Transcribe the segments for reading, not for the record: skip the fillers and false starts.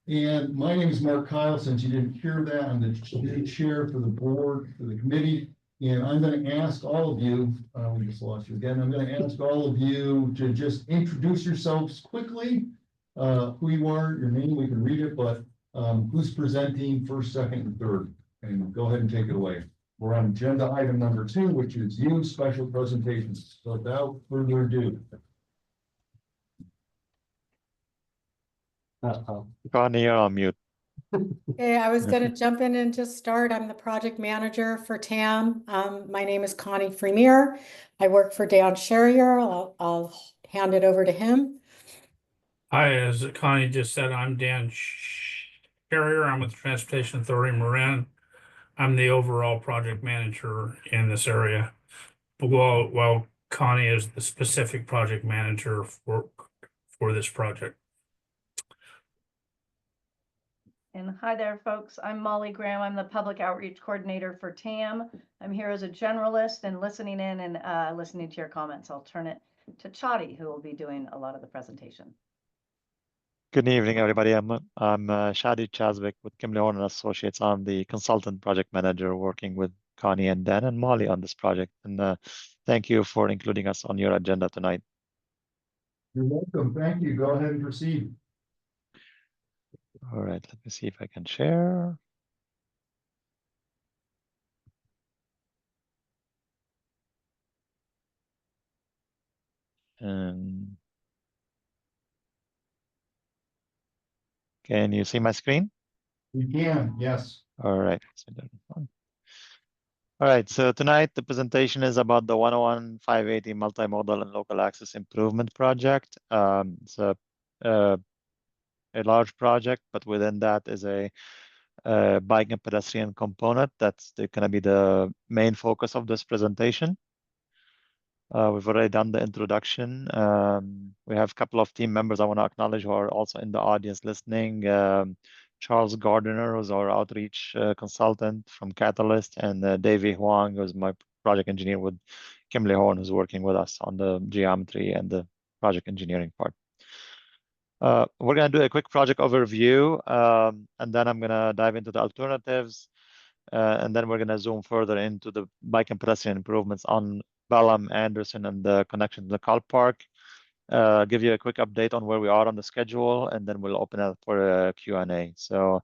And my name is Mark Kyle. Since you didn't hear that, I'm the chair for the board, for the committee. And I'm going to ask all of you, we just lost you again. I'm going to ask all of you to just introduce yourselves quickly, who you are, your name, we can read it, but who's presenting first, second, and third. And go ahead and take it away. We're on agenda item number 2, which is you special presentations. So without further ado. Connie, you're on mute. Hey, I was going to jump in and just start. I'm the project manager for TAM. My name is Connie Freemier. I work for Dan Sherrier. I'll hand it over to him. Hi, as Connie just said, I'm Dan Sherrier. I'm with the Transportation Authority Marin. I'm the overall project manager in this area. While Connie is the specific project manager for this project. And hi there, folks. I'm Molly Graham. I'm the Public Outreach Coordinator for TAM. I'm here as a generalist and listening in and listening to your comments. I'll turn it to Chadi, who will be doing a lot of the presentation. Good evening, everybody. I'm Shadi Chaswick with Kimley Horn & Associates. I'm the consultant project manager working with Connie and Dan and Molly on this project. And thank you for including us on your agenda tonight. You're welcome. Thank you. Go ahead and proceed. All right, let me see if I can share. And can you see my screen? We can, yes. All right. All right, so tonight the presentation is about the 101-580 Multimodal and Local Access Improvement Project. It's a large project, but within that is a bike and pedestrian component. That's going to be the main focus of this presentation. We've already done the introduction. We have a couple of team members I want to acknowledge who are also in the audience listening. Charles Gardner, who's our outreach consultant from Catalyst, and Davey Huang, who's my project engineer with Kimley Horn, who's working with us on the geometry and the project engineering part. We're going to do a quick project overview, and then I'm going to dive into the alternatives, and then we're going to zoom further into the bike and pedestrian improvements on Pelham, Anderson, and the connection to the car park. Give you a quick update on where we are on the schedule, and then we'll open up for a Q&A. So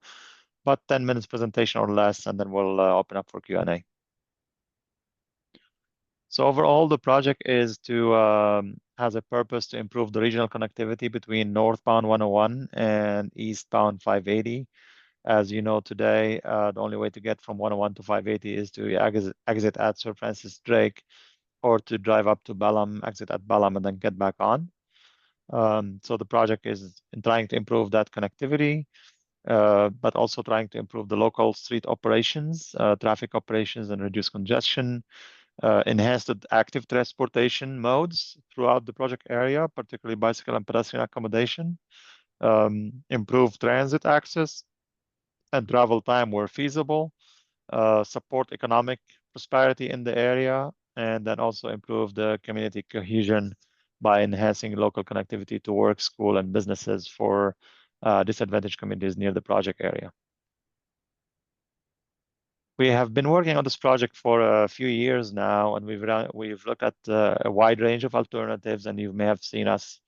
about 10 minutes presentation or less, and then we'll open up for Q&A. So overall, the project is to has a purpose to improve the regional connectivity between northbound 101 and eastbound 580. As you know today, the only way to get from 101 to 580 is to exit at Sir Francis Drake, or to drive up to Pelham, exit at Pelham, and then get back on. So the project is in trying to improve that connectivity, but also trying to improve the local street operations, traffic operations, and reduce congestion, enhance the active transportation modes throughout the project area, particularly bicycle and pedestrian accommodation, improve transit access and travel time where feasible, support economic prosperity in the area, and then also improve the community cohesion by enhancing local connectivity to work, school, and businesses for disadvantaged communities near the project area. We have been working on this project for a few years now, and we've looked at a wide range of alternatives, and you may have seen us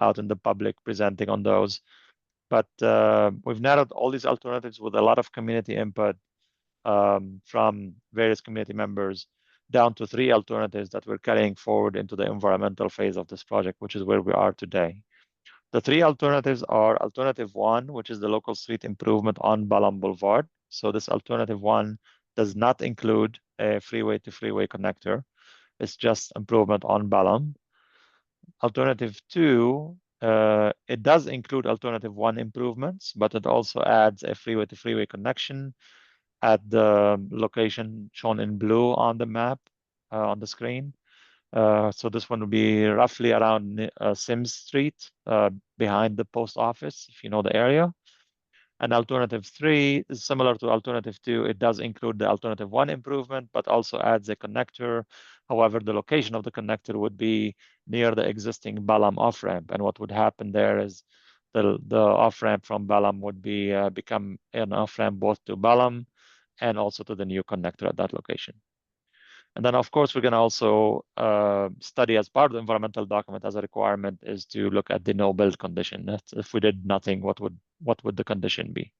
out in the public presenting on those. But we've narrowed all these alternatives with a lot of community input from various community members down to 3 alternatives that we're carrying forward into the environmental phase of this project, which is where we are today. The 3 alternatives are alternative 1, which is the local street improvement on Pelham Boulevard. So this alternative 1 does not include a freeway-to-freeway connector. It's just improvement on Pelham. Alternative 2, it does include alternative 1 improvements, but it also adds a freeway-to-freeway connection at the location shown in blue on the map on the screen. So this one will be roughly around Sims Street, behind the post office, if you know the area. And alternative 3 is similar to alternative 2. It does include the alternative 1 improvement, but also adds a connector. However, the location of the connector would be near the existing Pelham off-ramp. And what would happen there is the off-ramp from Balam would be become an off-ramp both to Balam and also to the new connector at that location. And then, of course, we're going to also study as part of the environmental document as a requirement is to look at the no-build condition. That's if we did nothing, what would the condition be?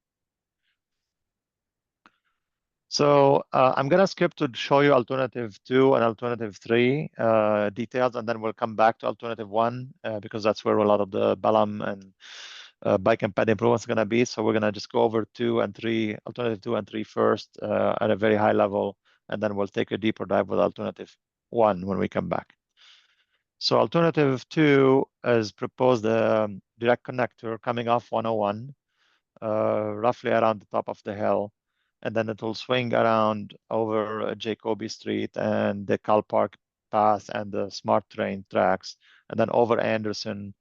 So I'm going to skip to show you alternative 2 and alternative 3 details, and then we'll come back to alternative 1 because that's where a lot of the Balam and bike and ped improvements are going to be. So we're going to just go over 2 and 3, alternative 2 and 3 first at a very high level, and then we'll take a deeper dive with alternative 1 when we come back. So alternative 2 is proposed direct connector coming off 101, roughly around the top of the hill. And then it will swing around over Jacoby Street and the Cal Park Path and the Smart Train tracks, and then over Anderson,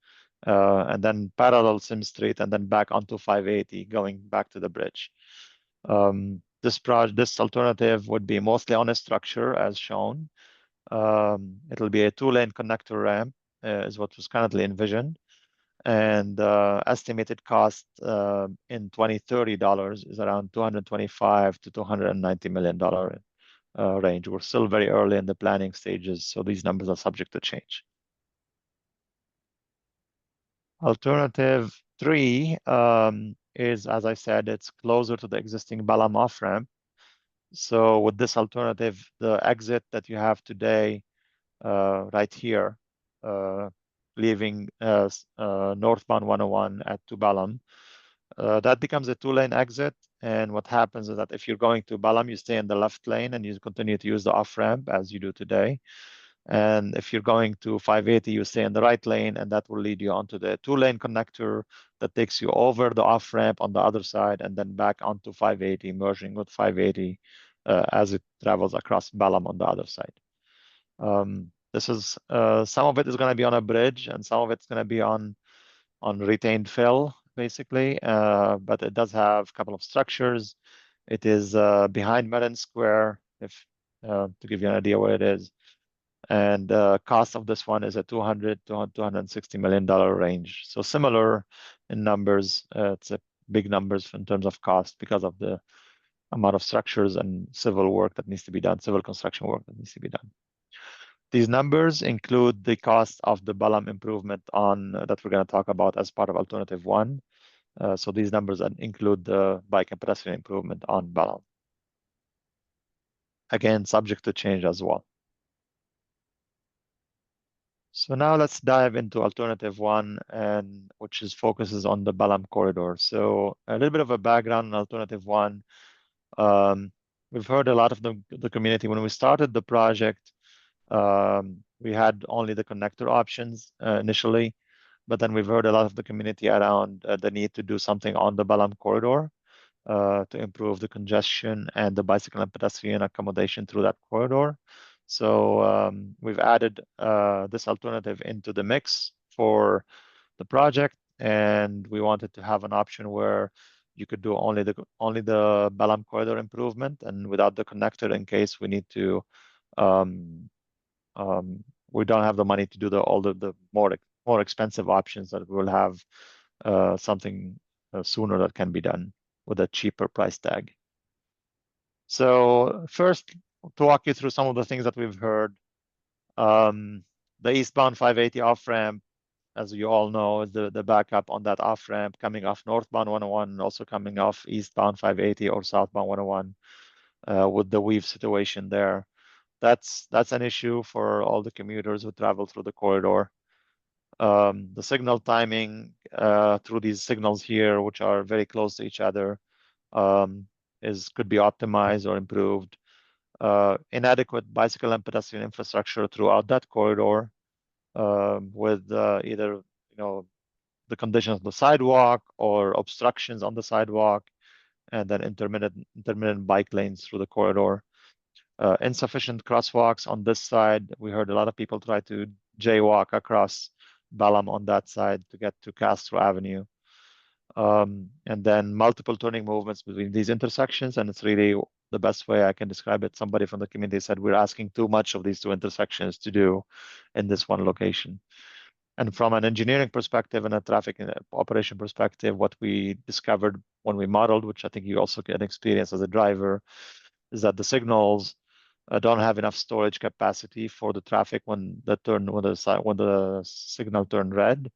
and then parallel Sim Street, and then back onto 580, going back to the bridge. This alternative would be mostly on a structure as shown. It'll be a 2-lane connector ramp, is what was currently envisioned. And estimated cost in 2030 dollars is around $225 to $290 million range. We're still very early in the planning stages, so these numbers are subject to change. Alternative 3 is, as I said, it's closer to the existing Balam off-ramp. So with this alternative, the exit that you have today right here, leaving northbound 101 at to Balam, that becomes a 2-lane exit. And what happens is that if you're going to Balam, you stay in the left lane and you continue to use the off-ramp as you do today. And if you're going to 580, you stay in the right lane, and that will lead you onto the 2-lane connector that takes you over the off-ramp on the other side and then back onto 580, merging with 580 as it travels across Balam on the other side. This is some of it is going to be on a bridge, and some of it's going to be on retained fill, basically. But it does have a couple of structures. It is behind Marin Square, if to give you an idea where it is. And cost of this one is a $200 to $260 million range. So similar in numbers. It's a big numbers in terms of cost because of the amount of structures and civil work that needs to be done, civil construction work that needs to be done. These numbers include the cost of the Balam improvement on that we're going to talk about as part of alternative 1. So these numbers include the bike and pedestrian improvement on Balam. Again, subject to change as well. So now let's dive into alternative 1, and which focuses on the Balam corridor. So a little bit of a background on alternative 1. We've heard a lot of the community when we started the project. We had only the connector options initially, but then we've heard a lot of the community around the need to do something on the Balam corridor to improve the congestion and the bicycle and pedestrian accommodation through that corridor. So we've added this alternative into the mix for the project, and we wanted to have an option where you could do only the Balam corridor improvement and without the connector in case we need to. We don't have the money to do all the more expensive options that we'll have something sooner that can be done with a cheaper price tag. So first, to walk you through some of the things that we've heard, the eastbound 580 off-ramp, as you all know, is the backup on that off-ramp coming off northbound 101 and also coming off eastbound 580 or southbound 101 with the weave situation there. That's an issue for all the commuters who travel through the corridor. The signal timing through these signals here, which are very close to each other, could be optimized or improved. Inadequate bicycle and pedestrian infrastructure throughout that corridor, with either the conditions of the sidewalk or obstructions on the sidewalk, and then intermittent bike lanes through the corridor. Insufficient crosswalks on this side. We heard a lot of people try to jaywalk across Balam on that side to get to Castro Avenue. And then multiple turning movements between these intersections, and it's really the best way I can describe it. Somebody from the community said we're asking too much of these two intersections to do in this one location. And from an engineering perspective and a traffic operation perspective, what we discovered when we modeled, which I think you also can experience as a driver, is that the signals don't have enough storage capacity for the traffic when the signal turned red,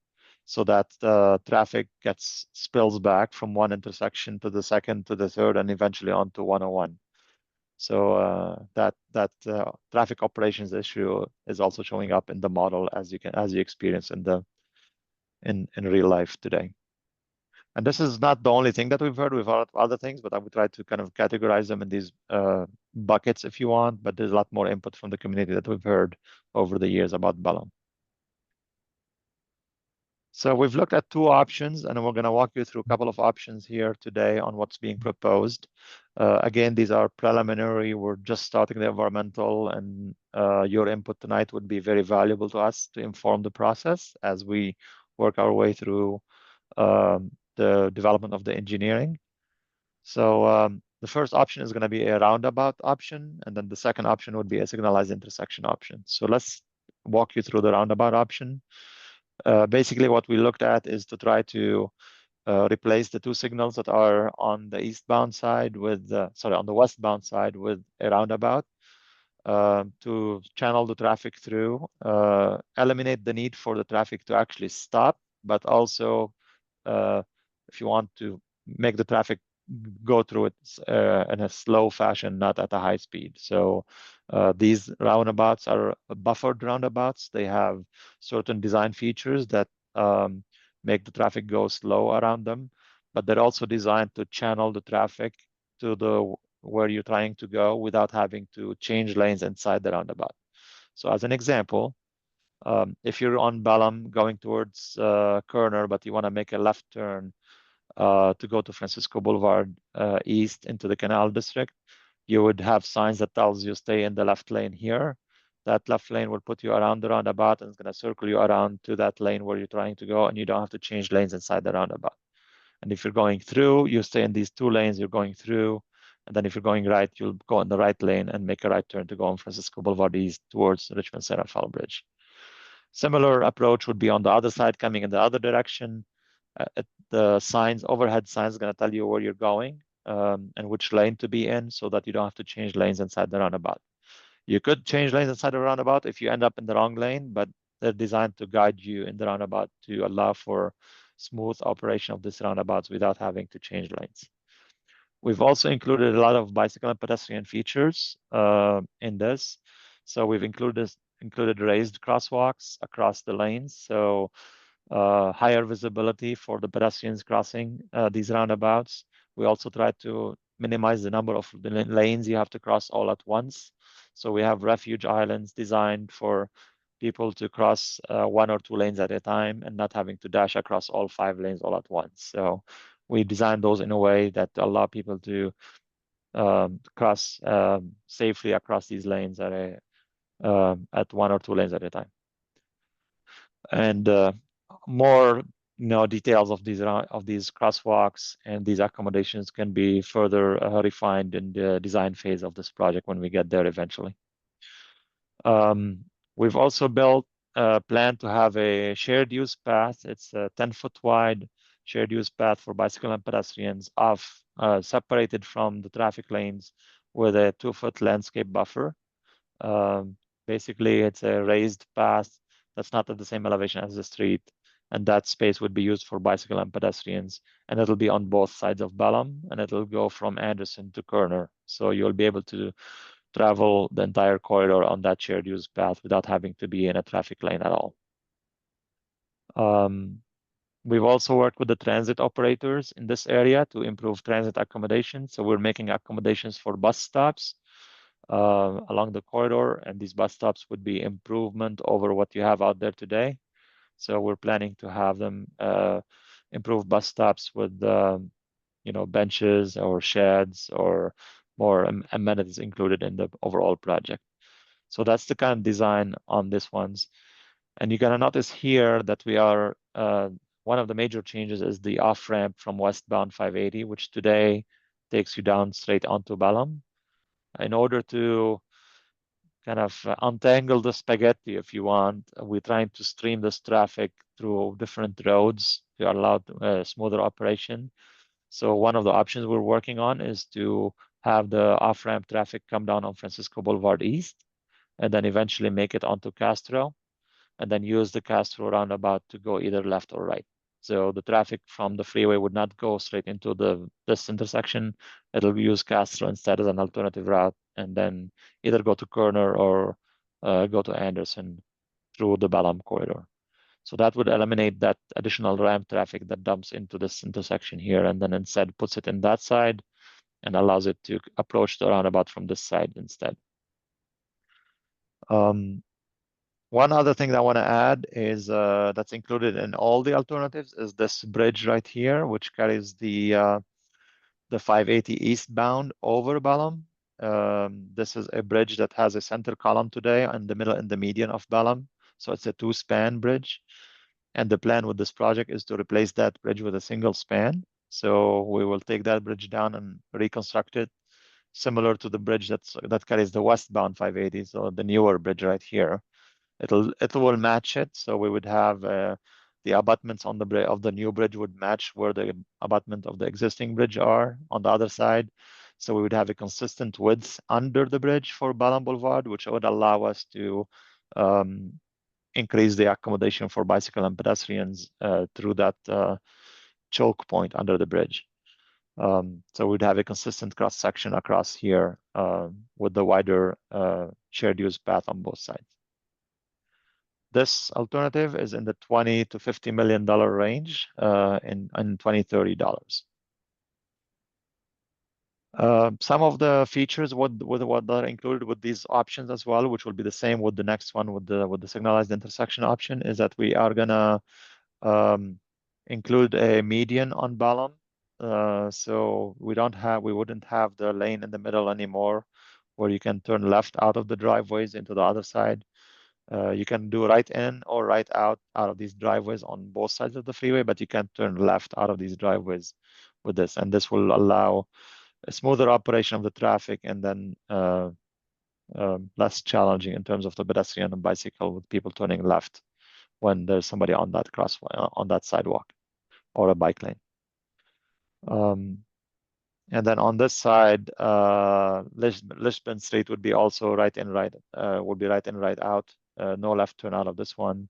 so that the traffic spills back from one intersection to the second to the third and eventually onto 101. So that traffic operations issue is also showing up in the model as you experience in real life today. And this is not the only thing that we've heard. We've heard other things, but I would try to kind of categorize them in these buckets if you want. But there's a lot more input from the community that we've heard over the years about Balam. So we've looked at two options, and we're going to walk you through a couple of options here today on what's being proposed. Again, these are preliminary. We're just starting the environmental, and your input tonight would be very valuable to us to inform the process as we work our way through the development of the engineering. So the first option is going to be a roundabout option, and then the second option would be a signalized intersection option. So let's walk you through the roundabout option. Basically, what we looked at is to try to replace the two signals that are on the eastbound side with, on the westbound side with a roundabout to channel the traffic through, eliminate the need for the traffic to actually stop, but also if you want to make the traffic go through it in a slow fashion, not at a high speed. So these roundabouts are buffered roundabouts. They have certain design features that make the traffic go slow around them, but they're also designed to channel the traffic to where you're trying to go without having to change lanes inside the roundabout. So as an example, if you're on Balam going towards Kerner, but you want to make a left turn to go to Francisco Boulevard east into the Canal District, you would have signs that tells you stay in the left lane here. That left lane will put you around the roundabout and it's going to circle you around to that lane where you're trying to go, and you don't have to change lanes inside the roundabout. And if you're going through, you stay in these two lanes, you're going through. And then if you're going right, you'll go in the right lane and make a right turn to go on Francisco Boulevard East towards Richmond Center Fall Bridge. Similar approach would be on the other side, coming in the other direction. The signs, overhead signs, is going to tell you where you're going and which lane to be in, so that you don't have to change lanes inside the roundabout. You could change lanes inside the roundabout if you end up in the wrong lane, but they're designed to guide you in the roundabout to allow for smooth operation of these roundabouts without having to change lanes. We've also included a lot of bicycle and pedestrian features in this. So we've included raised crosswalks across the lanes. So higher visibility for the pedestrians crossing these roundabouts. We also try to minimize the number of lanes you have to cross all at once. So we have refuge islands designed for people to cross 1 or 2 lanes at a time and not having to dash across all 5 lanes all at once. So we designed those in a way that allow people to cross safely across these lanes at 1 or 2 lanes at a time. And more details of these crosswalks and these accommodations can be further refined in the design phase of this project when we get there eventually. We've also built a plan to have a shared use path. It's a 10-foot wide shared use path for bicycle and pedestrians separated from the traffic lanes with a 2-foot landscape buffer. Basically, it's a raised path that's not at the same elevation as the street, and that space would be used for bicycle and pedestrians, and it'll be on both sides of Balam, and it'll go from Anderson to Kerner. So you'll be able to travel the entire corridor on that shared use path without having to be in a traffic lane at all. We've also worked with the transit operators in this area to improve transit accommodation. So we're making accommodations for bus stops along the corridor, and these bus stops would be improvement over what you have out there today. So we're planning to have them improve bus stops with benches or sheds or more amenities included in the overall project. So that's the kind of design on this ones. And you're gonna notice here that we are one of the major changes is the off ramp from westbound 580, which today takes you down straight onto Balam. In order to kind of untangle the spaghetti, if you want. We're trying to stream this traffic through different roads to allow smoother operation. So one of the options we're working on is to have the off-ramp traffic come down on Francisco Boulevard East, and then eventually make it onto Castro, and then use the Castro roundabout to go either left or right. So the traffic from the freeway would not go straight into this intersection. It'll use Castro instead as an alternative route, and then either go to Kerner or go to Anderson through the Balam corridor. So that would eliminate that additional ramp traffic that dumps into this intersection here, and then instead puts it in that side and allows it to approach the roundabout from this side instead. One other thing that I want to add is that's included in all the alternatives is this bridge right here, which carries the 580 eastbound over Balam. This is a bridge that has a center column today in the middle and the median of Balam. So it's a two-span bridge. And the plan with this project is to replace that bridge with a single span. So we will take that bridge down and reconstruct it, similar to the bridge that carries the westbound 580, so the newer bridge right here. It will match it. So we would have the abutments on the new bridge would match where the abutment of the existing bridge are on the other side. So we would have a consistent width under the bridge for Balam Boulevard, which would allow us to increase the accommodation for bicycle and pedestrians through that choke point under the bridge. So we'd have a consistent cross section across here with the wider shared use path on both sides. This alternative is in the $20 to $50 million range in $20-30. Some of the features what are included with these options as well, which will be the same with the next one with the signalized intersection option, is that we are gonna include a median on Balam. So we wouldn't have the lane in the middle anymore, where you can turn left out of the driveways into the other side. You can do right in or right out of these driveways on both sides of the freeway, but you can't turn left out of these driveways with this. And this will allow a smoother operation of the traffic, and then less challenging in terms of the pedestrian and bicycle with people turning left when there's somebody on that on that sidewalk or a bike lane. And then on this side, Lisbon Street would be also right in, right out. No left turn out of this one.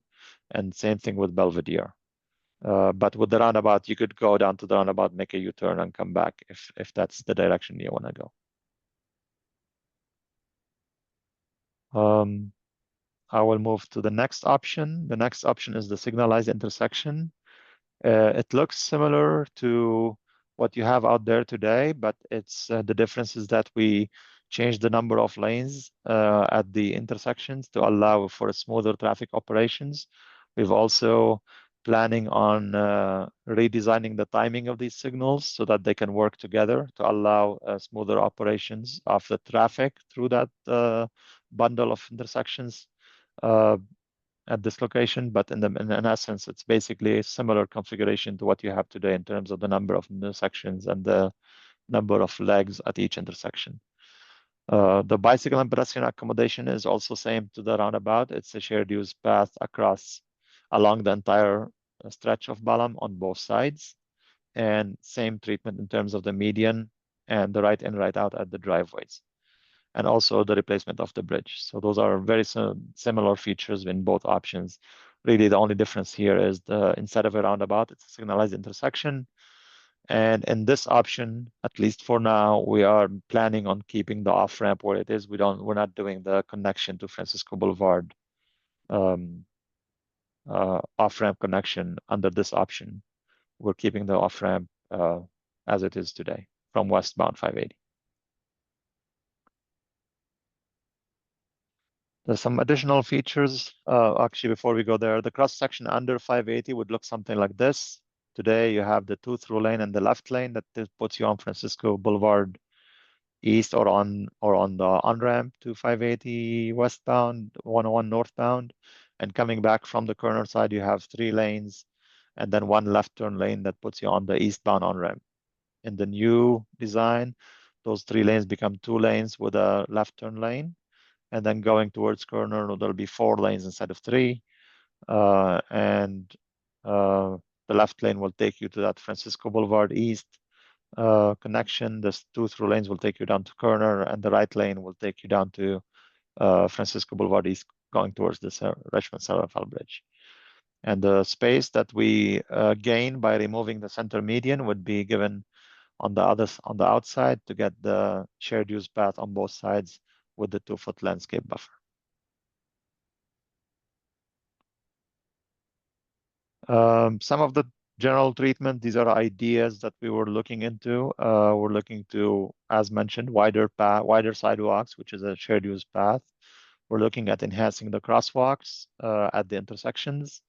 And same thing with Belvedere. But with the roundabout, you could go down to the roundabout, make a U-turn and come back if that's the direction you want to go. I will move to the next option. The next option is the signalized intersection. It looks similar to what you have out there today, but it's the difference is that we changed the number of lanes at the intersections to allow for smoother traffic operations. We've also planning on redesigning the timing of these signals so that they can work together to allow smoother operations of the traffic through that bundle of intersections at this location. But in essence, it's basically a similar configuration to what you have today in terms of the number of intersections and the number of legs at each intersection. The bicycle and pedestrian accommodation is also same to the roundabout. It's a shared use path along the entire stretch of Balam on both sides, and same treatment in terms of the median and the right in, right out at the driveways, and also the replacement of the bridge. So those are very similar features in both options. Really, the only difference here is instead of a roundabout, it's a signalized intersection. And in this option, at least for now, we are planning on keeping the off-ramp where it is. We're not doing the connection to Francisco Boulevard off-ramp connection under this option. We're keeping the off-ramp as it is today from westbound 580. There's some additional features. Actually, before we go there, the cross section under 580 would look something like this. Today, you have the 2-through lane and the left lane that puts you on Francisco Boulevard East or on the on-ramp to 580 westbound, 101 northbound. And coming back from the Kerner side, you have 3 lanes and then 1 left turn lane that puts you on the eastbound on-ramp. In the new design, those 3 lanes become 2 lanes with a left turn lane. and then going towards Kerner, there'll be 4 lanes instead of 3. And the left lane will take you to that Francisco Boulevard East connection. The 2 through lanes will take you down to Kerner, and the right lane will take you down to Francisco Boulevard East, going towards the Richmond Central Bridge. And the space that we gain by removing the center median would be given on the outside to get the shared use path on both sides with the 2-foot landscape buffer. Some of the general treatment, these are ideas that we were looking into. We're looking to, as mentioned, wider sidewalks, which is a shared use path. We're looking at enhancing the crosswalks at the intersections.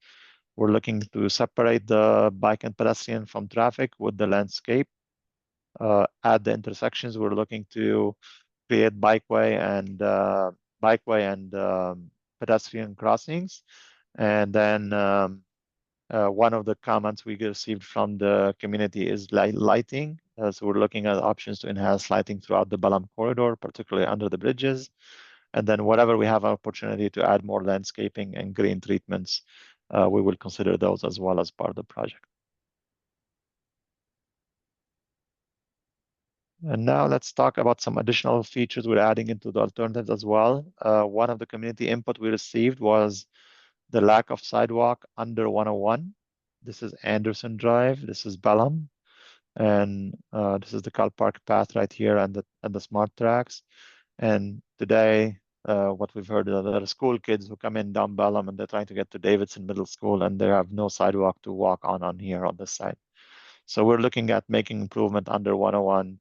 We're looking to separate the bike and pedestrian from traffic with the landscape. At the intersections, we're looking to create bikeway and pedestrian crossings. And then one of the comments we received from the community is lighting. So we're looking at options to enhance lighting throughout the Balam corridor, particularly under the bridges. And then whatever we have an opportunity to add more landscaping and green treatments, we will consider those as well as part of the project. And now let's talk about some additional features we're adding into the alternatives as well. One of the community input we received was the lack of sidewalk under 101. This is Anderson Drive, this is Balam, and this is the Cal Park path right here and the smart tracks. And today, what we've heard is that there are school kids who come in down Balam and they're trying to get to Davidson Middle School and they have no sidewalk to walk on here on this side. So we're looking at making improvement under 101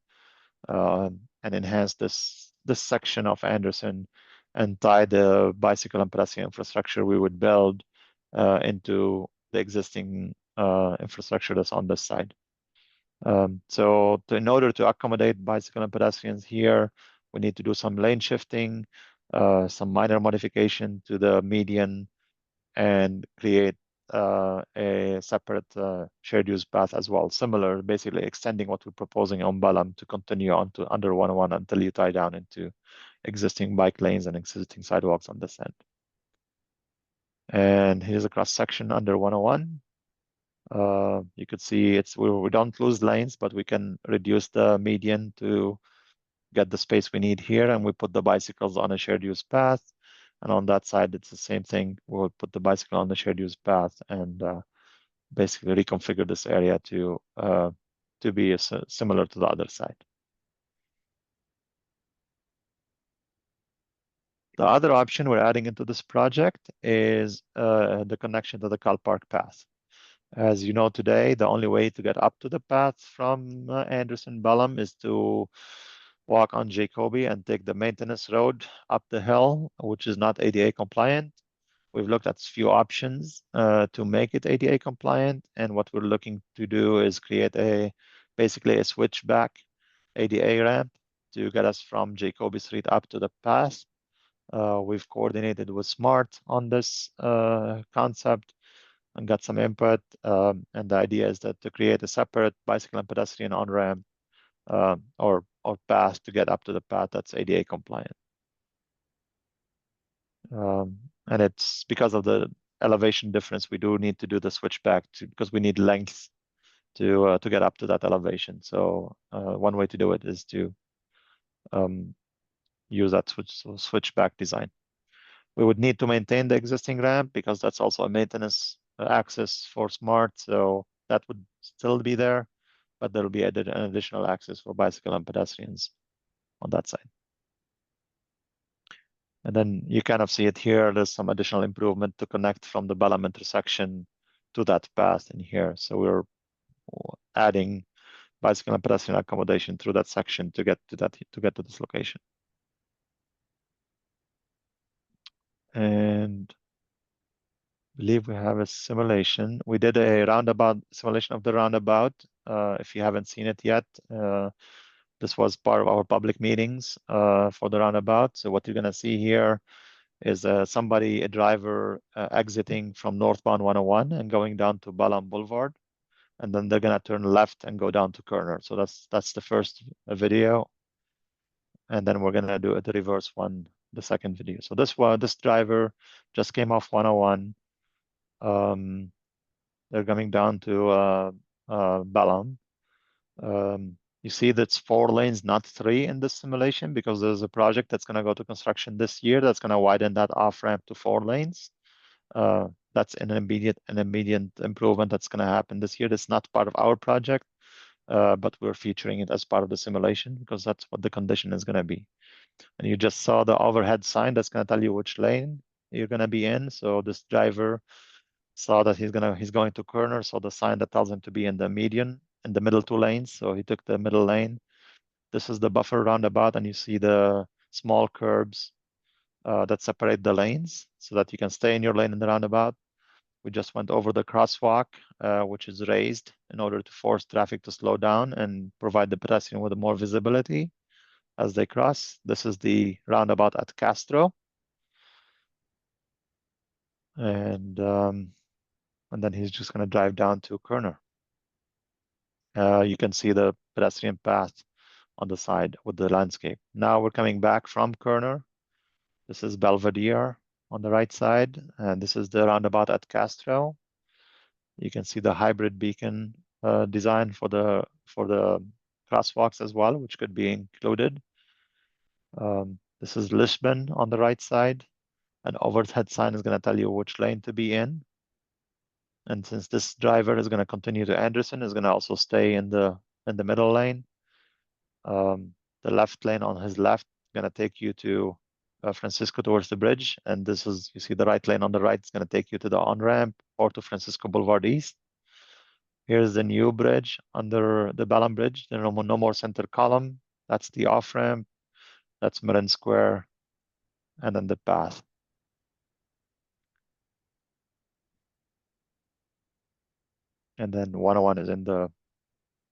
and enhance this section of Anderson and tie the bicycle and pedestrian infrastructure we would build into the existing infrastructure that's on this side. So in order to accommodate bicycle and pedestrians here, we need to do some lane shifting, some minor modification to the median, and create a separate shared use path as well. Similar, basically extending what we're proposing on Balam to continue on to under 101 until you tie down into existing bike lanes and existing sidewalks on this end. And here's a cross section under 101. You could see we don't lose lanes, but we can reduce the median to get the space we need here, and we put the bicycles on a shared use path. And on that side, it's the same thing. We'll put the bicycle on the shared use path and basically reconfigure this area to be similar to the other side. The other option we're adding into this project is the connection to the Cal Park path. As you know today, the only way to get up to the path from Anderson Balam is to walk on Jacoby and take the maintenance road up the hill, which is not ADA compliant. We've looked at a few options to make it ADA compliant, and what we're looking to do is create basically a switchback ADA ramp to get us from Jacoby Street up to the path. We've coordinated with SMART on this concept and got some input. And the idea is that to create a separate bicycle and pedestrian on-ramp or path to get up to the path that's ADA compliant. And it's because of the elevation difference, we do need to do the switchback because we need length to get up to that elevation. So one way to do it is to use that switchback design. We would need to maintain the existing ramp because that's also a maintenance access for SMART. So that would still be there, but there will be an additional access for bicycle and pedestrians on that side. And then you kind of see it here. There's some additional improvement to connect from the Balam intersection to that path in here. So we're adding bicycle and pedestrian accommodation through that section to get to this location. And I believe we have a simulation. We did a roundabout simulation of the roundabout. If you haven't seen it yet, this was part of our public meetings for the roundabout. So what you're gonna see here is a driver exiting from northbound 101 and going down to Balam Boulevard. And then they're gonna turn left and go down to Kerner. So that's the first video. And then we're gonna do the reverse one the second video. So this driver just came off 101. They're coming down to Bellam. You see that's 4 lanes, not 3 in this simulation, because there's a project that's going to go to construction this year that's going to widen that off ramp to 4 lanes. That's an immediate improvement that's going to happen this year. That's not part of our project, but we're featuring it as part of the simulation because that's what the condition is going to be. And you just saw the overhead sign that's going to tell you which lane you're going to be in. So this driver saw that he's going to corner, so the sign that tells him to be in the median, in the middle 2 lanes. So he took the middle lane. This is the buffer roundabout, and you see the small curbs that separate the lanes so that you can stay in your lane in the roundabout. We just went over the crosswalk, which is raised in order to force traffic to slow down and provide the pedestrian with more visibility as they cross. This is the roundabout at Castro. And then he's just going to drive down to Kerner. You can see the pedestrian path on the side with the landscape. Now we're coming back from Kerner. This is Belvedere on the right side, and this is the roundabout at Castro. You can see the hybrid beacon design for the crosswalks as well, which could be included. This is Lisbon on the right side. An overhead sign is going to tell you which lane to be in. And since this driver is going to continue to Anderson, is going to also stay in the middle lane. The left lane on his left is going to take you to Francisco towards the bridge, and this is, you see the right lane on the right is going to take you to the on-ramp or to Francisco Boulevard East. Here's the new bridge under the Bellam Bridge. There's no more center column. That's the off-ramp. That's Marin Square, and then the path. And then 101 is in the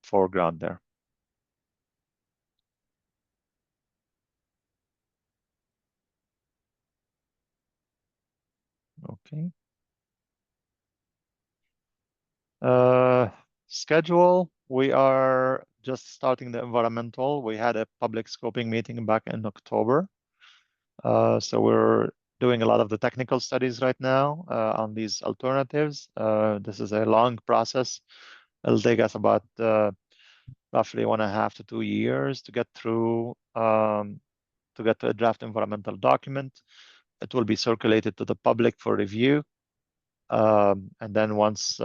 foreground there. Okay. Schedule, we are just starting the environmental. We had a public scoping meeting back in October. So we're doing a lot of the technical studies right now on these alternatives. This is a long process. It'll take us about roughly 1.5 to 2 years to get through, to get to a draft environmental document. It will be circulated to the public for review. And then once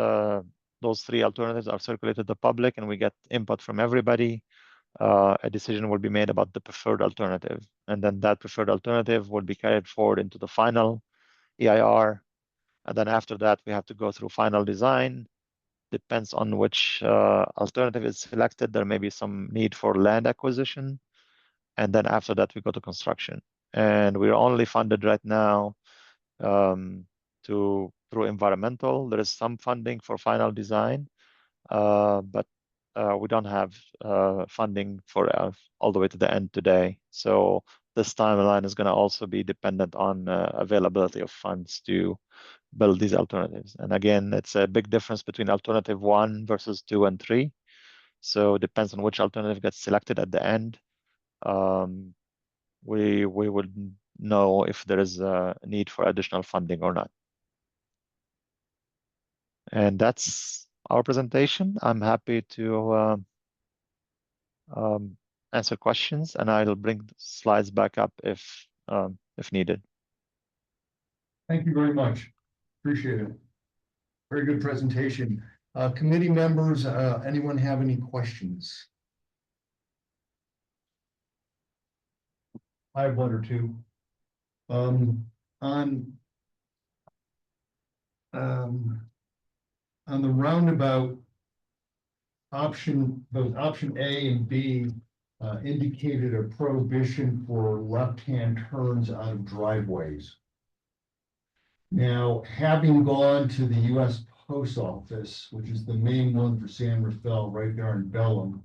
those 3 alternatives are circulated to the public and we get input from everybody, a decision will be made about the preferred alternative. And then that preferred alternative will be carried forward into the final EIR. And then after that, we have to go through final design. Depends on which alternative is selected. There may be some need for land acquisition. And then after that, we go to construction. And we're only funded right now through environmental. There is some funding for final design, but we don't have funding for all the way to the end today. So this timeline is going to also be dependent on availability of funds to build these alternatives. And again, it's a big difference between alternative 1 versus 2 and 3. So it depends on which alternative gets selected at the end. We would know if there is a need for additional funding or not. And that's our presentation. I'm happy to answer questions, and I'll bring the slides back up if needed. Thank you very much. Appreciate it. Very good presentation. Committee members, anyone have any questions? I have 1 or 2. On the roundabout option, both option A and B indicated a prohibition for left-hand turns out of driveways. Now, having gone to the U.S. Post Office, which is the main one for San Rafael, right there in Bellam,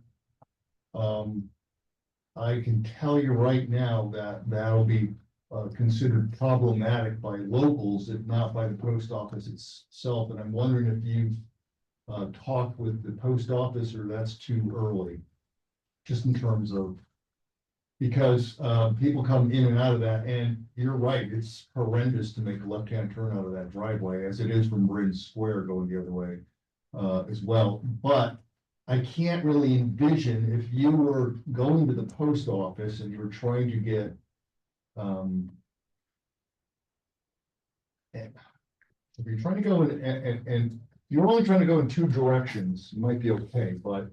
I can tell you right now that that'll be considered problematic by locals, if not by the post office itself. And I'm wondering if you've talked with the post office, or that's too early, just in terms of, because people come in and out of that, and you're right, it's horrendous to make a left-hand turn out of that driveway, as it is from Marin Square going the other way as well. But I can't really envision if you were going to the post office and you were trying to get if you're trying to go in and you're only trying to go in two directions, you might be okay, but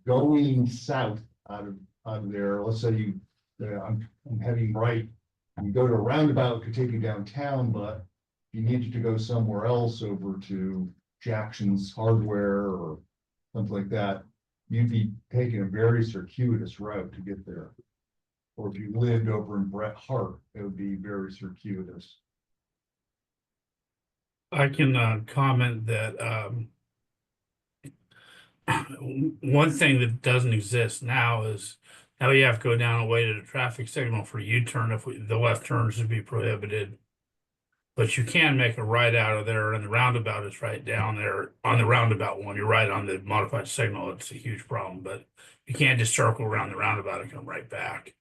going south out of there, let's say I'm heading right, you go to a roundabout, could take you downtown, but if you needed to go somewhere else over to Jackson's Hardware or something like that, you'd be taking a very circuitous route to get there. Or if you lived over in Bret Harte, it would be very circuitous. I can comment that one thing that doesn't exist now is now you have to go down a way to the traffic signal for U-turn if the left turns would be prohibited. But you can make a right out of there, and the roundabout is right down there on the roundabout one. You're right on the modified signal. It's a huge problem, but you can't just circle around the roundabout and come right back.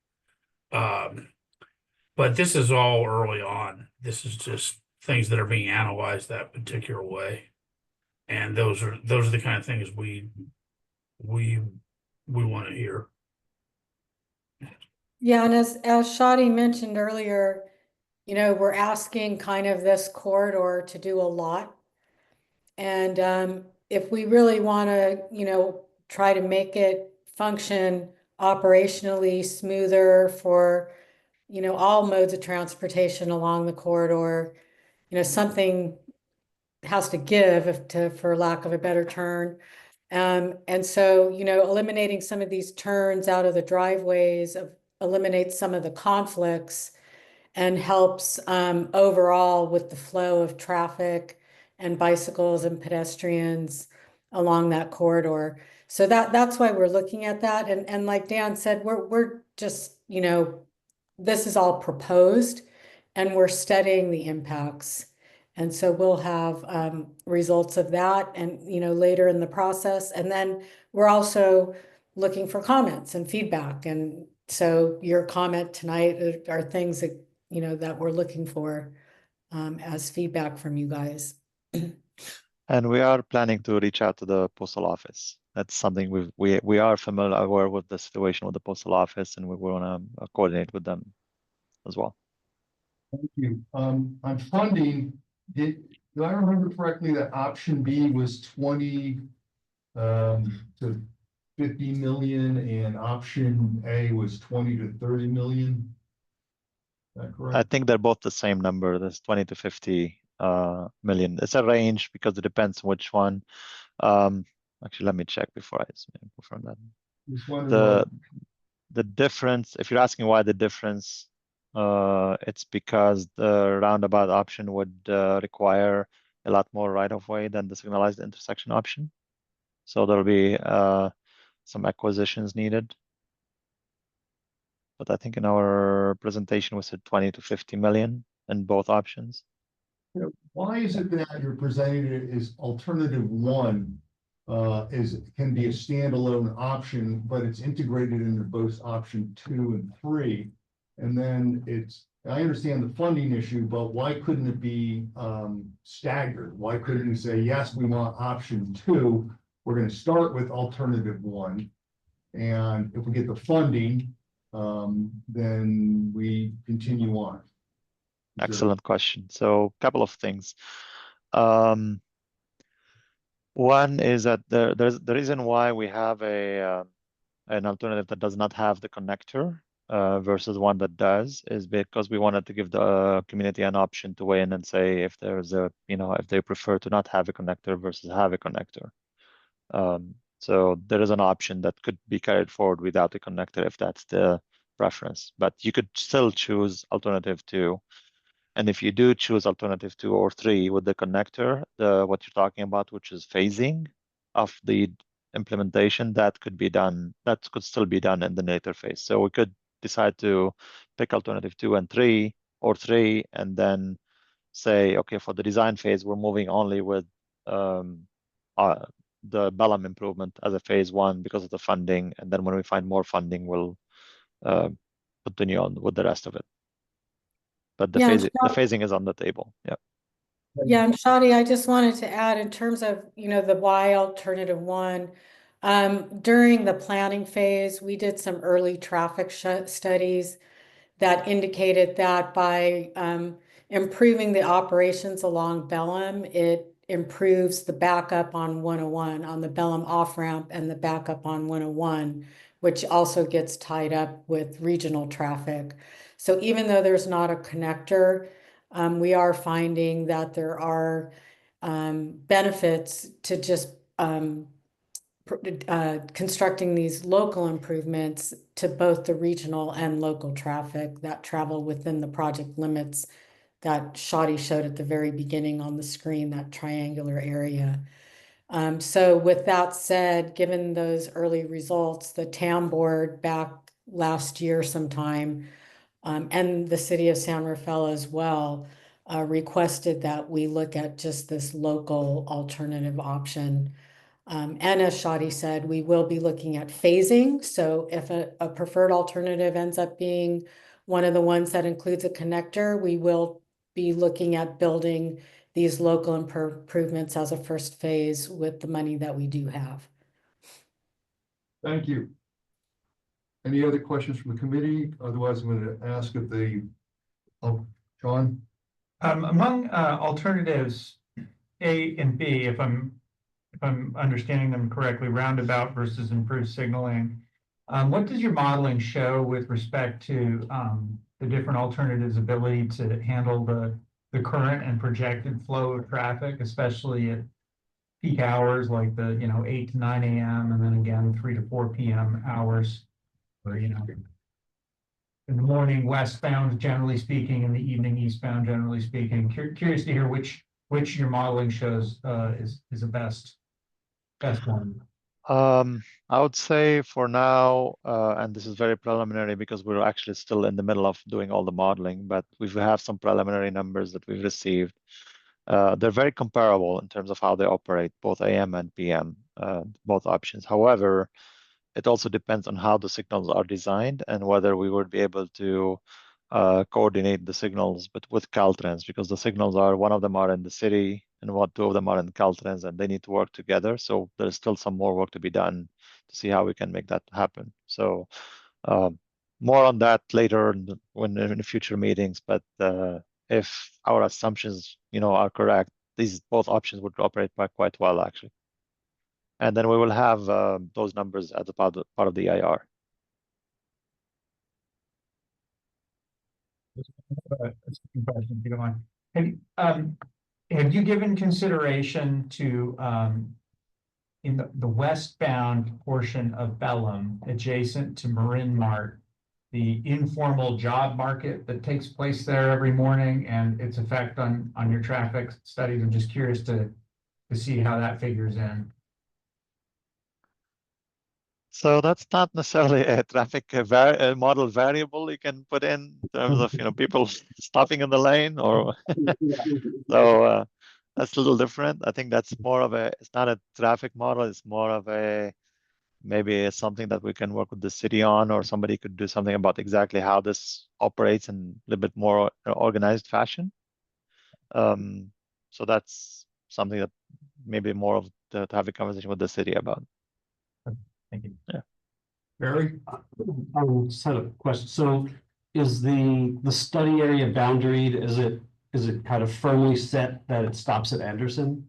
But this is all early on. This is just things that are being analyzed that particular way. And those are the kind of things we want to hear. Yeah, and as Shadi mentioned earlier, you know, we're asking kind of this corridor to do a lot. And if we really want to, you know, try to make it function operationally smoother for, you know, all modes of transportation along the corridor, you know, something has to give for lack of a better term. And so, you know, eliminating some of these turns out of the driveways eliminates some of the conflicts and helps overall with the flow of traffic and bicycles and pedestrians along that corridor. So that's why we're looking at that. And like Dan said, we're just, you know, this is all proposed and we're studying the impacts. And so we'll have results of that and, you know, later in the process. And then we're also looking for comments and feedback. And so your comment tonight are things that, you know, that we're looking for as feedback from you guys. And we are planning to reach out to the postal office. That's something we are aware with the situation with the postal office, and we want to coordinate with them as well. Thank you. On funding, do I remember correctly that option B was 20 to 50 million and option A was 20 to 30 million? Is that correct? I think they're both the same number. There's 20 to 50 million. It's a range because it depends which one. Actually, let me check before I confirm that. Just wondering The difference, if you're asking why the difference, it's because the roundabout option would require a lot more right-of-way than the signalized intersection option. So there'll be some acquisitions needed. But I think in our presentation we said 20 to 50 million in both options. why is it that you're presenting it as alternative one? Can be a standalone option, but it's integrated into both option 2 and 3. And then I understand the funding issue, but why couldn't it be staggered? Why couldn't you say, yes, we want option 2, we're going to start with alternative 1. And if we get the funding, then we continue on. Excellent question. So a couple of things. One is that there's the reason why we have an alternative that does not have the connector versus one that does is because we wanted to give the community an option to weigh in and say if there's if they prefer to not have a connector versus have a connector. So there is an option that could be carried forward without a connector if that's the preference, but you could still choose alternative 2. And if you do choose alternative 2 or 3 with the connector, what you're talking about, which is phasing of the implementation, that could still be done in the later phase. So we could decide to pick alternative 2 and 3 or 3, and then say, okay, for the design phase, we're moving only with the Bellum improvement as a phase 1 because of the funding. And then when we find more funding, we'll continue on with the rest of it. But the Yeah, and phasing is on the table. Yeah. Yeah, and Shadi, I just wanted to add in terms of, the Y alternative one, during the planning phase, we did some early traffic studies that indicated that by improving the operations along Bellum, it improves the backup on 101, on the Bellum off-ramp and the backup on 101, which also gets tied up with regional traffic. So even though there's not a connector, we are finding that there are benefits to just constructing these local improvements to both the regional and local traffic that travel within the project limits that Shadi showed at the very beginning on the screen, that triangular area. So with that said, given those early results, the TAM board back last year sometime, and the city of San Rafael as well, requested that we look at just this local alternative option. And as Shadi said, we will be looking at phasing. So if a preferred alternative ends up being one of the ones that includes a connector, we will be looking at building these local improvements as a first phase with the money that we do have. Thank you. Any other questions from the committee? Otherwise, I'm going to ask if they, John? Among alternatives A and B, if I'm understanding them correctly, roundabout versus improved signaling, what does your modeling show with respect to the different alternatives' ability to handle the current and projected flow of traffic, especially at peak hours like the 8 to 9 a.m. and then again 3 to 4 p.m. hours, or in the morning westbound generally speaking, in the evening eastbound generally speaking. Curious to hear which your modeling shows is the best one. I would say for now, and this is very preliminary because we're actually still in the middle of doing all the modeling, but we have some preliminary numbers that we've received. They're very comparable in terms of how they operate, both AM and PM, both options. However, it also depends on how the signals are designed and whether we would be able to coordinate the signals, but with Caltrans, because the signals one of them are in the city and two of them are in Caltrans, and they need to work together. So there's still some more work to be done to see how we can make that happen. So more on that later in future meetings. But if our assumptions, are correct, both options would operate quite well actually. And then we will have those numbers as a part of the IR. Question, if you don't mind. Have you given consideration to in the westbound portion of Bellum, adjacent to Marin Mart, the informal job market that takes place there every morning and its effect on your traffic studies? I'm just curious to see how that figures in. So that's not necessarily a traffic model variable you can put in terms of people stopping in the lane, or so that's a little different. I think that's more of it's not a traffic model, it's more of maybe something that we can work with the city on, or somebody could do something about exactly how this operates in a little bit more organized fashion. So that's something that maybe more of to have a conversation with the city about. Thank you. Yeah. Barry? I just had a question. So is the study area boundaried? Is it kind of firmly set that it stops at Anderson?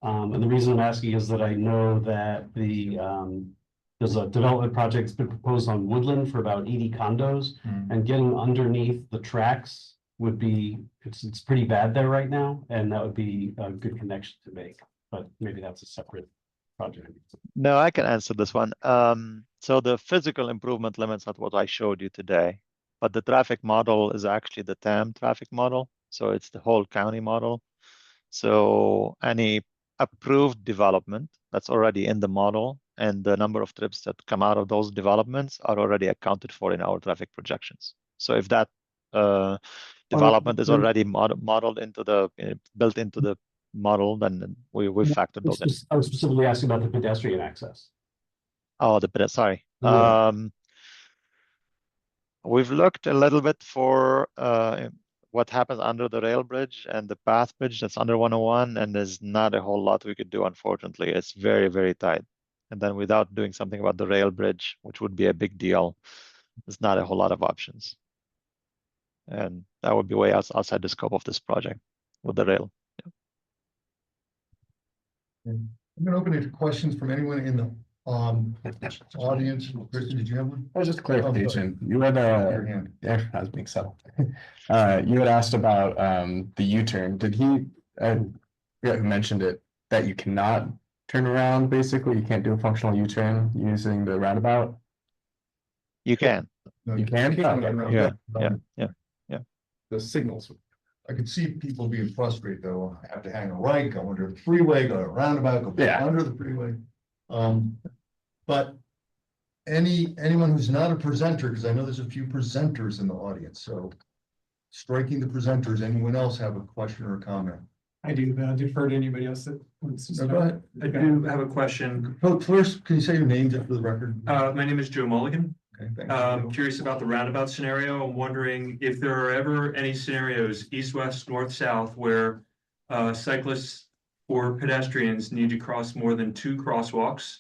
And the reason I'm asking is that I know that there's a development project that's been proposed on Woodland for about 80 condos, and getting underneath the tracks would be, it's pretty bad there right now, and that would be a good connection to make, but maybe that's a separate project. No, I can answer this one. So the physical improvement limits are what I showed you today, but the traffic model is actually the TAM traffic model. So it's the whole county model. So any approved development that's already in the model and the number of trips that come out of those developments are already accounted for in our traffic projections. So if that development is already modeled into built into the model, then we factored those in. I was specifically asking about the pedestrian access. Oh, sorry. Yeah. We've looked a little bit for what happens under the rail bridge and the path bridge that's under 101, and there's not a whole lot we could do, unfortunately. It's very, very tight. And then without doing something about the rail bridge, which would be a big deal, there's not a whole lot of options. And that would be way outside the scope of this project with the rail. I'm gonna open it to questions from anyone in the audience. Kristen, did you have one? Just a Oh, sorry. clarification. You had Your hand. yeah, I was being subtle. You had asked about the U-turn. Did he forget who mentioned it, that you cannot turn around, basically? You can't do a functional U-turn using the roundabout? You can. No, You can? can't. Okay. Yeah. The signals. I could see people being frustrated though. I have to hang a right, go under the freeway, go to a roundabout, go Yeah. under the freeway. But anyone who's not a presenter, because I know there's a few presenters in the audience, so striking the presenters, anyone else have a question or a comment? I do, but I'll defer to anybody else that wants to No, go start. ahead. I do have a question. Oh, first, can you say your name just for the record? My name is Joe Mulligan. Okay, thanks. I'm curious about the roundabout scenario. I'm wondering if there are ever any scenarios, east, west, north, south, where cyclists or pedestrians need to cross more than 2 crosswalks?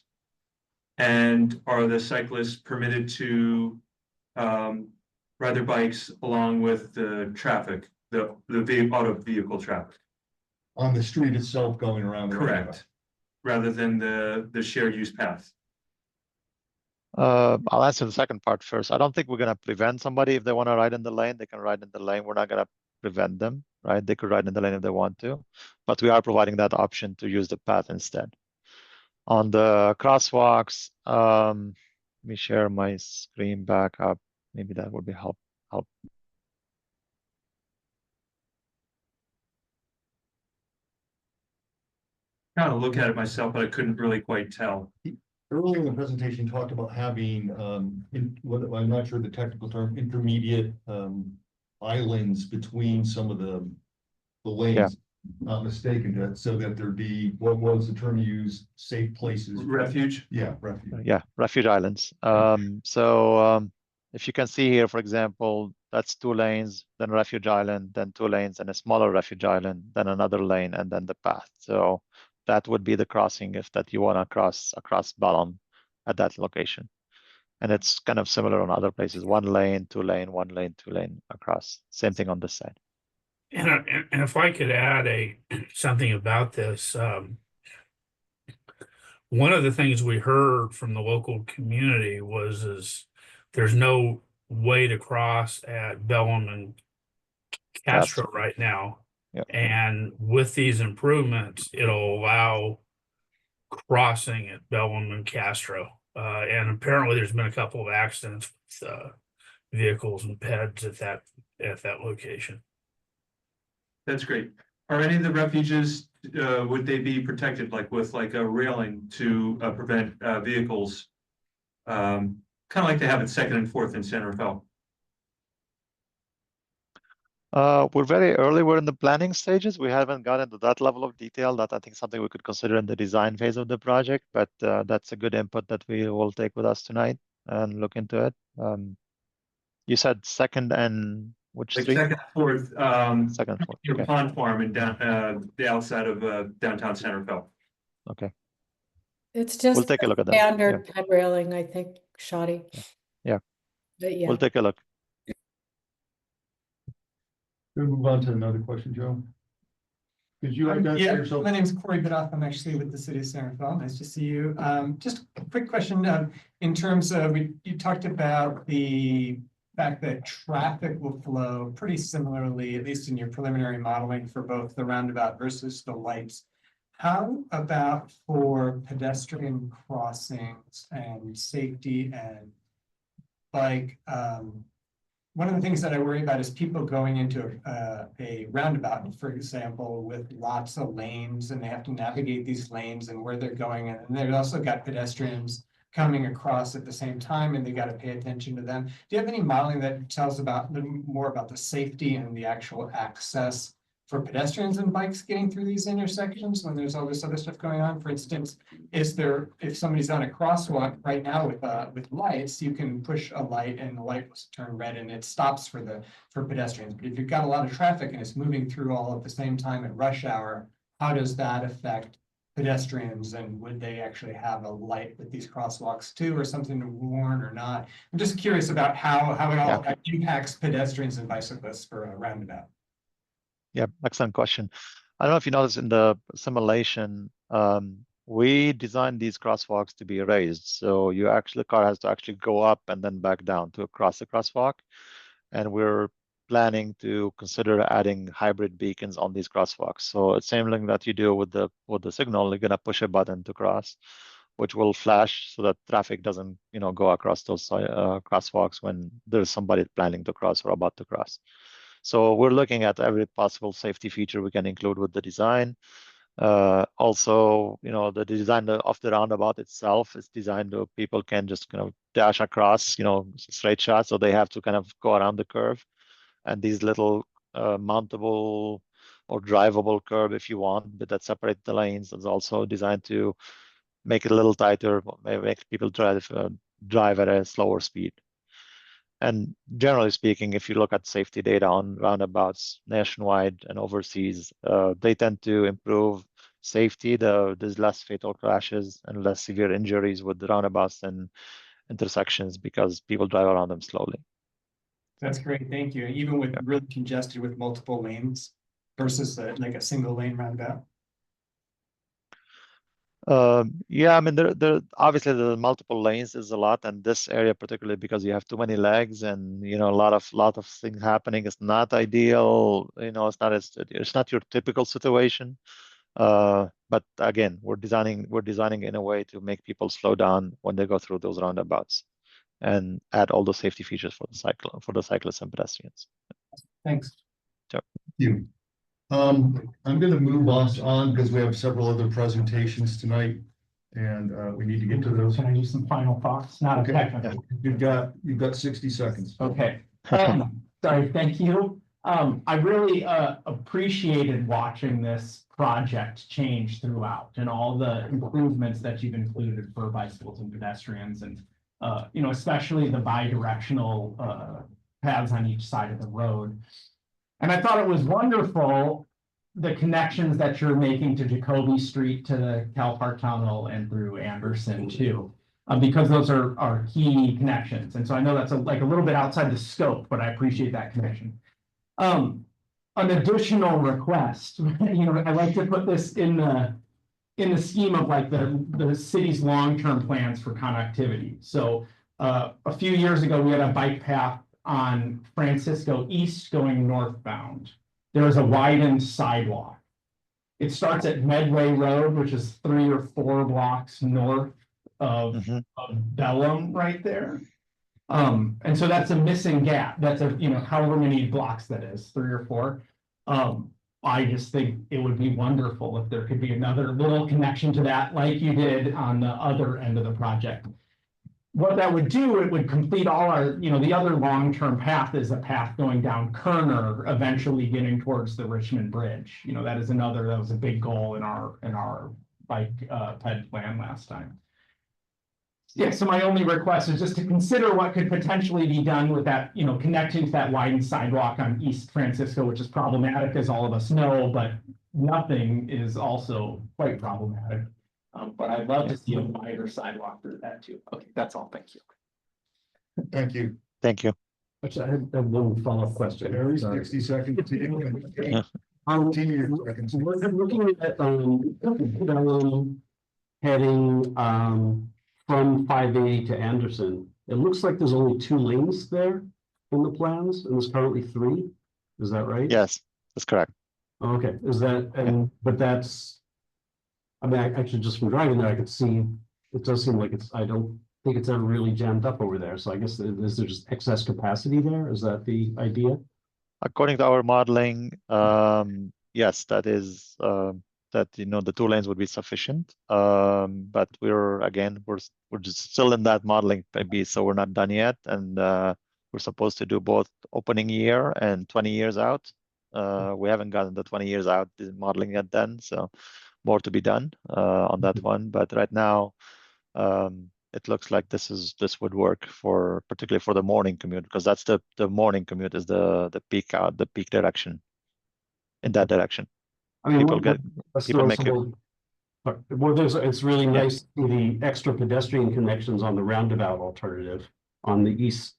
And are the cyclists permitted to ride their bikes along with the traffic, the auto vehicle traffic? On the street itself going around. the roundabout. Correct. Rather than the shared use path. I'll answer the second part first. I don't think we're gonna prevent somebody if they want to ride in the lane, they can ride in the lane. We're not gonna prevent them, right? They could ride in the lane if they want to, but we are providing that option to use the path instead. On the crosswalks, let me share my screen back up. Maybe that would be help. Kind of look at it myself, but I couldn't really quite tell. Earlier in the presentation, you talked about having, I'm not sure the technical term, intermediate, islands between some of the lanes. Not mistaken, so that there'd be, what was the term you used, safe places? Refuge? Yeah, refuge. Yeah, refuge islands. If you can see here, for example, that's 2 lanes, then refuge island, then 2 lanes and a smaller refuge island, then another lane, and then the path. So that would be the crossing if that you want to cross across Balham at that location. And it's kind of similar on other places, 1 lane, 2 lane, 1 lane, 2 lane across. Same thing on this side. And if I could add something about this, one of the things we heard from the local community is there's no way to cross at Bellum and Castro right now. Yep. And with these improvements, it'll allow crossing at Bellum and Castro. And apparently there's been a couple of accidents with vehicles and peds at that location. That's great. Are any of the refuges, would they be protected like with like a railing to prevent vehicles? Kind of like they have at 2nd and 4th in San Rafael. We're very early. We're in the planning stages. We haven't gotten to that level of detail. That I think something we could consider in the design phase of the project. But that's a good input that we will take with us tonight and look into it. You said 2nd and which Like street? 2nd, 4th, 2nd, 4th. your Okay. pond farm in the outside of downtown San Rafael. Okay. It's just We'll take a look at that. standard ped railing, I think, shoddy. Yeah. But yeah. We'll take a look. We'll move on to another question, Joe. Could you identify Yeah, yourself? my name's Corey Bidoff. I'm actually with the city of San Rafael. Nice to see you. Just a quick question, in terms of, you talked about the fact that traffic will flow pretty similarly, at least in your preliminary modeling for both the roundabout versus the lights. How about for pedestrian crossings and safety and like, one of the things that I worry about is people going into a roundabout, for example, with lots of lanes, and they have to navigate these lanes and where they're going. And they've also got pedestrians coming across at the same time, and they got to pay attention to them. Do you have any modeling that tells about more about the safety and the actual access for pedestrians and bikes getting through these intersections when there's all this other stuff going on? For instance, if somebody's on a crosswalk right now with lights, you can push a light and the light will turn red and it stops for pedestrians. But if you've got a lot of traffic and it's moving through all at the same time at rush hour, how does that affect pedestrians, and would they actually have a light with these crosswalks too, or something to warn or not? I'm just curious about how it all impacts pedestrians and bicyclists for a roundabout. Yeah, excellent question. I don't know if you noticed in the simulation, we designed these crosswalks to be raised. So the car has to actually go up and then back down to cross the crosswalk. And we're planning to consider adding hybrid beacons on these crosswalks. So it's same thing that you do with the signal. You're gonna push a button to cross, which will flash so that traffic doesn't, go across those crosswalks when there's somebody planning to cross or about to cross. So we're looking at every possible safety feature we can include with the design. Also, the design of the roundabout itself is designed so people can just kind of dash across, straight shot. So they have to kind of go around the curve. And these little mountable or drivable curb, if you want, but that separate the lanes, is also designed to make it a little tighter, maybe make people drive at a slower speed. And generally speaking, if you look at safety data on roundabouts nationwide and overseas, they tend to improve safety. There's less fatal crashes and less severe injuries with the roundabouts and intersections because people drive around them slowly. That's great, thank you. Even with really congested with multiple lanes versus like a single lane roundabout. Yeah, I mean, there obviously the multiple lanes is a lot, and this area particularly because you have too many legs and a lot of things happening. It's not ideal. It's not your typical situation. But again, we're designing in a way to make people slow down when they go through those roundabouts, and add all the safety features for the cyclists and pedestrians. Thanks. Sure. Thank you. I'm gonna move us on because we have several other presentations tonight. And we need to get to those. Can I do some final thoughts? Not Okay. technical. You've got 60 seconds. Okay. Sorry, thank you. I really appreciated watching this project change throughout and all the improvements that you've included for bicycles and pedestrians and especially the bi-directional paths on each side of the road. And I thought it was wonderful, the connections that you're making to Jacoby Street, to the Cal Park Tunnel and through Anderson too, because those are key connections. And so I know that's like a little bit outside the scope, but I appreciate that connection. An additional request, I like to put this in the scheme of like the city's long-term plans for connectivity. So a few years ago, we had a bike path on Francisco East going northbound. There is a widened sidewalk. It starts at Medway Road, which is 3 or 4 blocks north of Bellum right there. And so that's a missing gap. That's however many blocks that is, 3 or 4. I just think it would be wonderful if there could be another little connection to that, like you did on the other end of the project. What that would do, it would complete all our, the other long-term path is a path going down Kerner, eventually getting towards the Richmond Bridge. That was a big goal in our bike ped plan last time. Yeah, so my only request is just to consider what could potentially be done with that, connecting to that widened sidewalk on East Francisco, which is problematic, as all of us know, but nothing is also quite problematic. But I'd love to see a wider sidewalk through that too. Okay, that's all. Thank you. Thank you. Thank you. Actually, I have one follow-up question. Barry, Sorry. 60 seconds. Yeah. 15 seconds. We're looking at heading from 580 to Anderson. It looks like there's only 2 lanes there in the plans, and there's currently 3. Is that right? Yes, that's correct. Okay, but that's, I mean, actually just from driving there, I could see, it does seem like I don't think it's ever really jammed up over there. So I guess, is there just excess capacity there? Is that the idea? According to our modeling, yes, that is the 2 lanes would be sufficient. But we're just still in that modeling maybe, so we're not done yet. And we're supposed to do both opening year and 20 years out. We haven't gotten the 20 years out modeling yet then, so more to be done on that one. But right now, it looks like this would work for particularly for the morning commute, because that's the morning commute is the peak direction in that direction. I mean, People make it. Well, it's really nice to see the extra pedestrian connections on the roundabout alternative on the east,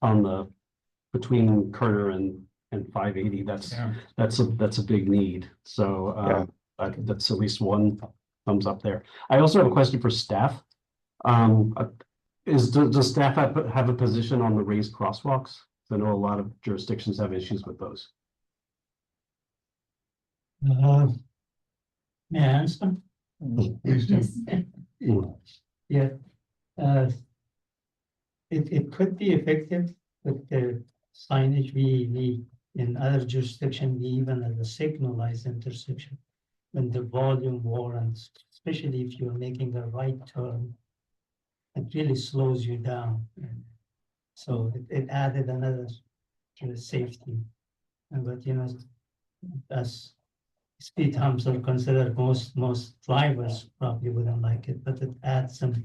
between Kerner and 580. That's a big need. So that's at least one thumbs up there. I also have a question for staff. Does staff have a position on the raised crosswalks? I know a lot of jurisdictions have issues with those. May I answer? Please do. Yeah. It could be effective with the signage we in other jurisdiction, we even at a signalized intersection. When the volume warrants, especially if you're making a right turn, it really slows you down. So it added another safety. But as speed humps are considered, most drivers probably wouldn't like it, but it adds some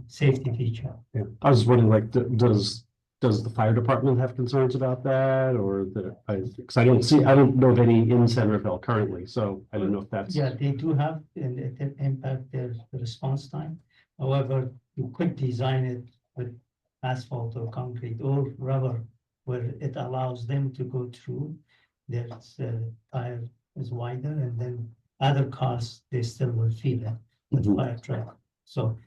safety feature. Yeah, I was wondering, like, does the fire department have concerns about that, or because I don't know of any in Centerville currently, so I don't know if that's. Yeah, they do have, and it impact their response time. However, you could design it with asphalt or concrete or rubber, where it allows them to go through. Their tire is wider, and then other cars, they still will feel it with fire truck. So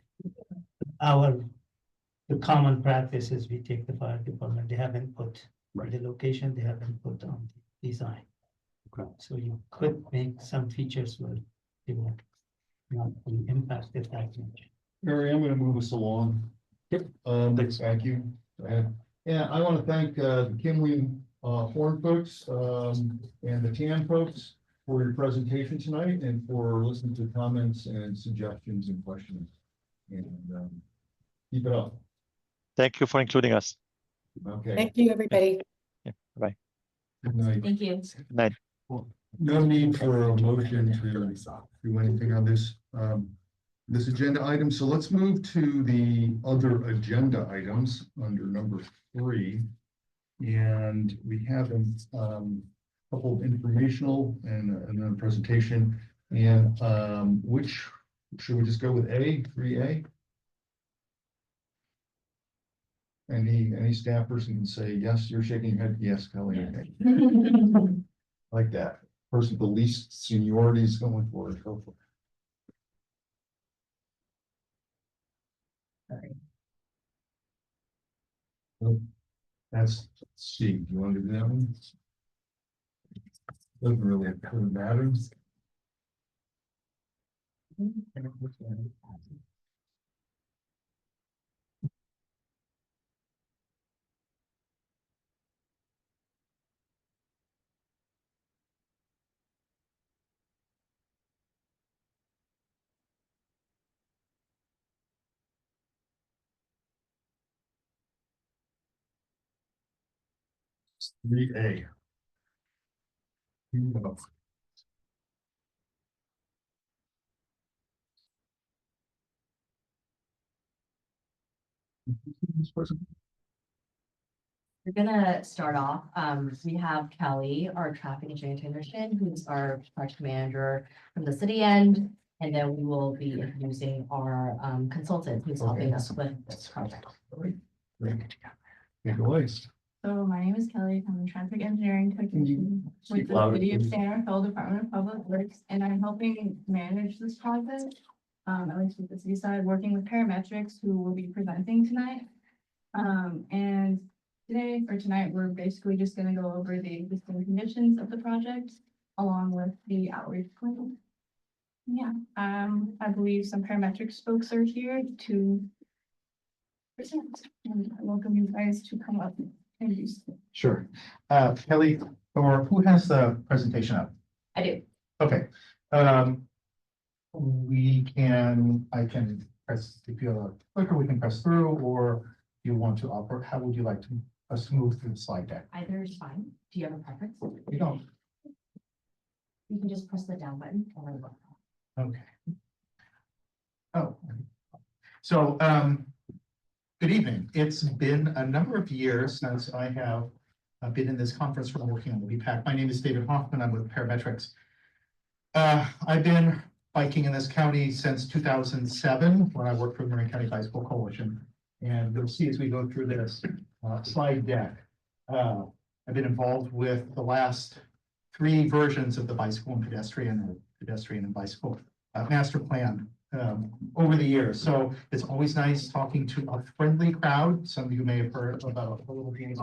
the common practice is we take the fire department, they have input the location, they have input on the design. Okay. So you could make some features where they will not be impacted that much. Mary, I'm gonna move us along. Thank you. Go ahead. Yeah, I want to thank the Kimley Horn folks and the TAN folks for your presentation tonight and for listening to comments and suggestions and questions. And keep it up. Thank you for including us. Okay. Thank you, everybody. Yeah, bye. Good night. Thank you. Good night. No need for a motion to do anything on this agenda item. So let's move to the other agenda items under number 3. And we have a couple of informational and then a presentation. And which should we just go with 3A? Any staff person can say yes. You're shaking your head. Yes, Kelly. Okay. Like that. Person with the least seniority is going for it. Go for it. Oh, that's C. Do you want to do that one? Doesn't really matter. It's 3A. We're gonna start off. We have Kelly, our traffic engineering technician, who's our project manager from the city end. And then we will be introducing our consultant who's helping us with this project. So my name is Kelly. I'm a traffic engineering technician with the City of Santa Fe Department of Public Works, and I'm helping manage this project. At least with the city side, working with parametrics who will be presenting tonight. And tonight, we're basically just gonna go over the existing conditions of the project along with the outreach plan. Yeah, I believe some parametrics folks are here to present, and I welcome you guys to come up. Sure. Kelly, or who has the presentation up? I do. Okay. I can press, if you have a clicker, we can press through, or you want to operate, how would you like us to move through the slide deck? Either is fine. Do you have a preference? We don't. You can just press the down button. Okay. Oh. So, good evening. It's been a number of years since I have been in this conference room working on the BPAC. My name is David Hoffman. I'm with Parametrics. I've been biking in this county since 2007 when I worked for the Marin County Bicycle Coalition. And you'll see as we go through this slide deck, I've been involved with the last 3 versions of the bicycle and pedestrian and bicycle master plan over the years. So it's always nice talking to a friendly crowd. Some of you may have heard about a little game in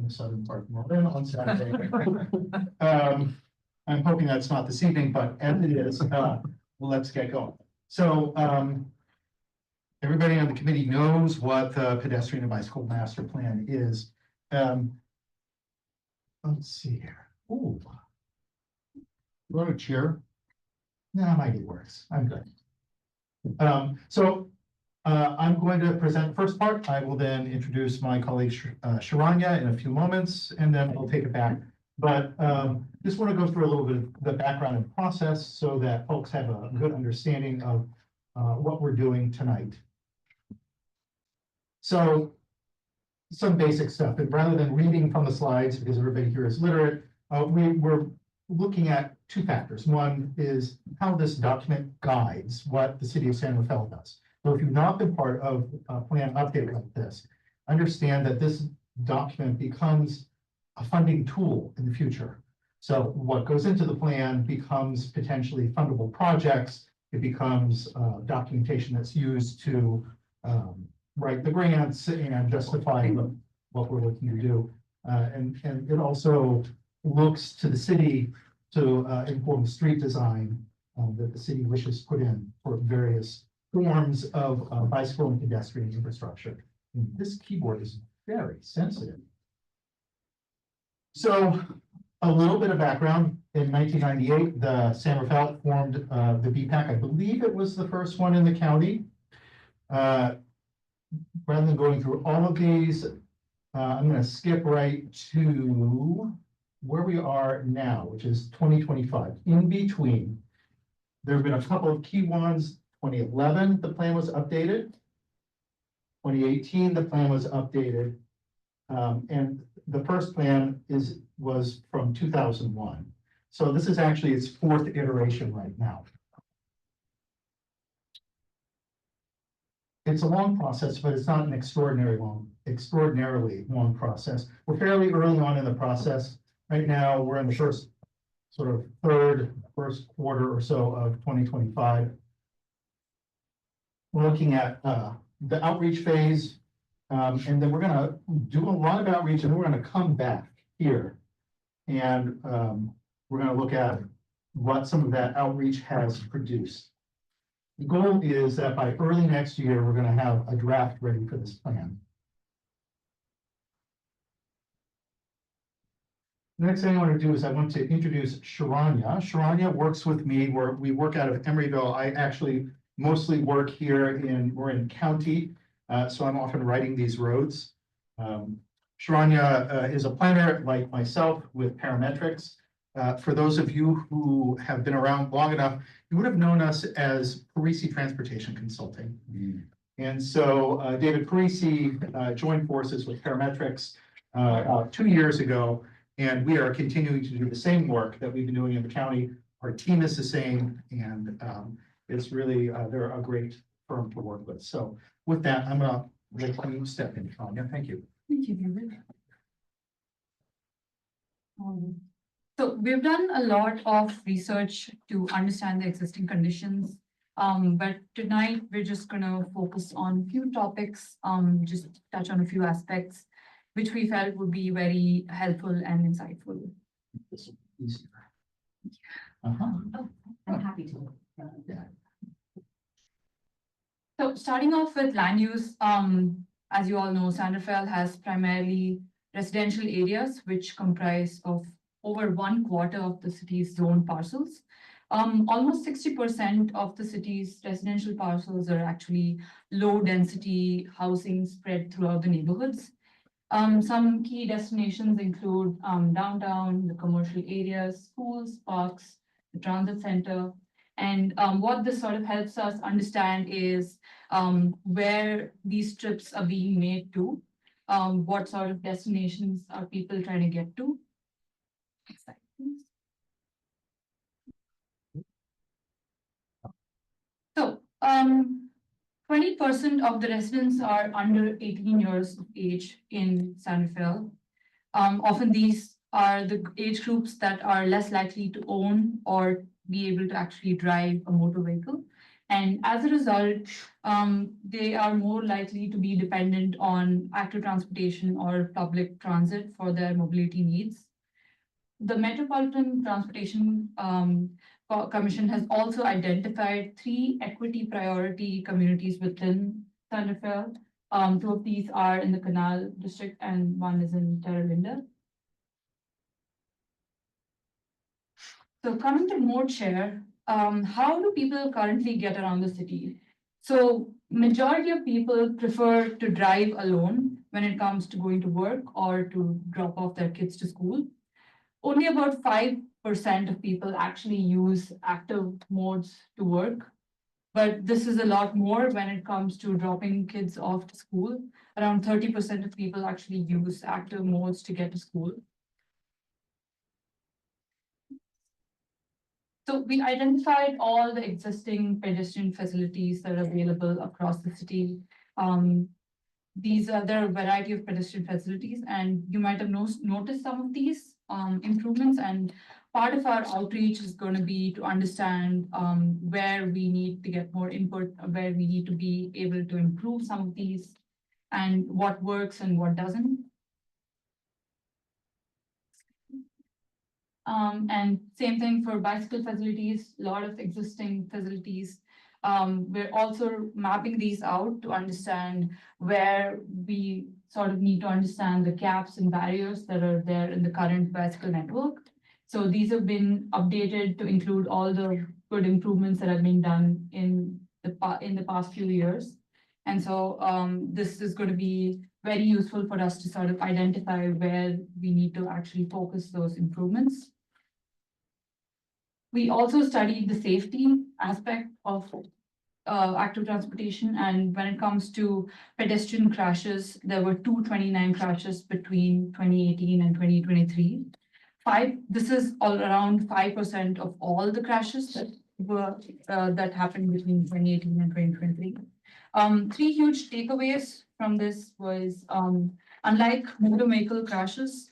the southern part of Marin on Saturday. I'm hoping that's not this evening, but as it is, let's get going. So everybody on the committee knows what the pedestrian and bicycle master plan is. Let's see here. Ooh. You want a chair? No, my idea works. I'm good. I'm going to present the first part. I will then introduce my colleague Sharanya in a few moments, and then I'll take it back. But just want to go through a little bit of the background and process so that folks have a good understanding of what we're doing tonight. So some basic stuff, and rather than reading from the slides, because everybody here is literate, we're looking at 2 factors. One is how this document guides what the city of San Rafael does. So if you've not been part of a plan update like this, understand that this document becomes a funding tool in the future. So what goes into the plan becomes potentially fundable projects. It becomes documentation that's used to write the grants and justify what we're looking to do. And it also looks to the city to inform street design that the city wishes put in for various forms of bicycle and pedestrian infrastructure. And this keyboard is very sensitive. So a little bit of background. In 1998, the San Rafael formed the BPAC. I believe it was the first one in the county. Rather than going through all of these, I'm going to skip right to where we are now, which is 2025. In between, there have been a couple of key ones. 2011, the plan was updated. 2018, the plan was updated. And the first plan was from 2001. So this is actually its 4th iteration right now. It's a long process, but it's not an extraordinarily long process. We're fairly early on in the process. Right now, we're in the first quarter or so of 2025. We're looking at the outreach phase, and then we're going to do a lot of outreach, and we're going to come back here, and we're going to look at what some of that outreach has produced. The goal is that by early next year, we're going to have a draft ready for this plan. The next thing I want to do is I want to introduce Sharanya. Sharanya works with me. We work out of Emeryville. I actually mostly work here in Marin County, so I'm often writing these roads. Sharanya is a planner like myself with Parametrics. For those of you who have been around long enough, you would have known us as Parisi Transportation Consulting. And so David Parisi joined forces with Parametrics 2 years ago, and we are continuing to do the same work that we've been doing in the county. Our team is the same, and it's really, they're a great firm to work with. So with that, I'm going to let you step in, Tanya. Thank you. Thank you, David. So we've done a lot of research to understand the existing conditions. But tonight we're just going to focus on a few topics, just touch on a few aspects, which we felt would be very helpful and insightful. I'm happy to. So starting off with land use, as you all know, San Rafael has primarily residential areas, which comprise of over 1/4 of the city's zoned parcels. Almost 60% of the city's residential parcels are actually low density housing spread throughout the neighborhoods. Some key destinations include downtown, the commercial areas, schools, parks, the transit center. And what this sort of helps us understand is where these trips are being made to, what sort of destinations are people trying to get to. Next slide, please. So 20% of the residents are under 18 years of age in San Rafael. Often these are the age groups that are less likely to own or be able to actually drive a motor vehicle. And as a result, they are more likely to be dependent on active transportation or public transit for their mobility needs. The Metropolitan Transportation Commission has also identified 3 equity priority communities within San Rafael. 2 of these are in the Canal District and 1 is in Terra Linda. So coming to mode share, how do people currently get around the city? So majority of people prefer to drive alone when it comes to going to work or to drop off their kids to school. Only about 5% of people actually use active modes to work. But this is a lot more when it comes to dropping kids off to school. Around 30% of people actually use active modes to get to school. So we identified all the existing pedestrian facilities that are available across the city. There are a variety of pedestrian facilities, and you might have noticed some of these improvements. And part of our outreach is going to be to understand where we need to get more input, where we need to be able to improve some of these, and what works and what doesn't. And same thing for bicycle facilities, a lot of existing facilities. We're also mapping these out to understand where we sort of need to understand the gaps and barriers that are there in the current bicycle network. So these have been updated to include all the good improvements that have been done in the past few years. And so this is going to be very useful for us to sort of identify where we need to actually focus those improvements. We also studied the safety aspect of active transportation, and when it comes to pedestrian crashes, there were 229 crashes between 2018 and 2023. This is all around 5% of all the crashes that happened between 2018 and 2023. 3 huge takeaways from this was, unlike motor vehicle crashes,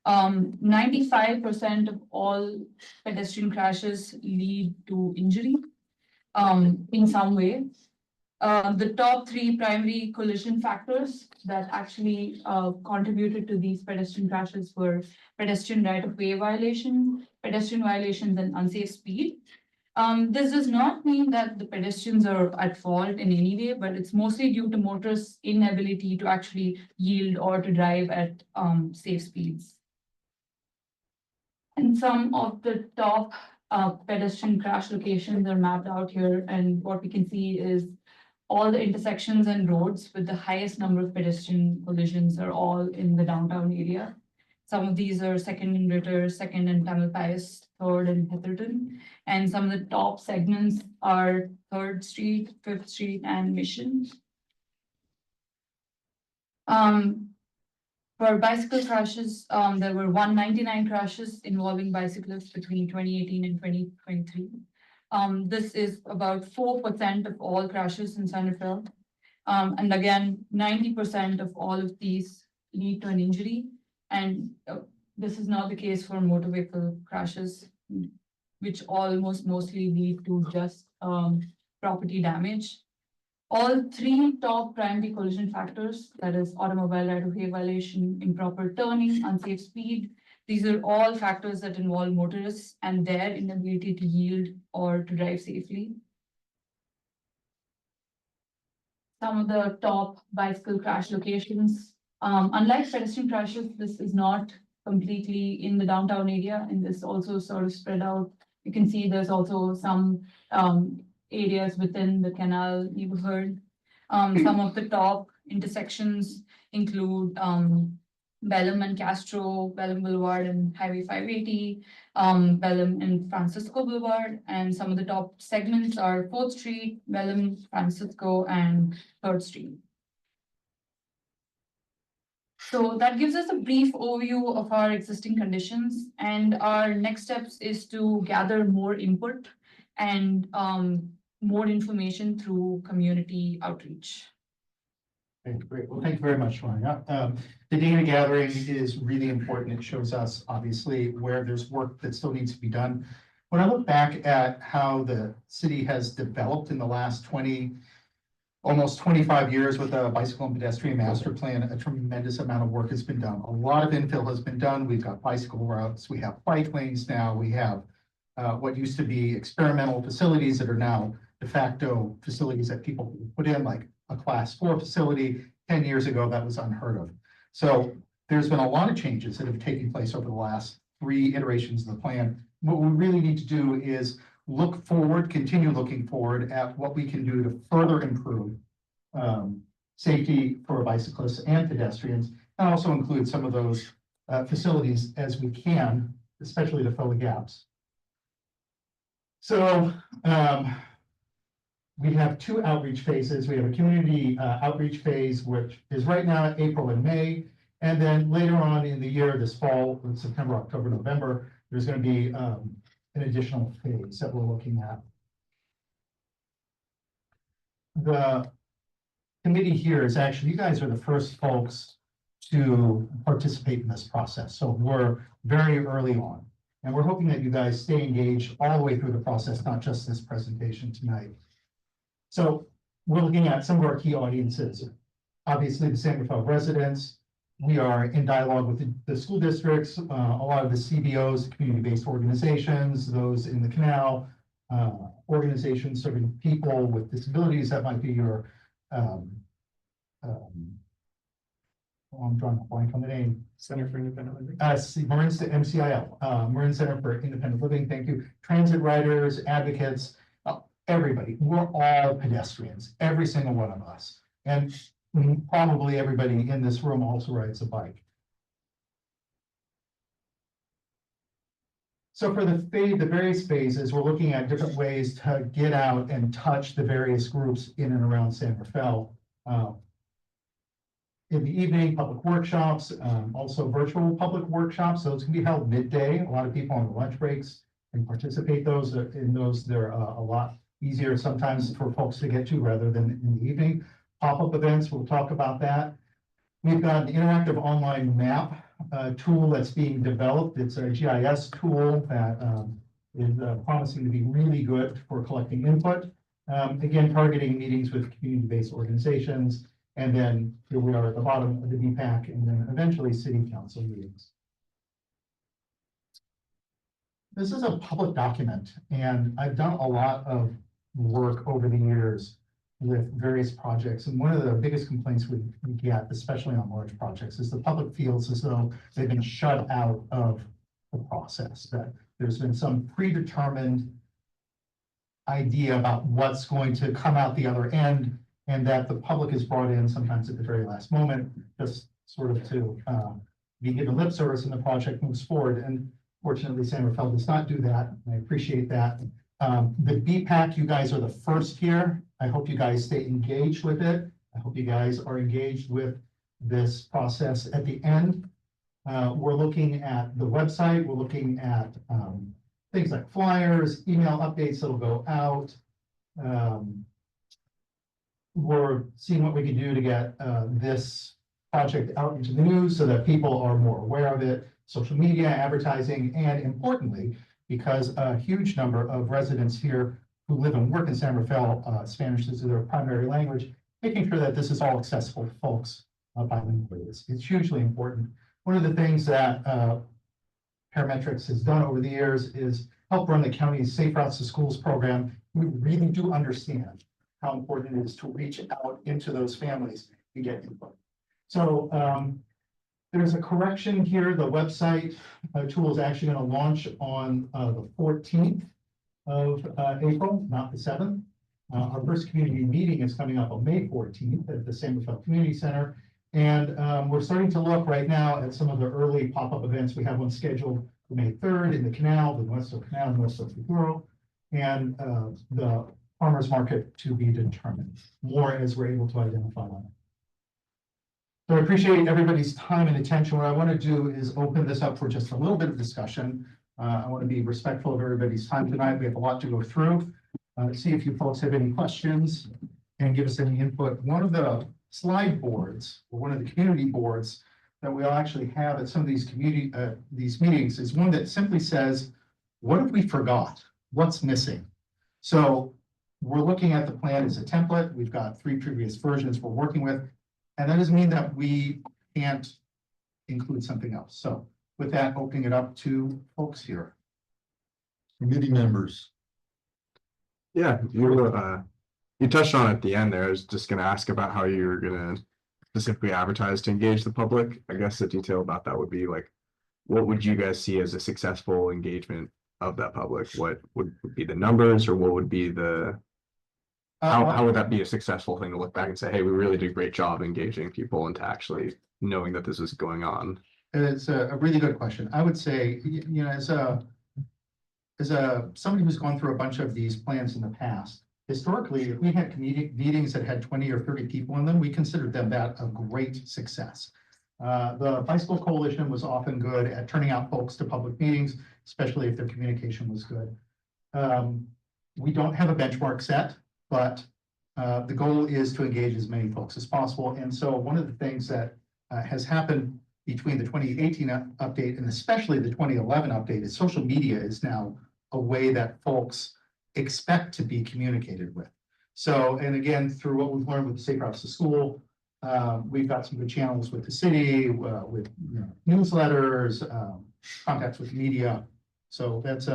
95% of all pedestrian crashes lead to injury in some way. The top 3 primary collision factors that actually contributed to these pedestrian crashes were pedestrian right-of-way violation, pedestrian violations, and unsafe speed. This does not mean that the pedestrians are at fault in any way, but it's mostly due to motorists' inability to actually yield or to drive at safe speeds. And some of the top pedestrian crash locations are mapped out here, and what we can see is all the intersections and roads with the highest number of pedestrian collisions are all in the downtown area. Some of these are 2nd in Ritter, 2nd in Tamalpais, 3rd in Heatherton, and some of the top segments are 3rd Street, 5th Street, and Mission. For bicycle crashes, there were 199 crashes involving bicyclists between 2018 and 2023. This is about 4% of all crashes in San Rafael. And again, 90% of all of these lead to an injury. And this is not the case for motor vehicle crashes, which almost mostly lead to just property damage. All 3 top primary collision factors, that is automobile right-of-way violation, improper turning, unsafe speed, these are all factors that involve motorists and their inability to yield or to drive safely. Some of the top bicycle crash locations, unlike pedestrian crashes, this is not completely in the downtown area, and this also sort of spread out. You can see there's also some areas within the Canal neighborhood. Some of the top intersections include Bellum and Castro, Bellum Boulevard and Highway 580, Bellum and Francisco Boulevard, and some of the top segments are 4th Street, Bellum, Francisco, and 3rd Street. So that gives us a brief overview of our existing conditions, and our next steps is to gather more input and more information through community outreach. Okay, great. Well, thank you very much, Rania. The data gathering is really important. It shows us obviously where there's work that still needs to be done. When I look back at how the city has developed in the last almost 25 years with a bicycle and pedestrian master plan, a tremendous amount of work has been done. A lot of infill has been done. We've got bicycle routes, we have bike lanes now, we have what used to be experimental facilities that are now de facto facilities that people put in, like a class 4 facility. 10 years ago, that was unheard of. So there's been a lot of changes that have taken place over the last 3 iterations of the plan. What we really need to do is look forward, continue looking forward at what we can do to further improve safety for bicyclists and pedestrians, and also include some of those facilities as we can, especially to fill the gaps. So we have 2 outreach phases. We have a community outreach phase, which is right now April and May. And then later on in the year, this fall, in September, October, November, there's going to be an additional phase that we're looking at. The committee here is actually, you guys are the first folks to participate in this process. So we're very early on. And we're hoping that you guys stay engaged all the way through the process, not just this presentation tonight. So we're looking at some of our key audiences. Obviously, the San Rafael residents. We are in dialogue with the school districts, a lot of the CBOs, community-based organizations, those in the canal, organizations serving people with disabilities. That might be your, I'm drawing a blank on the name. Center for Independent Living. MCIL, Marin Center for Independent Living. Thank you. Transit riders, advocates, everybody. We're all pedestrians, every single one of us. And probably everybody in this room also rides a bike. So for the various phases, we're looking at different ways to get out and touch the various groups in and around San Rafael. In the evening, public workshops, also virtual public workshops. So it's going to be held midday. A lot of people on the lunch breaks can participate in those. They're a lot easier sometimes for folks to get to rather than in the evening. Pop-up events, we'll talk about that. We've got an interactive online map tool that's being developed. It's a GIS tool that is promising to be really good for collecting input. Again, targeting meetings with community-based organizations. And then here we are at the bottom of the DPAC, and then eventually city council meetings. This is a public document, and I've done a lot of work over the years with various projects. And one of the biggest complaints we get, especially on large projects, is the public feels as though they've been shut out of the process, that there's been some predetermined idea about what's going to come out the other end, and that the public is brought in sometimes at the very last moment, just sort of to be given lip service and the project moves forward. And fortunately, San Rafael does not do that. I appreciate that. The BPAC, you guys are the first here. I hope you guys stay engaged with it. I hope you guys are engaged with this process at the end. We're looking at the website. We're looking at things like flyers, email updates that'll go out. We're seeing what we can do to get this project out into the news so that people are more aware of it, social media, advertising, and importantly, because a huge number of residents here who live and work in San Rafael, Spanish is their primary language, making sure that this is all accessible to folks bilingually. It's hugely important. One of the things that Parametrics has done over the years is help run the county's Safe Routes to Schools program. We really do understand how important it is to reach out into those families and get input. So there's a correction here. The website tool is actually going to launch on the 14th of April, not the 7th. Our first community meeting is coming up on May 14th at the San Rafael Community Center. And we're starting to look right now at some of the early pop-up events. We have one scheduled for May 3rd in the canal, the Westfield Canal, Westfield Figaro, and the farmer's market to be determined, more as we're able to identify them. So I appreciate everybody's time and attention. What I want to do is open this up for just a little bit of discussion. I want to be respectful of everybody's time tonight. We have a lot to go through. See if you folks have any questions and give us any input. One of the slide boards, or one of the community boards that we all actually have at some of these these meetings is one that simply says, what if we forgot? What's missing? So we're looking at the plan as a template. We've got 3 previous versions we're working with. And that doesn't mean that we can't include something else. So with that, opening it up to folks here. Committee members. Yeah, you touched on it at the end there. I was just gonna ask about how you're gonna specifically advertise to engage the public. I guess the detail about that would be like, what would you guys see as a successful engagement of that public? What would be the numbers, or what would be the how would that be a successful thing to look back and say, hey, we really did a great job engaging people into actually knowing that this is going on? It's a really good question. I would say, you know, as somebody who's gone through a bunch of these plans in the past, historically, if we had community meetings that had 20 or 30 people in them, we considered them that a great success. The Bicycle Coalition was often good at turning out folks to public meetings, especially if their communication was good. We don't have a benchmark set, but the goal is to engage as many folks as possible. And so one of the things that has happened between the 2018 update and especially the 2011 update is social media is now a way that folks expect to be communicated with. So, and again, through what we've learned with the Safe Routes to School, we've got some good channels with the city, with newsletters, contacts with media. So that's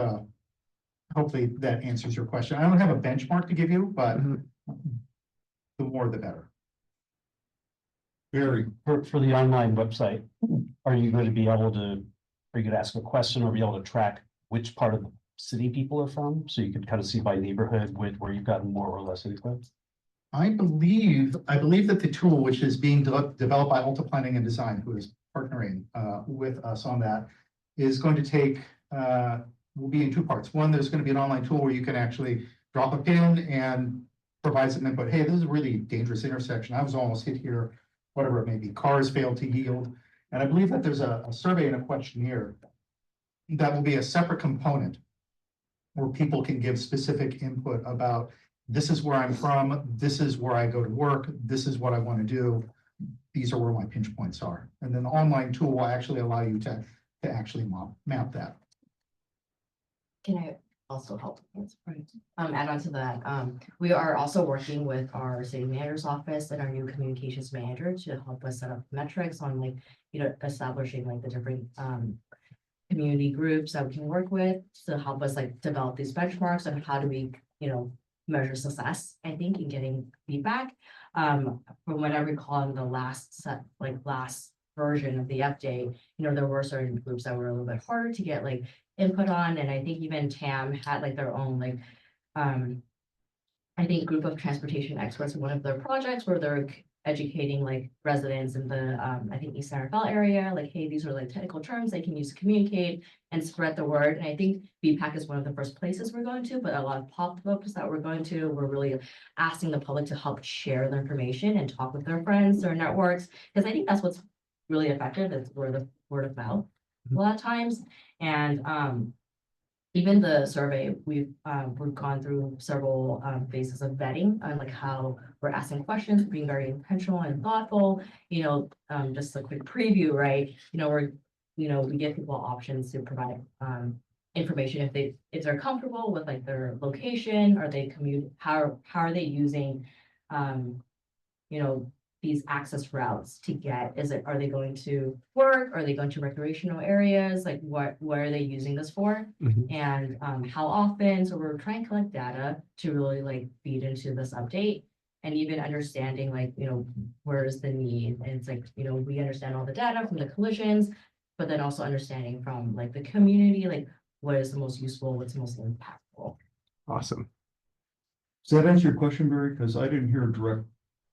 hopefully that answers your question. I don't have a benchmark to give you, but the more the better. Barry. For the online website, are you going to be able to, are you going to ask a question or be able to track which part of the city people are from? So you can kind of see by neighborhood where you've gotten more or less input? I believe that the tool, which is being developed by Alta Planning and Design, who is partnering with us on that, is going to take, will be in 2 parts. One, there's going to be an online tool where you can actually drop a pin and provide some input. Hey, this is a really dangerous intersection. I was almost hit here, whatever it may be. Cars failed to yield. And I believe that there's a survey and a questionnaire that will be a separate component where people can give specific input about, this is where I'm from, this is where I go to work, this is what I want to do, these are where my pinch points are. And then the online tool will actually allow you to actually map that. Can I also help add on to that? We are also working with our city manager's office and our new communications manager to help us set up metrics on, like, you know, establishing like the different community groups that we can work with to help us like develop these benchmarks on how do we, you know, measure success, I think, in getting feedback. From what I recall in the last version of the update, you know, there were certain groups that were a little bit harder to get like input on. And I think even TAM had like their own like, I think group of transportation experts in one of their projects where they're educating like residents in the, I think East NFL area, like, hey, these are like technical terms they can use to communicate and spread the word. And I think BPAC is one of the first places we're going to, but a lot of pop-ups that we're going to, we're really asking the public to help share their information and talk with their friends, their networks, because I think that's what's really effective is word of mouth a lot of times. And even the survey, we've gone through several phases of vetting on like how we're asking questions, being very intentional and thoughtful. You know, just a quick preview, right? You know, we give people options to provide information if they're comfortable with like their location, are they commute, how are they using, you know, these access routes to get, are they going to work? Are they going to recreational areas? Like what are they using this for? And how often? So we're trying to collect data to really like feed into this update and even understanding like, you know, where is the need? And it's like, you know, we understand all the data from the collisions, but then also understanding from like the community, like what is the most useful, what's the most impactful. Awesome. Does that answer your question, Barry? Because I didn't hear a direct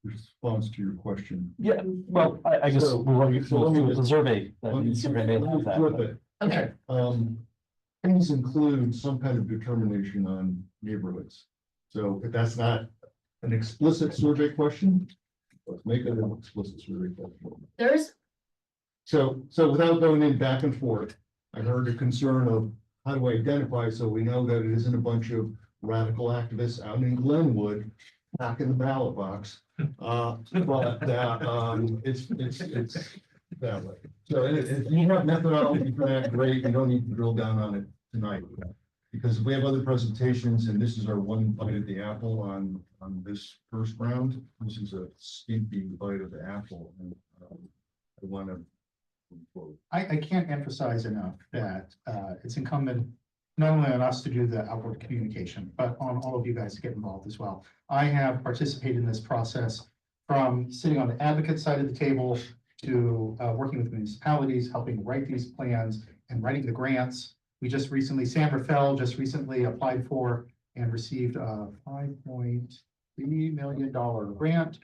response to your question. Yeah, well, I guess So- we'll let you so let me with the just- survey. Let me Survey may have that, flip but- it. Okay, Things include some kind of determination on neighborhoods. So if that's not an explicit survey question, let's make it an explicit survey question. there's, So without going in back and forth, I heard a concern of how to identify, so we know that it isn't a bunch of radical activists out in Glenwood packing the ballot box. But that, it's that way. So if you have methodology for that, great, you don't need to drill down on it tonight. Because we have other presentations, and this is our one bite of the apple on this first round. This is a stinky bite of the apple, and I want to. I can't emphasize enough that it's incumbent not only on us to do the outward communication, but on all of you guys to get involved as well. I have participated in this process from sitting on the advocate side of the table to working with municipalities, helping write these plans and writing the grants. We just recently, San Rafael just recently applied for and received a $5.3 million grant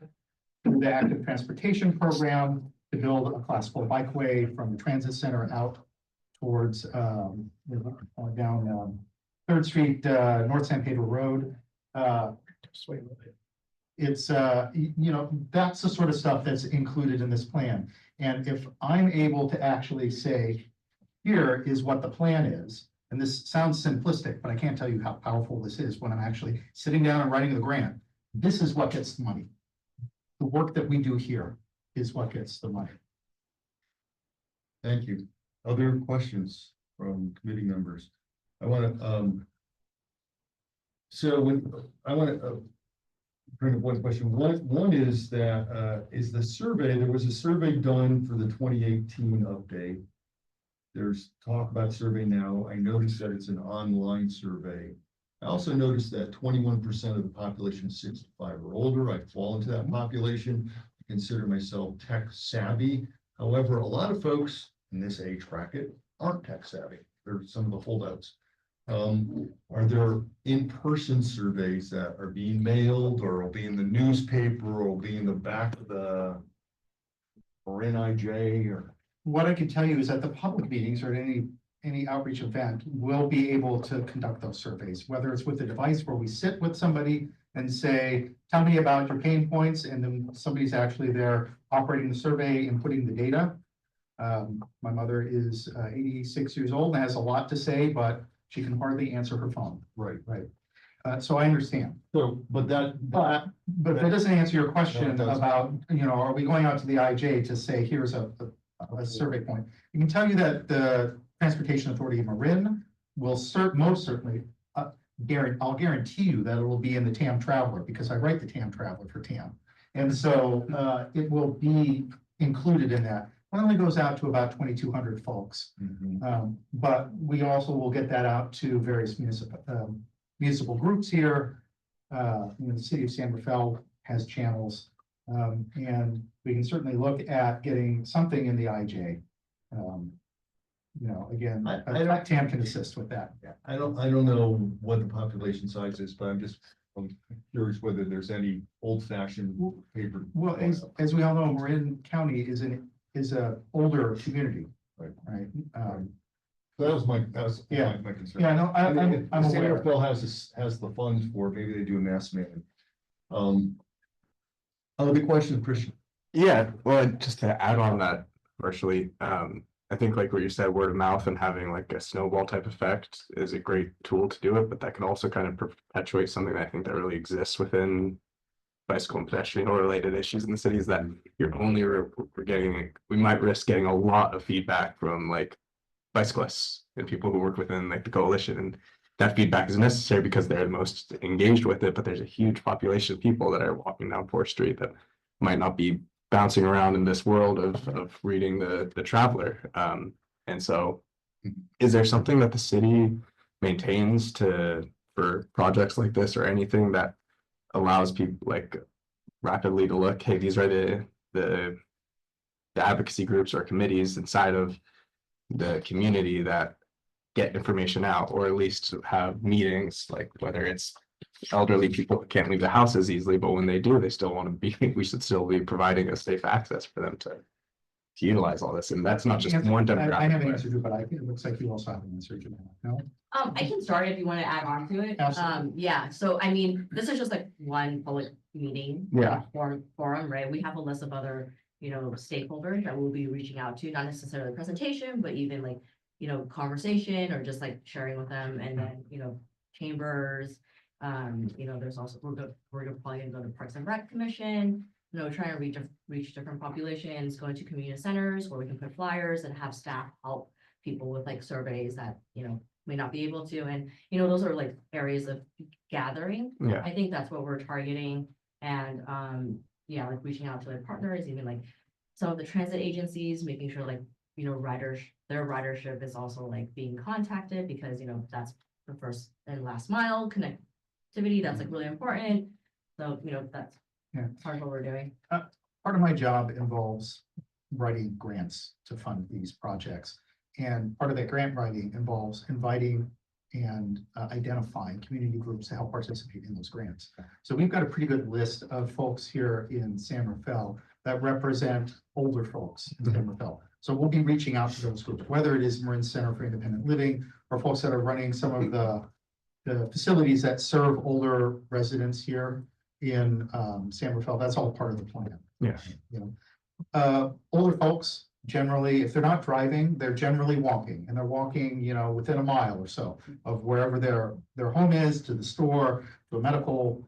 through the Active Transportation Program to build a Class 4 bikeway from the transit center out towards down 3rd Street, North San Pedro Road. It's you know, that's the sort of stuff that's included in this plan. And if I'm able to actually say, here is what the plan is, and this sounds simplistic, but I can't tell you how powerful this is when I'm actually sitting down and writing the grant. This is what gets the money. The work that we do here is what gets the money. Thank you. Other questions from committee members? I want to, so when, I want to, bring up one question. One is that, is the survey, there was a survey done for the 2018 update. There's talk about survey now. I noticed that it's an online survey. I also noticed that 21% of the population is 65 or older. I fall into that population. I consider myself tech savvy. However, a lot of folks in this age bracket aren't tech savvy. They're some of the holdouts. Are there in-person surveys that are being mailed or will be in the newspaper or will be in the back of the or NIJ or? What I can tell you is that the public meetings or any outreach event will be able to conduct those surveys, whether it's with a device where we sit with somebody and say, tell me about your pain points, and then somebody's actually there operating the survey and putting the data. My mother is 86 years old and has a lot to say, but she can hardly answer her phone. Right. So I understand. So, but that That doesn't answer your question No, it doesn't. about, you know, are we going out to the IJ to say, here's a survey point? I can tell you that the Transportation Authority of Marin will most certainly, I'll guarantee you that it will be in the TAM Traveler, because I write the TAM Traveler for TAM. And so it will be included in that. It only goes out to about 2,200 folks. But we also will get that out to various municipal groups here. You know, the city of San Rafael has channels. And we can certainly look at getting something in the IJ. You know, again, TAM can assist with that. Yeah, I don't know what the population size is, but I'm curious whether there's any old fashioned paper. Well, as we all know, Marin County is a older community. Right. That was my Yeah. my concern. Yeah, no, I'm San aware. Rafael has the funds for, maybe they do a mass mailing. Other question, Christian? Yeah, well, just to add on that partially, I think like what you said, word of mouth and having like a snowball type effect is a great tool to do it, but that can also kind of perpetuate something that I think that really exists within bicycle and pedestrian or related issues in the city, is that you're only we might risk getting a lot of feedback from like bicyclists and people who work within like the coalition, and that feedback is necessary because they're the most engaged with it, but there's a huge population of people that are walking down 4th Street that might not be bouncing around in this world of reading the Traveler. And so is there something that the city maintains for projects like this, or anything that allows people like rapidly to look, hey, these are the advocacy groups or committees inside of the community that get information out, or at least have meetings, like whether it's elderly people can't leave the house as easily, but when they do, they still want to be, we should still be providing a safe access for them to utilize all this. And that's not just one I have demographic. an answer to, but it looks like you also have an answer to that. No? I can start if you want to add on to it. Absolutely. Yeah, so I mean, this is just like one public meeting. Yeah. Forum, right? We have a list of other, stakeholders that we'll be reaching out to, not necessarily presentation, but even like, conversation or just like sharing with them and then, chambers. There's also, we're probably gonna go to Parks and Rec Commission, trying to reach different populations, going to community centers where we can put flyers and have staff help people with like surveys that, may not be able to. And, those are like areas of gathering. Yeah. I think that's what we're targeting. And, yeah, like reaching out to like partners, even like some of the transit agencies, making sure like, their ridership is also like being contacted because, that's the first and last mile connectivity. That's like really important. So, that's part of what we're doing. Part of my job involves writing grants to fund these projects. And part of that grant writing involves inviting and identifying community groups to help participate in those grants. So we've got a pretty good list of folks here in San Rafael that represent older folks in San Rafael. So we'll be reaching out to those groups, whether it is Marin Center for Independent Living or folks that are running some of the facilities that serve older residents here in San Rafael. That's all part of the plan. Yeah. Older folks, generally, if they're not driving, they're generally walking, and they're walking, within a mile or so of wherever their home is, to the store, to a medical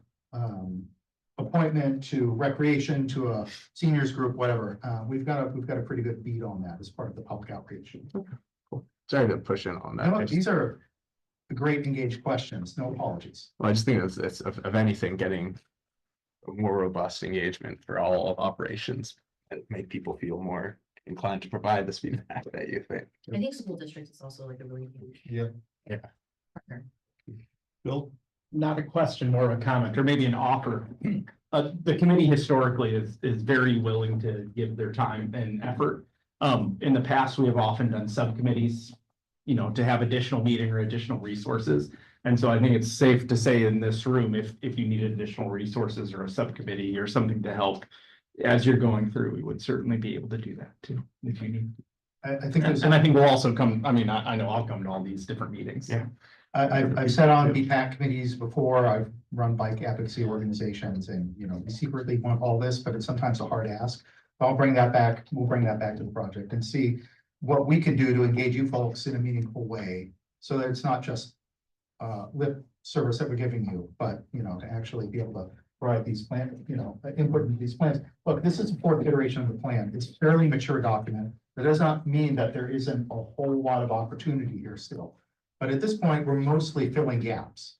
appointment, to recreation, to a seniors group, whatever. We've got a pretty good beat on that as part of the public outreach. Cool. Sorry to push in on that. These are great engaged questions. No apologies. Well, I just think it's of anything, getting a more robust engagement for all operations and make people feel more inclined to provide this feedback that you think. I think school districts is also like a really huge. Yeah. Partner. Bill? Not a question, more of a comment, or maybe an offer. The committee historically is very willing to give their time and effort. In the past, we have often done subcommittees, to have additional meeting or additional resources. And so I think it's safe to say in this room, if you need additional resources or a subcommittee or something to help as you're going through, we would certainly be able to do that too, if you need. I think And I think we'll also come, I mean, I know I'll come to all these different meetings. Yeah. I've sat on BPAC committees before. I've run bike advocacy organizations, and we secretly want all this, but it's sometimes a hard ask. I'll bring that back. We'll bring that back to the project and see what we can do to engage you folks in a meaningful way, so that it's not just lip service that we're giving you, but to actually be able to provide these plans, input into these plans. Look, this is the fourth iteration of the plan. It's a fairly mature document. That does not mean that there isn't a whole lot of opportunity here still. But at this point, we're mostly filling gaps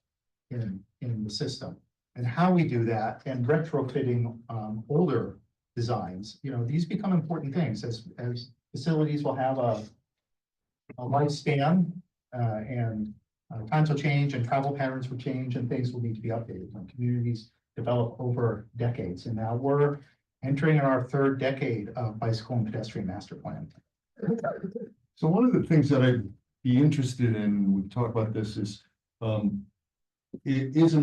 in the system. And how we do that and retrofitting older designs, these become important things as facilities will have a lifespan and times will change and travel patterns will change and things will need to be updated. When communities develop over decades, and now we're entering our third decade of bicycle and pedestrian master plan. So one of the things that I'd be interested in, we've talked about this, is it is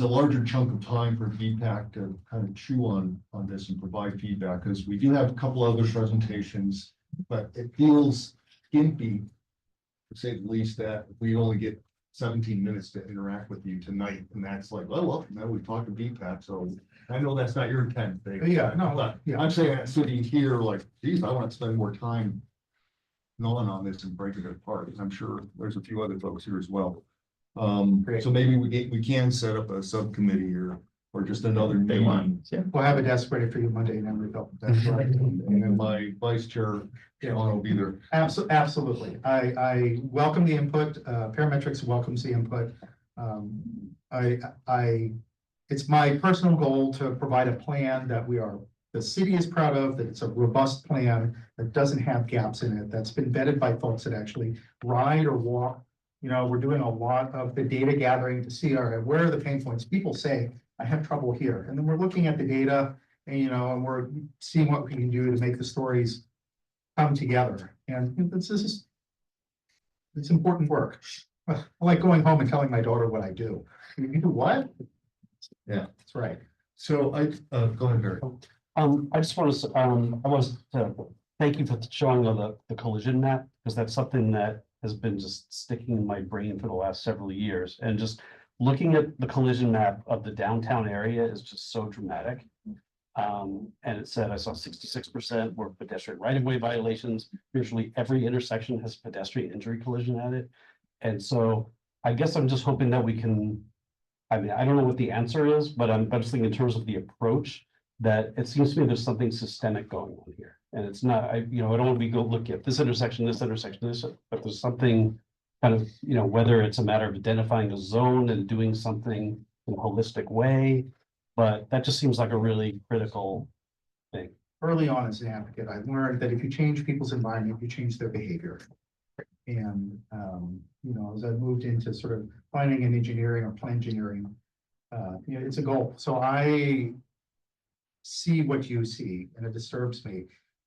a larger chunk of time for feedback to kind of chew on this and provide feedback, because we do have a couple other presentations, but it feels skimpy, to say the least, that we only get 17 minutes to interact with you tonight, and that's like, oh, well, now we've talked to BPAC, so I know that's not your intent. Dave. Yeah, no, But yeah. I'm saying sitting here like, geez, I want to spend more time gnawing on this and breaking it apart. I'm sure there's a few other folks here as well. So maybe we can set up a subcommittee or just another meeting. We'll have a desk ready for you Monday and then that's right. And then my vice chair, John, will be there. Absolutely. I welcome the input. Parametrics welcomes the input. It's my personal goal to provide a plan that the city is proud of, that it's a robust plan that doesn't have gaps in it, that's been vetted by folks that actually ride or walk. We're doing a lot of the data gathering to see, all right, where are the pain points? People say, I have trouble here. And then we're looking at the data and, and we're seeing what we can do to make the stories come together. And it's important work. I like going home and telling my daughter what I do. You do what? Yeah. That's right. So go ahead, Barry. I just want to, I want to thank you for showing the collision map, because that's something that has been just sticking in my brain for the last several years. And just looking at the collision map of the downtown area is just so dramatic. And it said, I saw 66% were pedestrian right-of-way violations. Virtually every intersection has pedestrian injury collision at it. And so I guess I'm just hoping that we can, I mean, I don't know what the answer is, but I'm just thinking in terms of the approach, that it seems to me there's something systemic going on here. And it's not, I don't want to be go look at this intersection, but there's something kind of, whether it's a matter of identifying a zone and doing something in a holistic way, but that just seems like a really critical thing. Early on as an advocate, I learned that if you change people's environment, you change their behavior. And, as I moved into sort of planning and engineering or plan engineering, it's a goal. So I see what you see, and it disturbs me.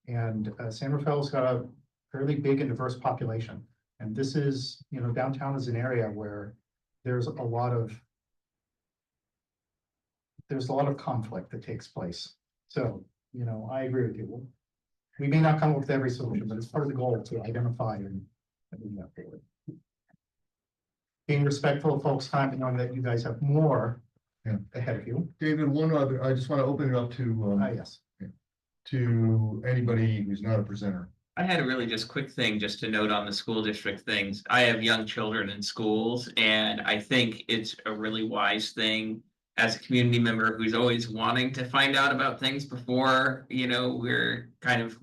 And San Rafael's got a fairly big and diverse population. And this is, downtown is an area where there's a lot of conflict that takes place. So, I agree with you. We may not come up with every solution, but it's part of the goal to identify and move that forward. Being respectful of folks' time and knowing that you guys have more ahead of you. David, one other, I just want to open it up Yes. to anybody who's not a presenter. I had a really just quick thing just to note on the school district things. I have young children in schools, and I think it's a really wise thing as a community member who's always wanting to find out about things before, we're kind of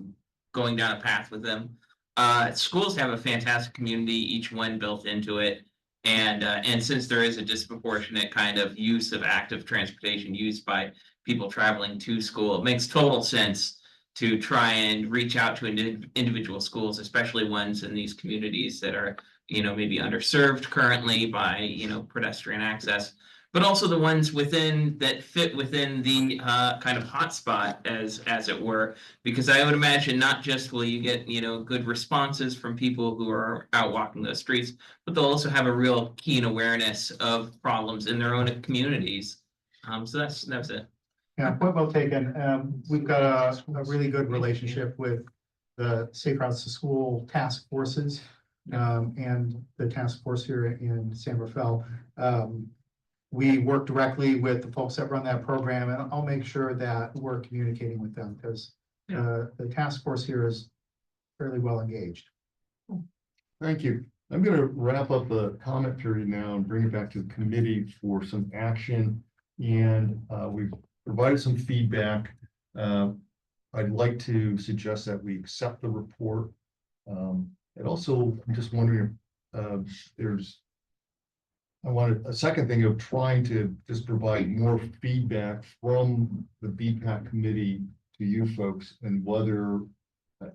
going down a path with them. Schools have a fantastic community, each one built into it. And since there is a disproportionate kind of use of active transportation used by people traveling to school, it makes total sense to try and reach out to individual schools, especially ones in these communities that are, maybe underserved currently by, pedestrian access, but also the ones within that fit within the kind of hotspot as it were, because I would imagine not just will you get, good responses from people who are out walking the streets, but they'll also have a real keen awareness of problems in their own communities. So that's it. Yeah, point well taken. We've got a really good relationship with the Safe Routes to School task forces and the task force here in San Rafael. We work directly with the folks that run that program, and I'll make sure that we're communicating with them because the task force here is fairly well engaged. Thank you. I'm going to wrap up the comment period now and bring it back to the committee for some action. And we've provided some feedback. I'd like to suggest that we accept the report. And also, I'm just wondering if I wanted a second thing of trying to just provide more feedback from the BPAC committee to you folks and whether,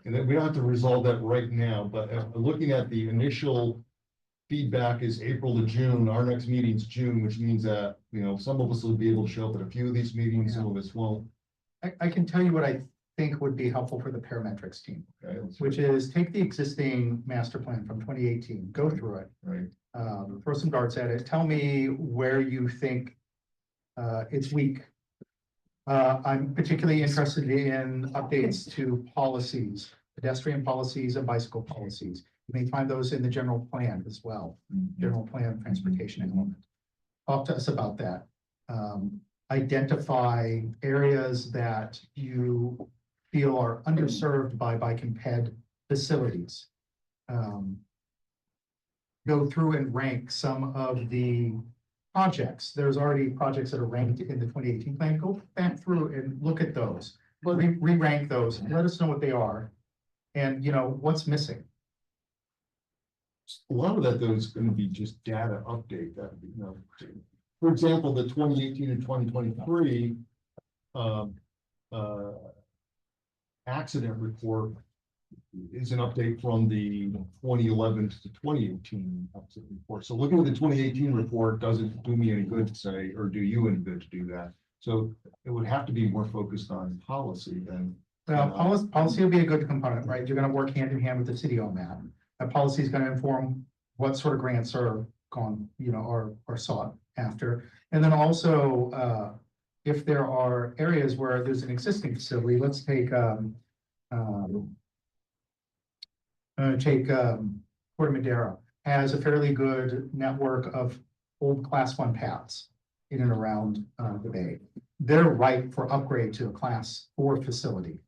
and then we don't have to resolve that right now, but looking at the initial feedback is April to June, our next meeting's June, which means that, some of us will be able to show up at a few of these meetings, some of us won't. I can tell you what I think would be helpful for the parametrics team, Okay, which is take the existing master plan from 2018, go through it, right. Throw some darts at it. Tell me where you think it's weak. I'm particularly interested in updates to policies, pedestrian policies and bicycle policies. You may find those in the general plan as well, general plan transportation element. Talk to us about that. Identify areas that you feel are underserved by bike and ped facilities. Go through and rank some of the projects. There's already projects that are ranked in the 2018 plan. Go back through and look at those, re-rank those, let us know what they are, and what's missing. A lot of that though is going to be just data update that, for example, the 2018 and 2023 accident report is an update from the 2011 to the 2018 accident report. So looking at the 2018 report doesn't do me any good to say, or do you any good to do that. So it would have to be more focused on policy than. Well, policy will be a good component, right? You're going to work hand in hand with the city on that. That policy is going to inform what sort of grants are gone, are sought after. And then also, if there are areas where there's an existing facility, let's take, Port Madera has a fairly good network of old Class 1 paths in and around, the bay. They're ripe for upgrade to a Class 4 facility.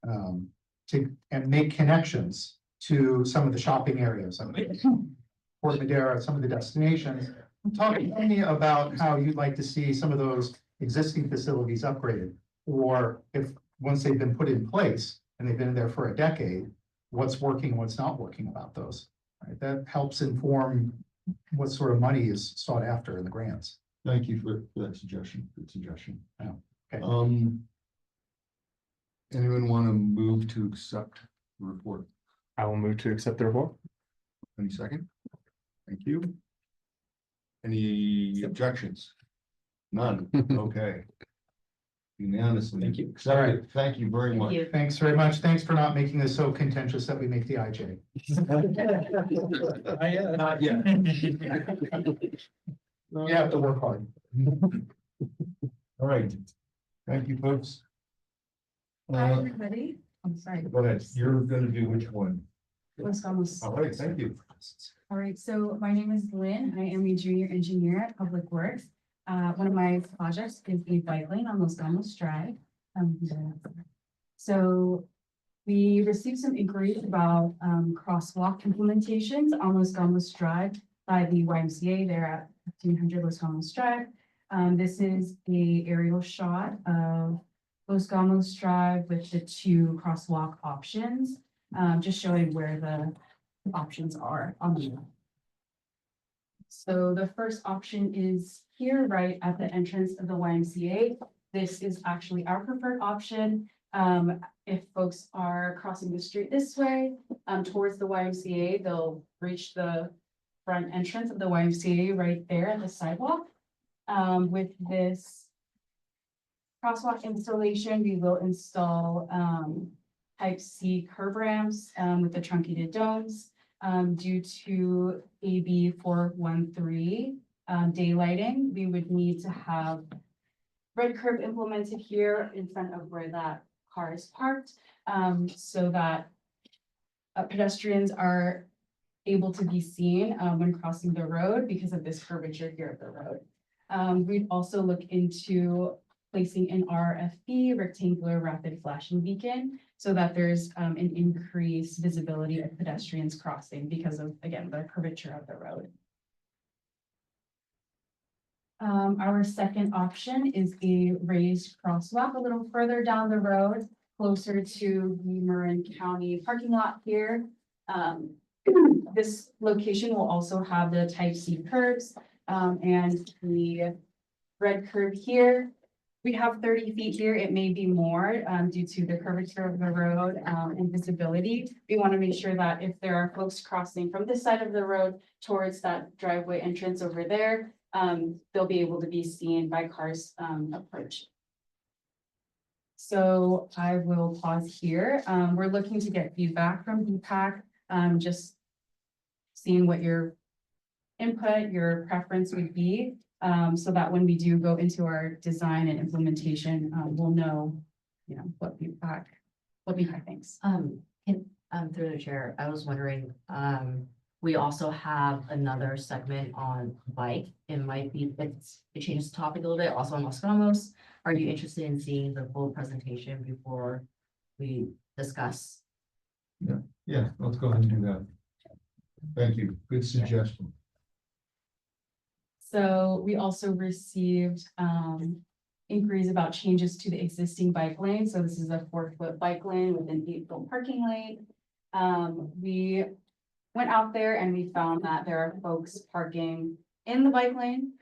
And make connections to some of the shopping areas. Port Madera, some of the destinations. Talk to me about how you'd like to see some of those existing facilities upgraded. Or if, once they've been put in place and they've been there for a decade, what's working and what's not working about those. Right? That helps inform what sort of money is sought after in the grants. Thank you for that suggestion. Good suggestion. Yeah. Okay. Anyone want to move to accept the report? I will move to accept the report. Any second? Thank you. Any objections? None. Okay. Unanimously. Thank you. Accepted. Thank you very much. Thanks very much. Thanks for not making this so contentious that we make the IJ. Not yet. You have to work hard. All right. Thank you, folks. Hi, everybody. I'm sorry. Go ahead. You're gonna do which one? Los Alamos. All right, thank you. All right, so my name is Lynn. I am a junior engineer at Public Works. One of my projects is a bike lane on Los Alamos Drive. So we received some inquiries about crosswalk implementations on Los Alamos Drive by the YMCA there at 1500 Los Alamos Drive. This is the aerial shot of Los Alamos Drive with the 2 crosswalk options, just showing where the options are on the map. So the first option is here, right at the entrance of the YMCA. This is actually our preferred option. If folks are crossing the street this way, towards the YMCA, they'll reach the front entrance of the YMCA right there at the sidewalk. With this crosswalk installation, we will install type C curb ramps with the truncated domes. Due to AB 413 daylighting, we would need to have red curb implemented here in front of where that car is parked, so that pedestrians are able to be seen when crossing the road because of this curvature here of the road. We'd also look into placing an RFB, rectangular rapid flashing beacon, so that there's an increased visibility of pedestrians crossing because of, again, the curvature of the road. Our second option is a raised crosswalk a little further down the road, closer to the Marin County parking lot here. This location will also have the type C curbs and the red curb here. We have 30 feet here. It may be more due to the curvature of the road and visibility. We want to make sure that if there are folks crossing from this side of the road towards that driveway entrance over there, they'll be able to be seen by cars approach. So I will pause here. We're looking to get feedback from DPAC, just seeing what your input, your preference would be. So that when we do go into our design and implementation, we'll know, what feedback thinks. Through the chair, I was wondering, we also have another segment on bike. It changes the topic a little bit, also on Los Alamos. Are you interested in seeing the full presentation before we discuss? Yeah, let's go ahead and do that. Thank you. Good suggestion. So we also received inquiries about changes to the existing bike lane. So this is a 4-foot bike lane with an 8-foot parking lane. We went out there and we found that there are folks parking in the bike lane,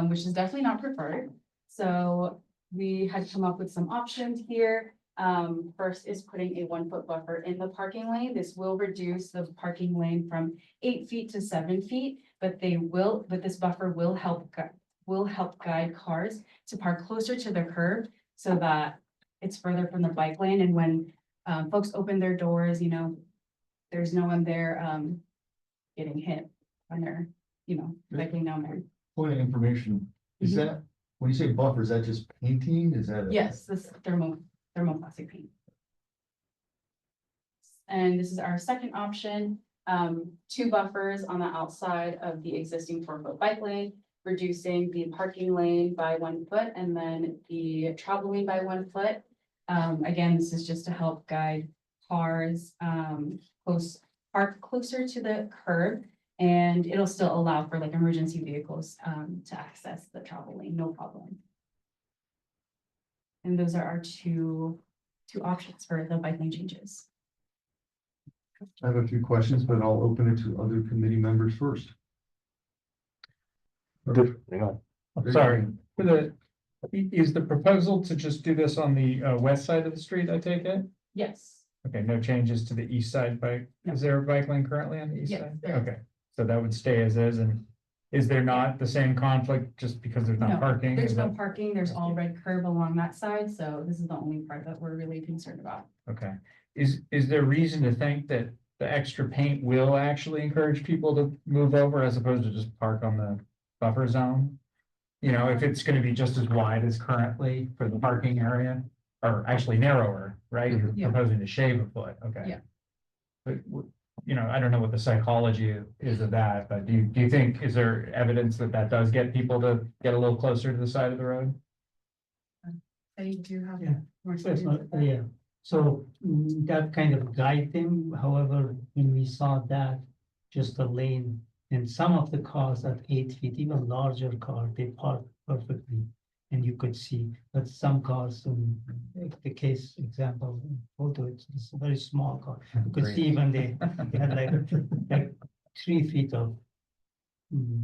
which is definitely not preferred. So we had come up with some options here. First is putting a 1-foot buffer in the parking lane. This will reduce the parking lane from 8 feet to 7 feet, but this buffer will help guide cars to park closer to the curb so that it's further from the bike lane. And when folks open their doors, there's no one there getting hit when they're, cycling down there. Point of information, is that, when you say buffer, is that just painting? Is that? Yes, this thermoplastic paint. And this is our second option, 2 buffers on the outside of the existing 4-foot bike lane, reducing the parking lane by 1 foot and then the travel lane by 1 foot. Again, this is just to help guide cars, park closer to the curb. And it'll still allow for like emergency vehicles, to access the travel lane, no problem. And those are our two options for the bike lane changes. I have a few questions, but I'll open it to other committee members first. Sorry, is the proposal to just do this on the west side of the street, I take it? Yes. Okay, no changes to the east side bike, is there a bike lane currently on the east Yes, side? there is. Okay, so that would stay as is, and is there not the same conflict just because there's No, not parking? there's Is no that- parking, there's all red curb along that side, so this is the only part that we're really concerned about. Okay, is there reason to think that the extra paint will actually encourage people to move over as opposed to just park on the buffer zone? You know, if it's gonna be just as wide as currently for the parking area, or actually narrower, right? You're Yeah. proposing to shave a foot, okay. Yeah. But, I don't know what the psychology is of that, but do you think, is there evidence that that does get people to get a little closer to the side of the road? They do have. Yeah. more Yes, space with that. yeah, so that kind of guide them, however, when we saw that, just a lane. And some of the cars at 8 feet, even larger car, they park perfectly. And you could see, but some cars, like the case example, photo, it's a very small car. You could see even they had like 3 feet of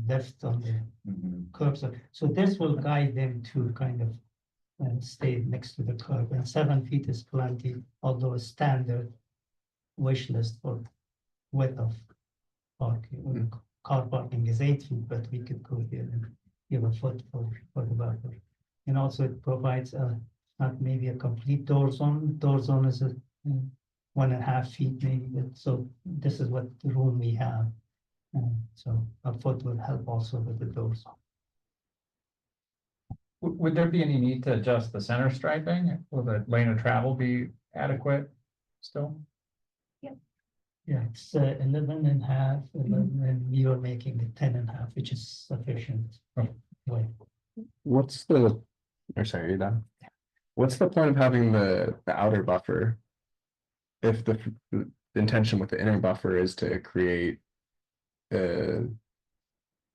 left on the curb. So this will guide them to kind of stay next to the curb, and 7 feet is plenty, although a standard wish list for width of parking. Car parking is 8 feet, but we could go here and give a foot for the buffer. And also it provides not maybe a complete door zone. Door zone is a 1.5 feet maybe, but so this is what the room we have. So a foot will help also with the door zone. Would there be any need to adjust the center striping? Will the lane of travel be adequate still? Yeah, it's 11.5, and we are making it 10.5, which is sufficient. Way. What's the, or sorry, are you done? What's the point of having the outer buffer? If the intention with the inner buffer is to create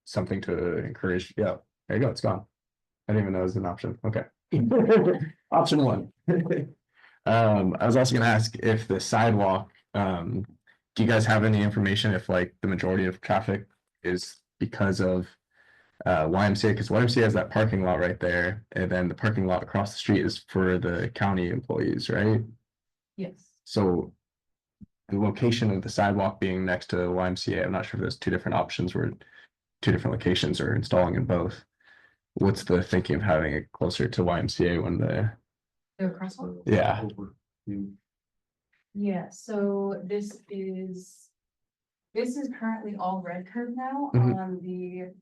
something to encourage, yeah, there you go, it's gone. I didn't even know it was an option, okay. Option 1. I was also gonna ask if the sidewalk, do you guys have any information if like the majority of traffic is because of YMCA? Because YMCA has that parking lot right there, and then the parking lot across the street is for the county employees, right? Yes. So the location of the sidewalk being next to YMCA, I'm not sure if there's 2 different options where 2 different locations or installing in both. What's the thinking of having it closer to YMCA when the, The crosswalk? yeah, Yeah, so this is currently all red curb now Mhm. on the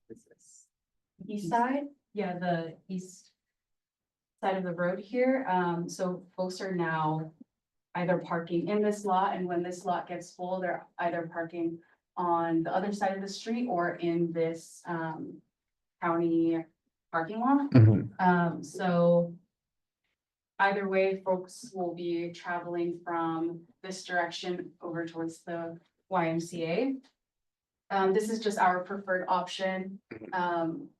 what's this? East side, yeah, the east side of the road here. So folks are now either parking in this lot, and when this lot gets full, they're either parking on the other side of the street or in this county parking lot. Mhm. So either way, folks will be traveling from this direction over towards the YMCA. This is just our preferred option,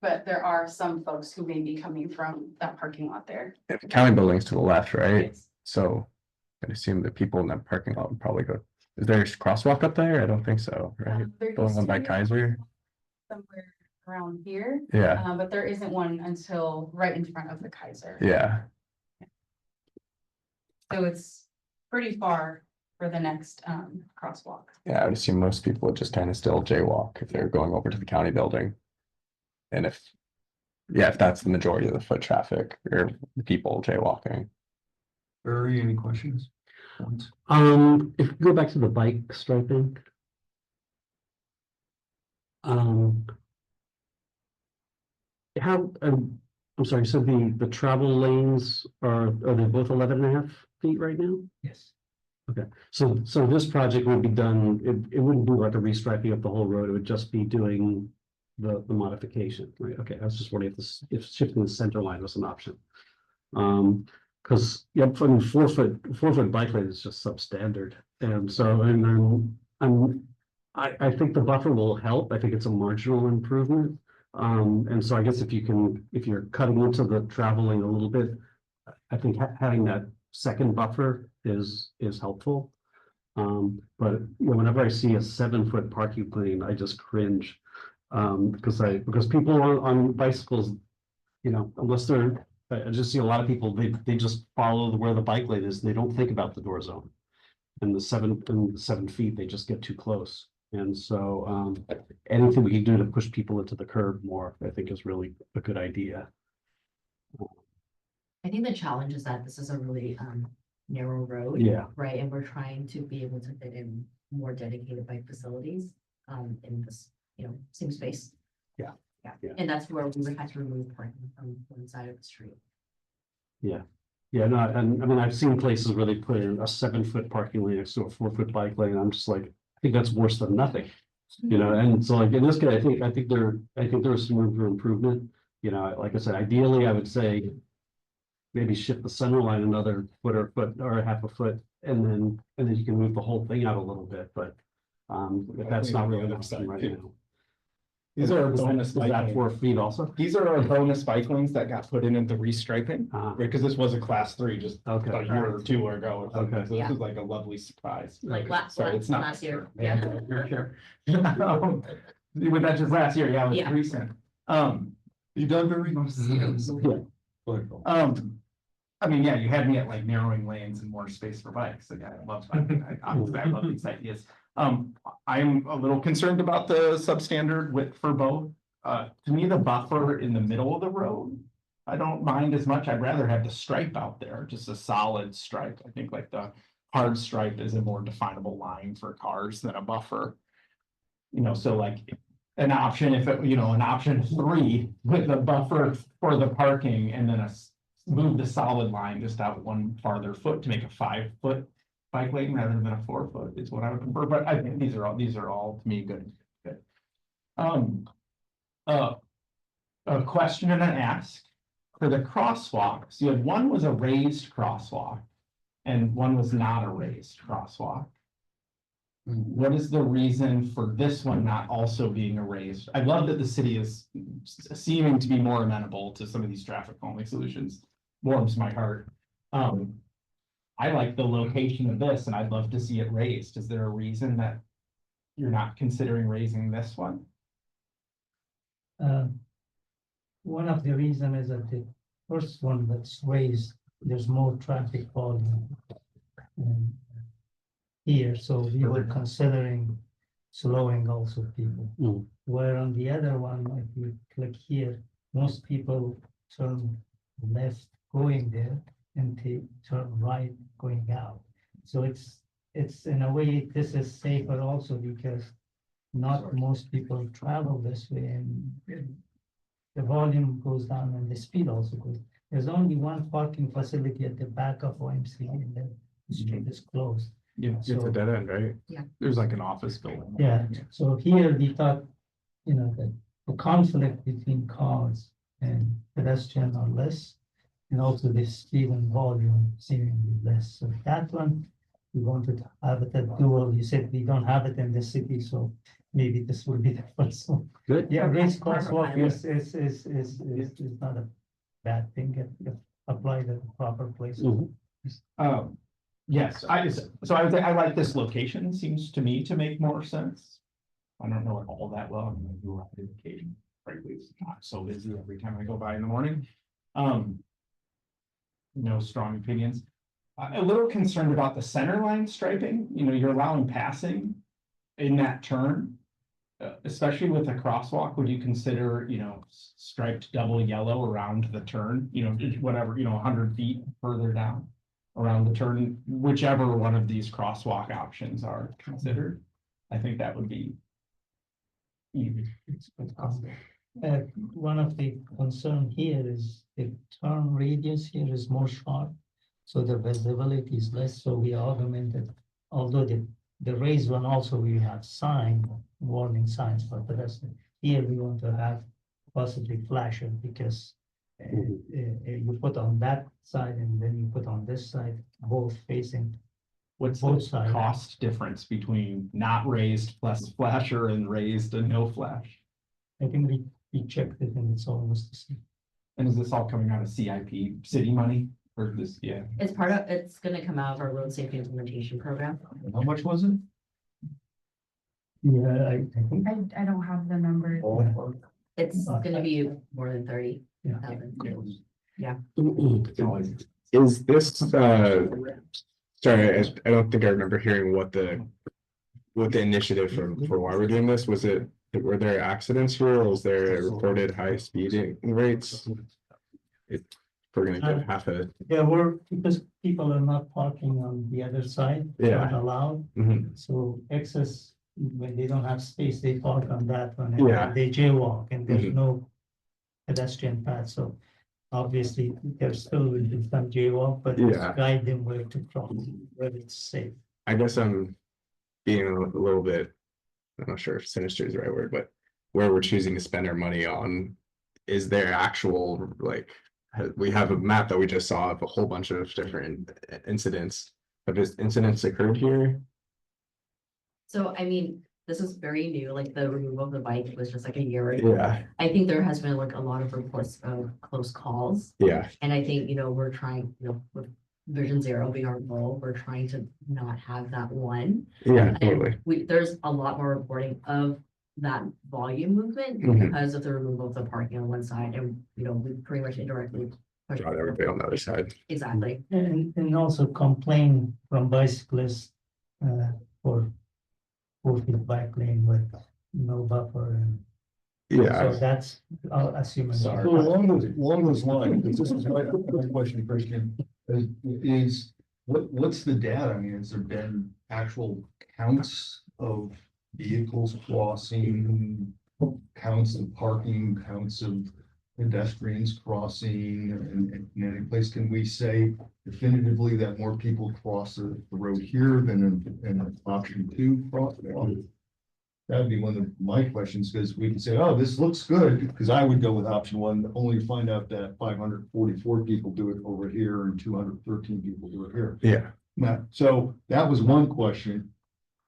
but there are some folks who may be coming from that parking lot there. the county building's to the left, right? Yes. So I'd assume the people in that parking lot would probably go, is there a crosswalk up there? I don't think so, right? There The used one to by be Kaiser? somewhere around here. Yeah. But there isn't one until right in front of the Kaiser. Yeah, So it's pretty far for the next crosswalk. yeah, I would assume most people would just kind of still jaywalk if they're going over to the county building. And if that's the majority of the foot traffic or the people jaywalking. Barry, any questions? If you go back to the bike striping. How, I'm sorry, so the travel lanes are they both 11.5 feet right now? Yes. Okay, so this project would be done, it wouldn't do like a restriping of the whole road, it would just be doing the modification, right? Okay, I was just wondering if shifting the center line was an option. Because, yeah, from 4 foot bike lane is just substandard, and so, I think the buffer will help, I think it's a marginal improvement. And so I guess if you're cutting into the travel lane a little bit, I think having that second buffer is helpful. But you know, whenever I see a 7 foot parking lane, I just cringe. Because people on bicycles, you know, unless I just see a lot of people, they just follow where the bike lane is, and they don't think about the door zone. And the 7 feet, they just get too close. And so anything we can do to push people into the curb more, I think is really a good idea. I think the challenge is that this is a really narrow road. Yeah. Right, and we're trying to be able to fit in more dedicated bike facilities in this, you know, same space. Yeah. Yeah, and that's where we would have to remove parking from one side of the street. Yeah. Yeah, no, and I mean, I've seen places where they put in a 7 foot parking lane next to a 4 foot bike lane. I'm just like, I think that's worse than nothing. You know, and so like in this case, I think there's some room for improvement. You know, like I said, ideally, I would say maybe shift the center line another foot or half a foot, and then you can move the whole thing out a little bit, but that's not really an option right now. These are our Is bonus that bike 4 lanes. feet also? These are our bonus bike lanes that got put in the restriping, because this was a class 3 just Okay. a year or two ago. Or something. Okay. So this is like a lovely surprise. Like Sorry, it's not last year. Yeah, sure. With that just last year, yeah, it was Yeah. recent. You done very much. Yeah. I mean, yeah, you had me at like narrowing lanes and more space for bikes. Like, I love obviously, I love these ideas. I'm a little concerned about the substandard width for both. To me, the buffer in the middle of the road, I don't mind as much. I'd rather have the stripe out there, just a solid stripe. I think like the hard stripe is a more definable line for cars than a buffer. You know, so like an option, if it, you know, an option 3 with the buffer for the parking, and then move the solid line just out one farther foot to make a 5 foot bike lane rather than a 4 foot is what I would prefer. But I think these are all to me good. A question and an ask for the crosswalks. You had one was a raised crosswalk and one was not a raised crosswalk. What is the reason for this one not also being erased? I love that the city is seeming to be more amenable to some of these traffic calming solutions. Warms my heart. I like the location of this and I'd love to see it raised. Is there a reason that you're not considering raising this one? One of the reasons is that the first one that's raised, there's more traffic volume here, so we were considering slowing also people. Where on the other one, if you click here, most people turn left going there and they turn right going out. So it's in a way, this is safer also because not most people travel this way, and the volume goes down and the speed also goes. There's only one parking facility at the back of OMC and then the street is closed. Yeah, it's a dead end, right? Yeah. There's like an office building. Yeah, so here we thought, you know, that the conflict between cars and pedestrian are less, and also the speed and volume seemingly less. So that one, we wanted to have it at dual. You said we don't have it in the city, so maybe this will be the first one. Good. Yeah, raised crosswalk is not a bad thing if applied at the proper place. Yes, I would say I like this location, seems to me to make more sense. I don't know it all that well. I'm gonna do it on occasion. Frankly, it's not so busy every time I go by in the morning. No strong opinions. A little concerned about the center line striping. You know, you're allowing passing in that turn. Especially with a crosswalk, would you consider, you know, striped double yellow around the turn, you know, whatever, you know, 100 feet further down around the turn, whichever one of these crosswalk options are considered? I think that would be It's possible. One of the concern here is the turn radius here is more sharp, so the visibility is less, so we augmented, although the raised one also we have warning signs for pedestrian. Here we want to have possibly flasher because you put on that side and then you put on this side, both facing. What's Both the sides. cost difference between not raised plus flasher and raised and no flash? I think we checked it and it's almost the same. And is this all coming out of CIP city money or this, yeah? It's gonna come out of our road safety implementation program. How much was it? Yeah, I think. I don't have the numbers. It's gonna be more than 30. Yeah. Yeah. Is this, sorry, I don't think I remember hearing what the initiative for why we're doing this, were there accidents here, or was there reported high speeding rates? We're gonna get half a. Yeah, because people are not parking on the other side. Yeah. Not allowed, Mhm. so excess, when they don't have space, they park on that one. Yeah. And they jaywalk and there's Mhm. no pedestrian path, so obviously there still will be some jaywalk, but just Yeah. guide them where to cross, where it's safe. I guess I'm being a little bit, I'm not sure if sinister is the right word, but where we're choosing to spend our money on, is there actual, like, we have a map that we just saw of a whole bunch of different incidents. Have just incidents occurred here? So, I mean, this is very new, like the removal of the bike was just like a year ago. Yeah, I think there has been like a lot of reports of close calls. yeah, And I think, we're trying, with Vision Zero being our goal, we're trying to not have that one. yeah, And totally. there's a lot more reporting of that volume movement Mhm. because of the removal of the parking on one side and, we pretty much indirectly. push- Brought everybody on the other side. Exactly. And also complain from bicyclists, for 4 feet bike lane with no buffer and. Yeah, So that's, I'll assume. So along those lines, because this is my question, Christian, is what's the data? I mean, has there been actual counts of vehicles crossing, counts of parking, counts of pedestrians crossing, and in any place, can we say definitively that more people cross the road here than in option 2 crosswalk? That'd be one of my questions, because we can say, oh, this looks good, because I would go with option 1, only to find out that 544 people do it over here and 213 people do it here. yeah, So that was one question.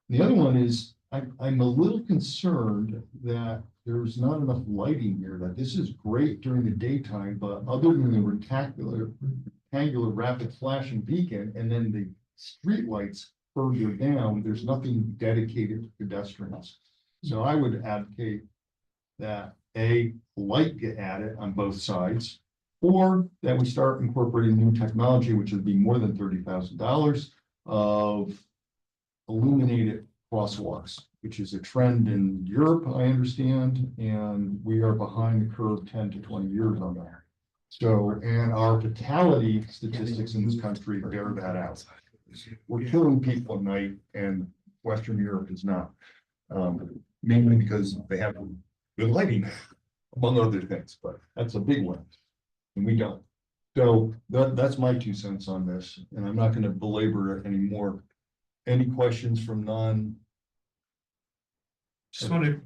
The other one is, I'm a little concerned that there's not enough lighting here, that this is great during the daytime, but other than the rectangular rapid flashing beacon, and then the street lights further down, there's nothing dedicated to pedestrians. So I would advocate that light get added on both sides, or that we start incorporating new technology, which would be more than $30,000 of illuminated crosswalks, which is a trend in Europe, I understand, and we are behind the curve 10 to 20 years on that. So, and our fatality statistics in this country bear that out. We're killing people at night, and Western Europe is not. Mainly because they have good lighting, among other things, but that's a big one. And we don't. So that's my 2 cents on this, and I'm not gonna belabor it anymore. Any questions from none? Just wanted,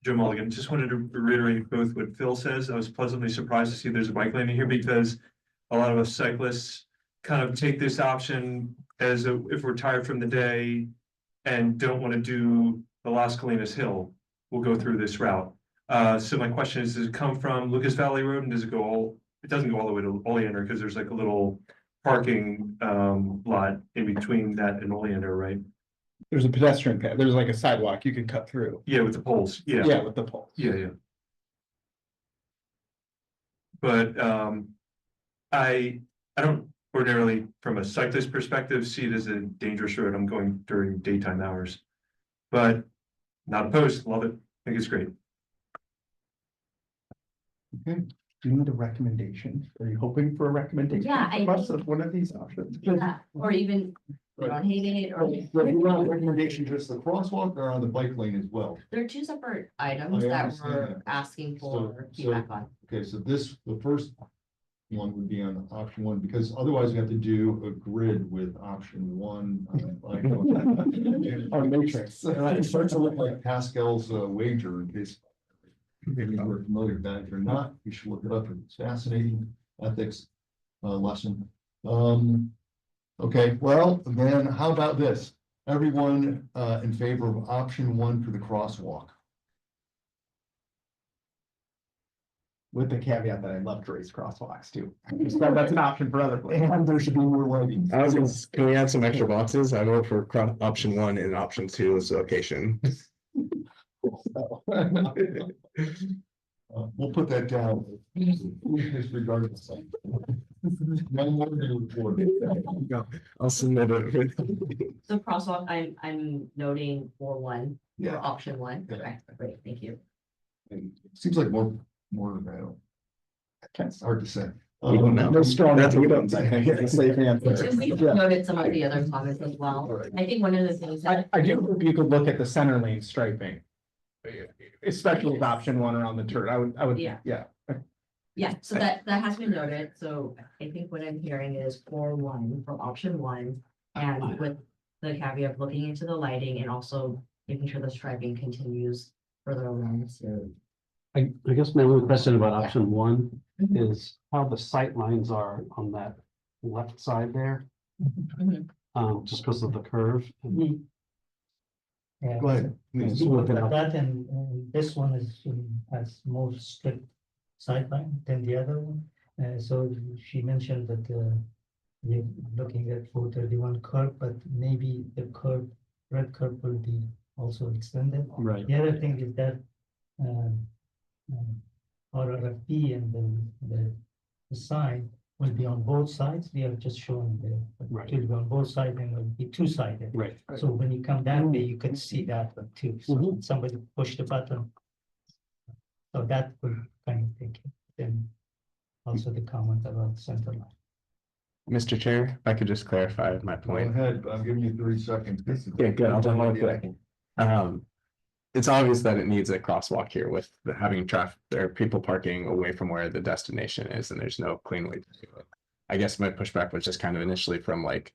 Joe Mulligan, just wanted to reiterate both what Phil says. I was pleasantly surprised to see there's a bike lane in here, because a lot of us cyclists kind of take this option as if we're tired from the day and don't want to do the Las Colinas Hill, we'll go through this route. So my question is, does it come from Lucas Valley Road, and does it go it doesn't go all the way to Oleander, because there's like a little parking lot in between that and Oleander, right? There's a pedestrian path, there's like a sidewalk you can cut through. Yeah, with the poles, yeah. Yeah, with the poles. Yeah. But I don't ordinarily, from a cyclist perspective, see it as a dangerous road. I'm going during daytime hours. But not opposed, love it, think it's great. Okay, do you need a recommendation? Are you hoping for a recommendation? Yeah, from us of one of these options? Yeah, or even we don't hate it, or So you want a recommendation just the crosswalk or on the bike lane as well? there are two separate items I that understand we're that. asking So- for so- feedback on. Okay, so this, the first one would be on option one, because otherwise we have to do a grid with option one. Or matrix. It starts to look like Pascal's wager, in case maybe you're familiar with that. If you're not, you should look it up. It's fascinating ethics lesson. Okay, well, then how about this? Everyone in favor of option one for the crosswalk? With the caveat that I love to raise crosswalks too. So that's an option for other places. And there should be more lighting. Can we add some extra boxes? I vote for option one and option two is location. We'll put that down. Regardless. One more to report. I'll submit it. So crosswalk, I'm noting for one, for Yeah. option one. Yeah. Okay, great, thank you. And it seems like more, I don't. It's hard to say. We don't know. No strong. That's what we don't say. say. Safe answer. We've noted some of the other comments as well. Alright. I think one of the things that. I do hope you could look at the center lane striping. Especially with option one around the turn. I would, Yeah. yeah. Yeah, so that has been noted, so I think what I'm hearing is for one, for option one, and with the caveat of looking into the lighting and also making sure the striping continues further along, so. I guess my only question about option one is how the sight lines are on that left side there. Mhm. Just because of the curve. Yeah. Go ahead. please. That and this one is has more strict sideline than the other one. So she mentioned that you're looking at 431 curve, but maybe the curve, red curve will be also extended. Right. The other thing is that RRFP and the sign will be on both sides. We have just shown Right. it will be on both sides and it will be two-sided. Right. So when you come that way, you could see that one too. So Mhm. somebody push the button. So that will kind of take it. Then also the comment about center line. Mr. Chair, if I could just clarify my Go point. ahead, I'm giving you 30 seconds. Yeah, good. I'll done real quick. It's obvious that it needs a crosswalk here with having traffic, there are people parking away from where the destination is and there's no clean way to do it. I guess my pushback was just kind of initially from like,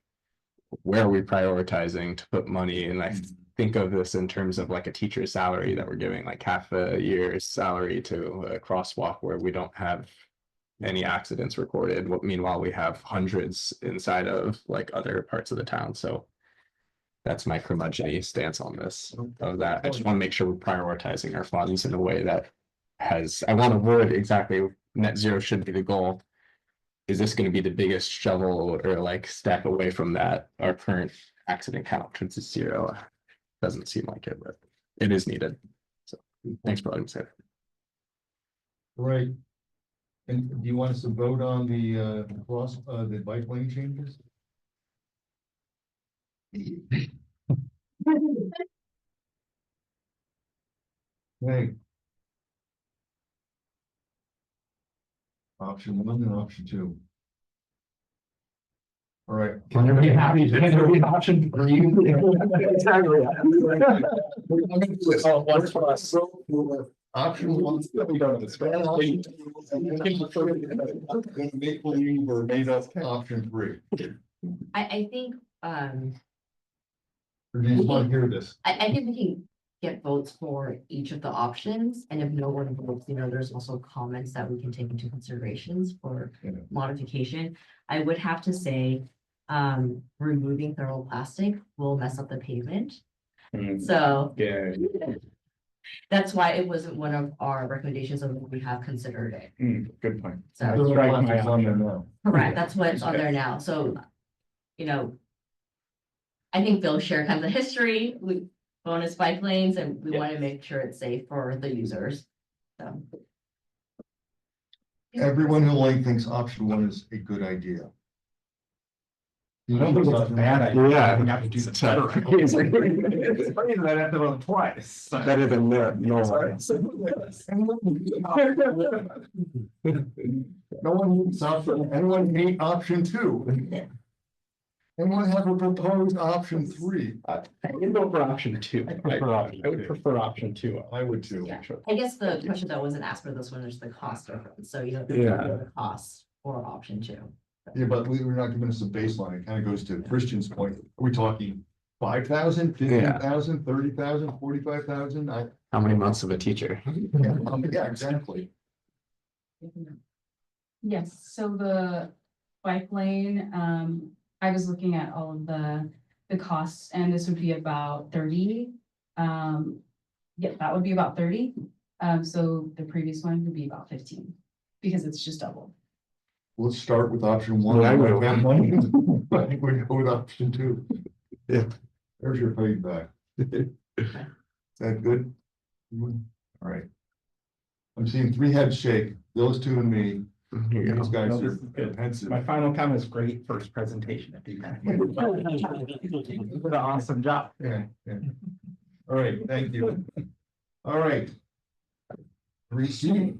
where are we prioritizing to put money? And I think of this in terms of like a teacher's salary that we're giving like half a year's salary to a crosswalk where we don't have any accidents recorded. Meanwhile, we have hundreds inside of like other parts of the town. So that's my curmudgeon stance on this, of that. I just want to make sure we're prioritizing our funds in a way that has, I want to word exactly net zero should be the goal. Is this going to be the biggest shovel or like step away from that, our current accident count towards zero? Doesn't seem like it, but it is needed. So thanks for letting me say that. Right. And do you want us to vote on the the bike lane changes? Hey. Option one and option two. All right. Can there be an option? Can there be an option for you? Exactly. Oh, one for us. Option one. We don't understand. Make believe or made up option three. I think, Or do you just want to hear this? I think we can get votes for each of the options, and if no one votes, there's also comments that we can take into considerations for Yeah. modification. I would have to say, removing thermoplastic will mess up the pavement. So Yeah. that's why it wasn't one of our recommendations, and we have considered it. Good point. So, It's on there now. correct, that's what's on there now, so, I think Bill shared kind of the history, we bonus bike lanes, and we want to make sure it's safe for the users, so. Everyone who like thinks option one is a good idea. I don't think it's a bad idea. Yeah. I think I have to do the better. It's funny that I have to vote twice. Better than that, no. No one needs option, anyone need option two. Anyone have a proposed option 3? I would go for option 2. I would prefer option 2. I would too. Yeah, I guess the question that wasn't asked for this one is the cost difference, so you know, Yeah. the cost for option 2. Yeah, but we're not giving us a baseline. It kind of goes to Christian's point. Are we talking 5,000, 15,000, 30,000, 45,000? How many months of a teacher? Yeah, exactly. Yes, so the bike lane, I was looking at all of the costs, and this would be about 30. Yeah, that would be about 30. So the previous one would be about 15, because it's just double. Let's start with option 1. Yeah, I will. Have money. I think we go with option 2. Yeah. There's your feedback. Is that good? All right. I'm seeing 3 heads shake, those 2 and me. Here you These go. guys No, this are is good. pensive. My final comment is great first presentation. If you did an awesome job. Yeah, yeah. All right, thank you. All right. 3C.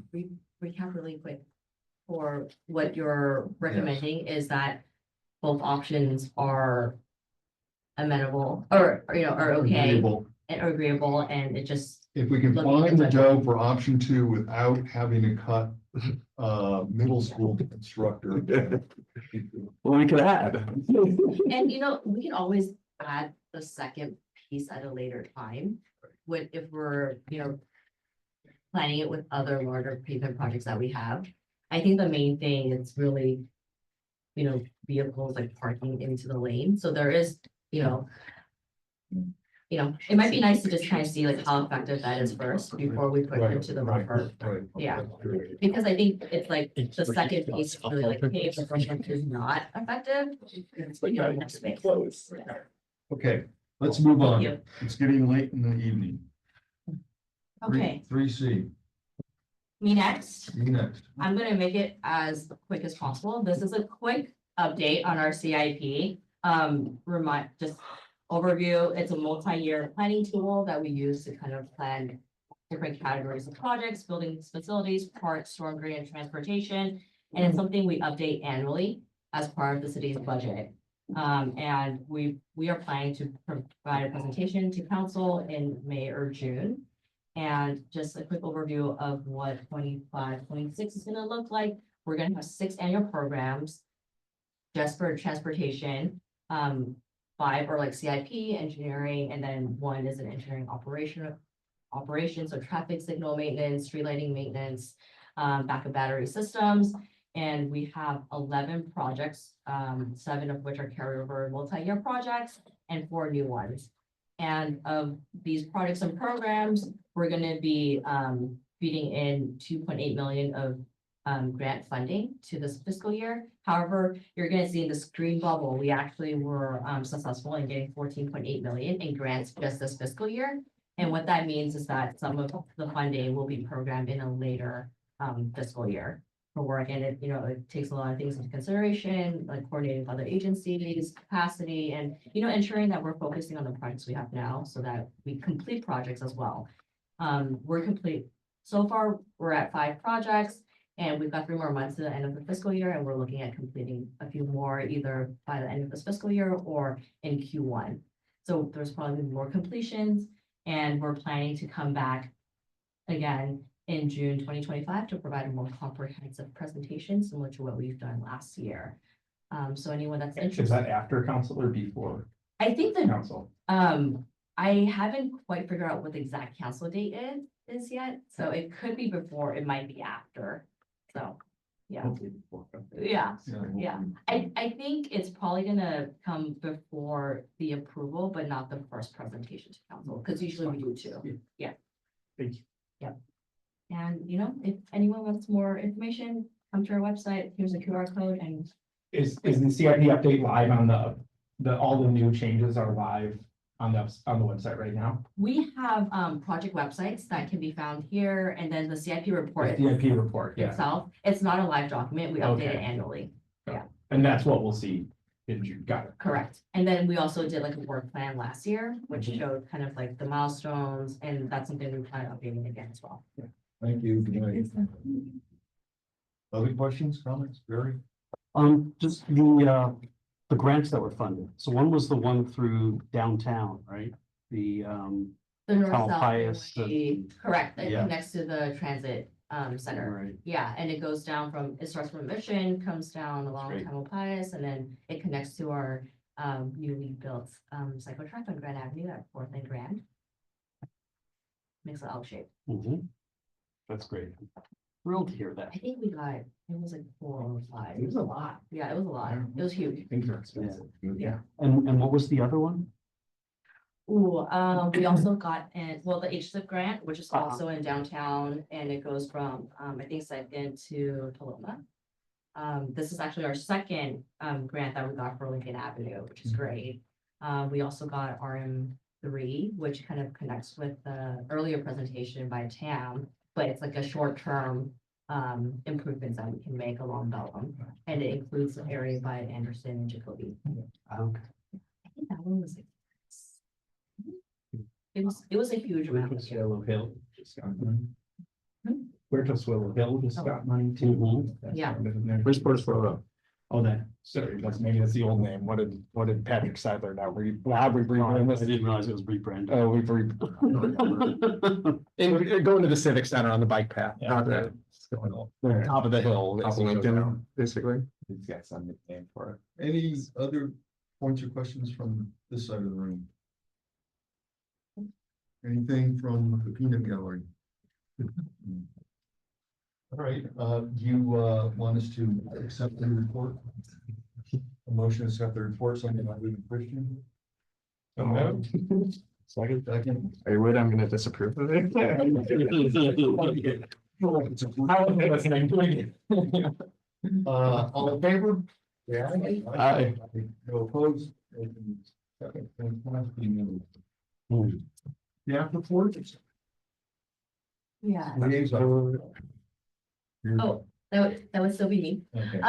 Recap really quick. For what you're recommending is that both options are amenable or you know, are okay Agreeable. and are agreeable, and it just, If we can Looking find the at dough for option 2 without having to cut middle school instructor. Well, we could add. and you know, we can always add the second piece at a later time. If we're, you know, planning it with other larger pavement projects that we have. I think the main thing is really, you know, vehicles like parking into the lane, so there is, you know, it might be nice to just kind of see like how effective that is first before we put it into the buffer. Yeah. Because I think it's like the second piece is really like, hey, if the first one is not effective. You know, we have space. Okay, let's move on. you. It's getting late in the evening. Okay, 3C, me next. you next. I'm gonna make it as quick as possible. This is a quick update on our CIP. Remind, just overview, it's a multi-year planning tool that we use to kind of plan different categories of projects, buildings, facilities, parks, storm drain, and transportation. And it's something we update annually as part of the city's budget. And we are planning to provide a presentation to council in May or June. And just a quick overview of what 25-26 is gonna look like. We're gonna have 6 annual programs just for transportation. 5 are like CIP, engineering, and then 1 is an engineering operation, so traffic signal maintenance, street lighting maintenance, backup battery systems. And we have 11 projects, 7 of which are carryover multi-year projects and 4 new ones. And of these projects and programs, we're gonna be feeding in 2.8 million of grant funding to this fiscal year. However, you're gonna see in the green bubble, we actually were successful in getting 14.8 million in grants just this fiscal year. And what that means is that some of the funding will be programmed in a later fiscal year for work. And it, you know, it takes a lot of things into consideration, like coordinating with other agencies, capacity, and, you know, ensuring that we're focusing on the projects we have now so that we complete projects as well. We're complete. So far, we're at 5 projects. And we've got 3 more months to the end of the fiscal year, and we're looking at completing a few more either by the end of this fiscal year or in Q1. So there's probably more completions, and we're planning to come back again in June 2025 to provide a more comprehensive presentation similar to what we've done last year. So anyone that's interested. Is that after council or before I think the council? I haven't quite figured out what the exact council date is yet, so it could be before, it might be after. So, yeah, yeah. I think it's probably gonna come before the approval, but not the first presentation to council, because usually we do 2. Yeah. Thank you. Yeah. And, you know, if anyone wants more information, come to our website. Here's a QR code and. Is the CIP update live on all the new changes are live on the website right now? We have project websites that can be found here, and then the CIP report. The CIP report, yeah. Itself, it's not a live document, we update it Okay. annually. Yeah. And that's what we'll see in June, got it. Correct, and then we also did like a work plan last year, which showed kind of like the milestones, and that's something we plan on updating again as well. Thank you. Good night. Other questions, comments, Barry? Just the the grants that were funded. So one was the one through downtown, right? The, The north Cal south Pius, freeway, correct, it yeah. connects to the transit center. right, Yeah, and it goes down from, it starts from Mission, comes down along great. Camel Pius, and then it connects to our newly built cycle track on Grand Avenue at Fourth and Grand. Makes an L shape. That's great. Thrilled to hear that. I think we got, it was like 4 or 5. It was a lot. Yeah, it was a lot. It was huge. Things are expensive. Yeah. And what was the other one? Ooh, we also got the HSIP grant, which is Uh-huh. also in downtown, and it goes from, I think Second to Paloma. This is actually our second, grant that we got for Lincoln Avenue, which is great. We also got RM3, which kind of connects with the earlier presentation by Tam, but it's like a short-term, improvements that we can make along Bellum. And it includes the area by Anderson and Jacoby. Okay. I think that one was like, it was a huge amount. Where's Swallow Hill? Just got money. Hmm? Where's Swallow Hill? Just got money too. That's Yeah. part of it there. Where's Porter's Oh, that, sorry, maybe that's the old name. What did Patrick Seidler now? How we rebrand I this? didn't realize it was rebranded. Oh, we've going to the Civic Center on the bike path. Yeah. Not the top of the hill. Top of Lincoln, basically. He's got some nickname for it. Any other points or questions from this side of the room? Anything from the peanut gallery? All right, do you want us to accept the report? A motion to accept the report, something like Christian? Second. Second. Are you worried I'm gonna disapprove of it? All in favor? Yeah. Aye. No opposed? Second. Yeah, report. Yeah. Liaison. Oh, that would still be me. Okay.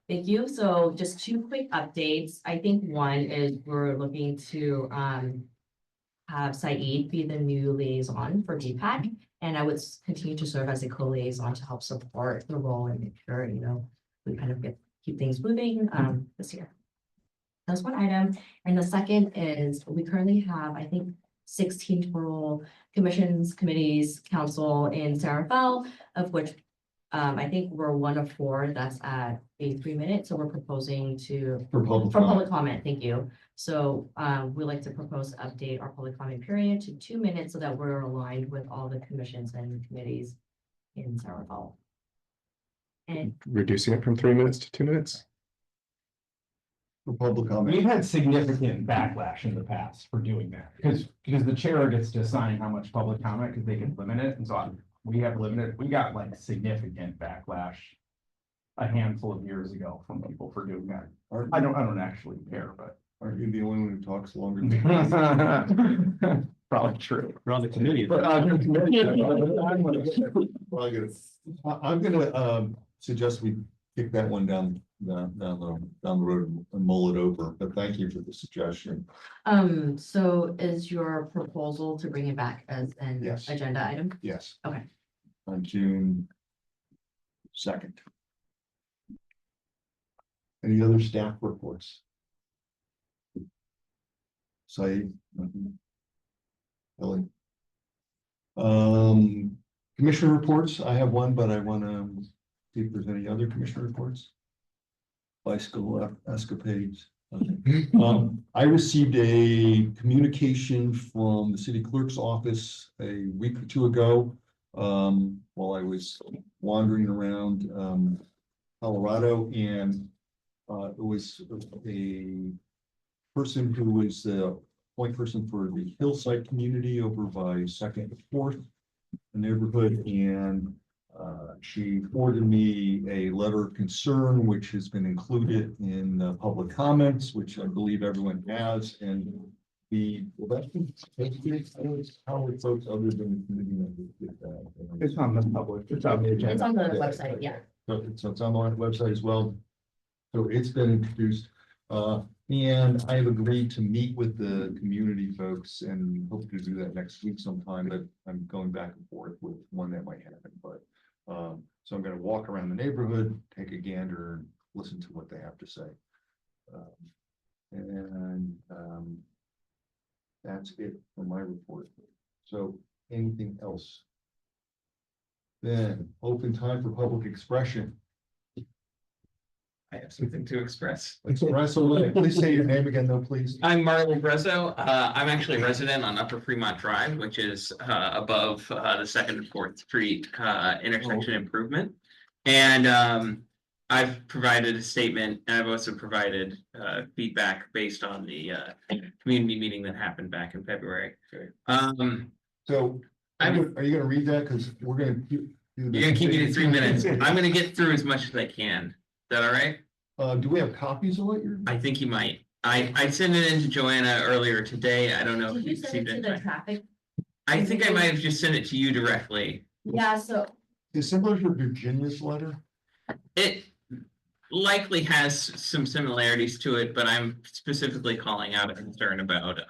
Thank you. So just 2 quick updates. I think one is we're looking to have Saeed be the new liaison for DPAC. And I would continue to serve as a co-liaison to help support the role and make sure, we kind of keep things moving this year. That's one item. And the second is we currently have, I think, 16 total commissions, committees, council in Sarafel, of which I think we're 1 of 4 that's at a 3-minute. So we're proposing to For public for comment. public comment, thank you. So we like to propose to update our public comment period to 2 minutes so that we're aligned with all the commissions and committees in Sarafel. And Reducing it from 3 minutes to 2 minutes? For public comment. We've had significant backlash in the past for doing that, because the chair gets to assign how much public comment, because they can limit it, and so we have limited, we got like significant backlash a handful of years ago from people for doing that. I don't actually care, but. Aren't you the only one who talks longer? Probably true. We're on the committee. But on the committee, I'm gonna suggest we kick that one down the road and mull it over, but thank you for the suggestion. so is your proposal to bring it back as an Yes. agenda item? Yes. Okay. On June 2nd. Any other staff reports? Saeed? Nothing? Ellie? Commissioner reports, I have one, but I want to see if there's any other commissioner reports. Bicycle escapades. Okay. I received a communication from the city clerk's office a week or 2 ago, while I was wandering around, Colorado, and it was a person who was the point person for the Hillside community over by 2nd and 4th neighborhood, and she forwarded me a letter of concern, which has been included in the public comments, which I believe everyone has, and how would folks other than the committee members get that? it's on the public, it's on the agenda. It's on the website, yeah. So it's on the website as well. So it's been introduced, and I have agreed to meet with the community folks and hope to do that next week sometime, but I'm going back and forth with when that might happen, but. So I'm gonna walk around the neighborhood, take a gander, listen to what they have to say. And that's it for my report. So anything else? Then open time for public expression. I have something to express. Express away. Please say your name again though, please. I'm Marlon Brezzo. I'm actually a resident on Upper Fremont Drive, which is above the 2nd and 4th Street intersection improvement. And I've provided a statement, and I've also provided feedback based on the community meeting that happened back in February. So are you gonna read that? Because we're gonna keep. You're gonna keep me to 3 minutes. I'm gonna get through as much as I can. Is that all right? Do we have copies of what you're? I think you might. I sent it in to Joanna earlier today. I don't know if Did you you send received it to the it. traffic? I think I might have just sent it to you directly. Yeah, so Is similar to Virginia's letter? It likely has some similarities to it, but I'm specifically calling out a concern about,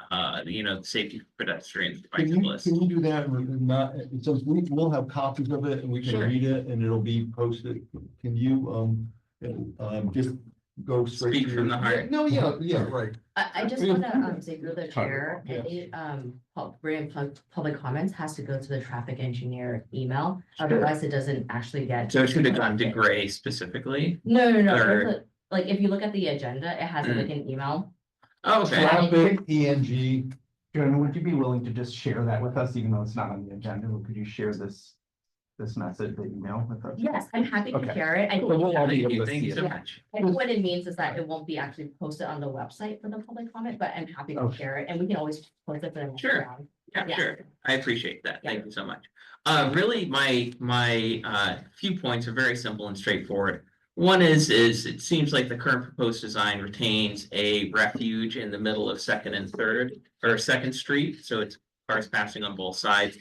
the safety for pedestrians, Can bicyclists. you do that and not, so we'll have copies of it and we can Sure. read it and it'll be posted. Can you, just go straight? Speak to from your- the heart. No, yeah, right. I just wanna say through the chair, Yeah. any public comments has to go to the traffic engineer email, otherwise it doesn't actually get. So it should have gone to Gray specifically. No, Or- like if you look at the agenda, it has like an email. Oh, okay. Traffic, ENG. Joan, would you be willing to just share that with us, even though it's not on the agenda? Or could you share this message, the email with us? Yes, I'm happy to Okay. share it. I Well, we'll all be think, able to Thank see you so it. much. I think what it means is that it won't be actually posted on the website for the public comment, but I'm happy to Okay. share it, and we can always post it for the next Sure. round. Yeah, Yeah. sure. I appreciate that. Yeah. Thank you so much. Really, my few points are very simple and straightforward. One is it seems like the current proposed design retains a refuge in the middle of 2nd and 2nd Street, so it's cars passing on both sides.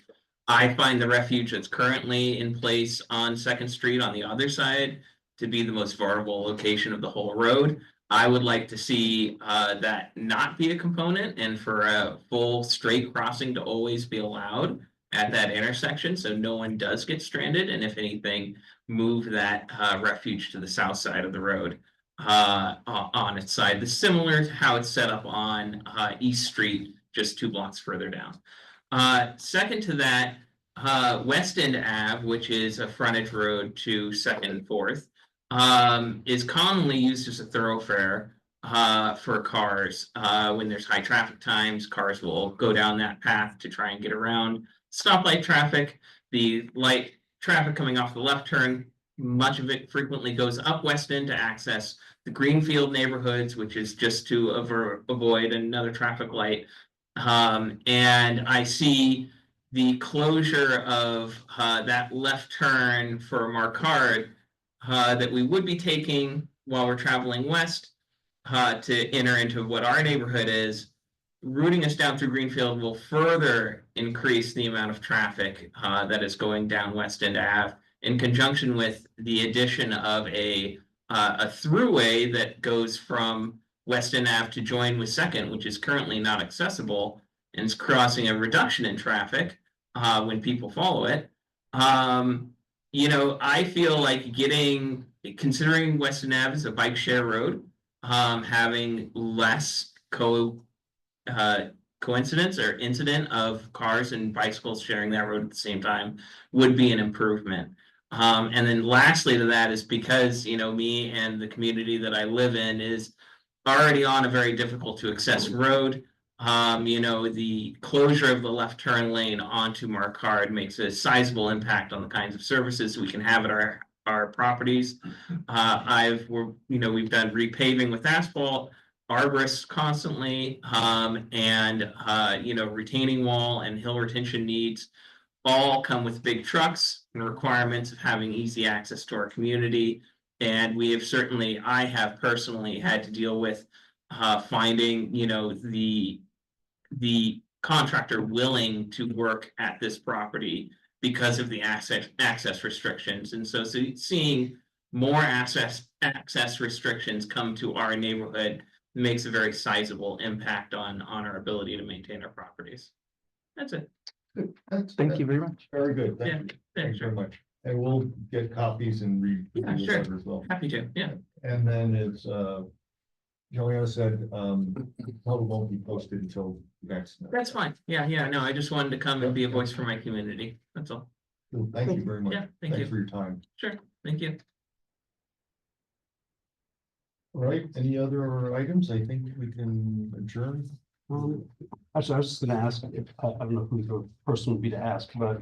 I find the refuge that's currently in place on 2nd Street on the other side to be the most vulnerable location of the whole road. I would like to see that not be a component and for a full straight crossing to always be allowed at that intersection, so no one does get stranded, and if anything, move that refuge to the south side of the road on its side. This is similar to how it's set up on East Street, just 2 blocks further down. Second to that, West End Ave, which is a frontage road to 2nd and 4th, is commonly used as a thoroughfare for cars. When there's high traffic times, cars will go down that path to try and get around stoplight traffic. The light traffic coming off the left turn, much of it frequently goes up West End to access the Greenfield neighborhoods, which is just to avoid another traffic light. And I see the closure of that left turn for Marquard that we would be taking while we're traveling west to enter into what our neighborhood is. Routing us down through Greenfield will further increase the amount of traffic that is going down West End Ave in conjunction with the addition of a throughway that goes from West End Ave to join with 2nd, which is currently not accessible and is causing a reduction in traffic when people follow it. I feel like considering West End Ave as a bike share road, having less coincidence or incident of cars and bicycles sharing that road at the same time would be an improvement. And then lastly to that is because, me and the community that I live in is already on a very difficult to access road. The closure of the left turn lane onto Marquard makes a sizable impact on the kinds of services we can have at our properties. We've done repaving with asphalt, arborists constantly, and retaining wall and hill retention needs all come with big trucks and requirements of having easy access to our community. And I have personally had to deal with finding, the contractor willing to work at this property because of the access restrictions. And so seeing more access restrictions come to our neighborhood makes a very sizable impact on our ability to maintain our properties. That's it. Thank you very much. Very good. Yeah, Thanks very much. And we'll get copies and read. Yeah, sure. As well. Happy to, yeah. And then it's, Joanna said, probably won't be posted until next. That's fine. Yeah, no, I just wanted to come and be a voice for my community. That's all. Thank you very much. Yeah, thank Thanks you. for your time. Sure, thank you. All right, any other items? I think we can adjourn. Actually, I was just gonna ask, if, I don't know who the person would be to ask, but,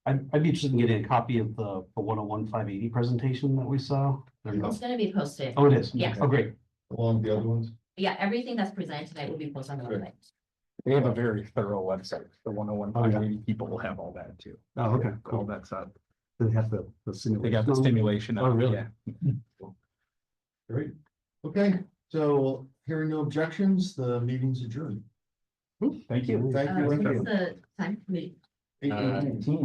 I'd be interested in getting a copy of the 101-580 presentation that we saw. There you go. It's gonna be posted. Oh, it is? Yes. Oh, great. Along with the other ones? Yeah, everything that's presented tonight will be posted on the Good. website. They have a very thorough website. The 101 people will have all that too. Oh, okay, All cool. that's up. They have the They simulation. got the stimulation. Oh, up, really? yeah. Great. Okay, so hearing no objections, the meeting's adjourned. Thank you. Thank you. What's the time? 8:18.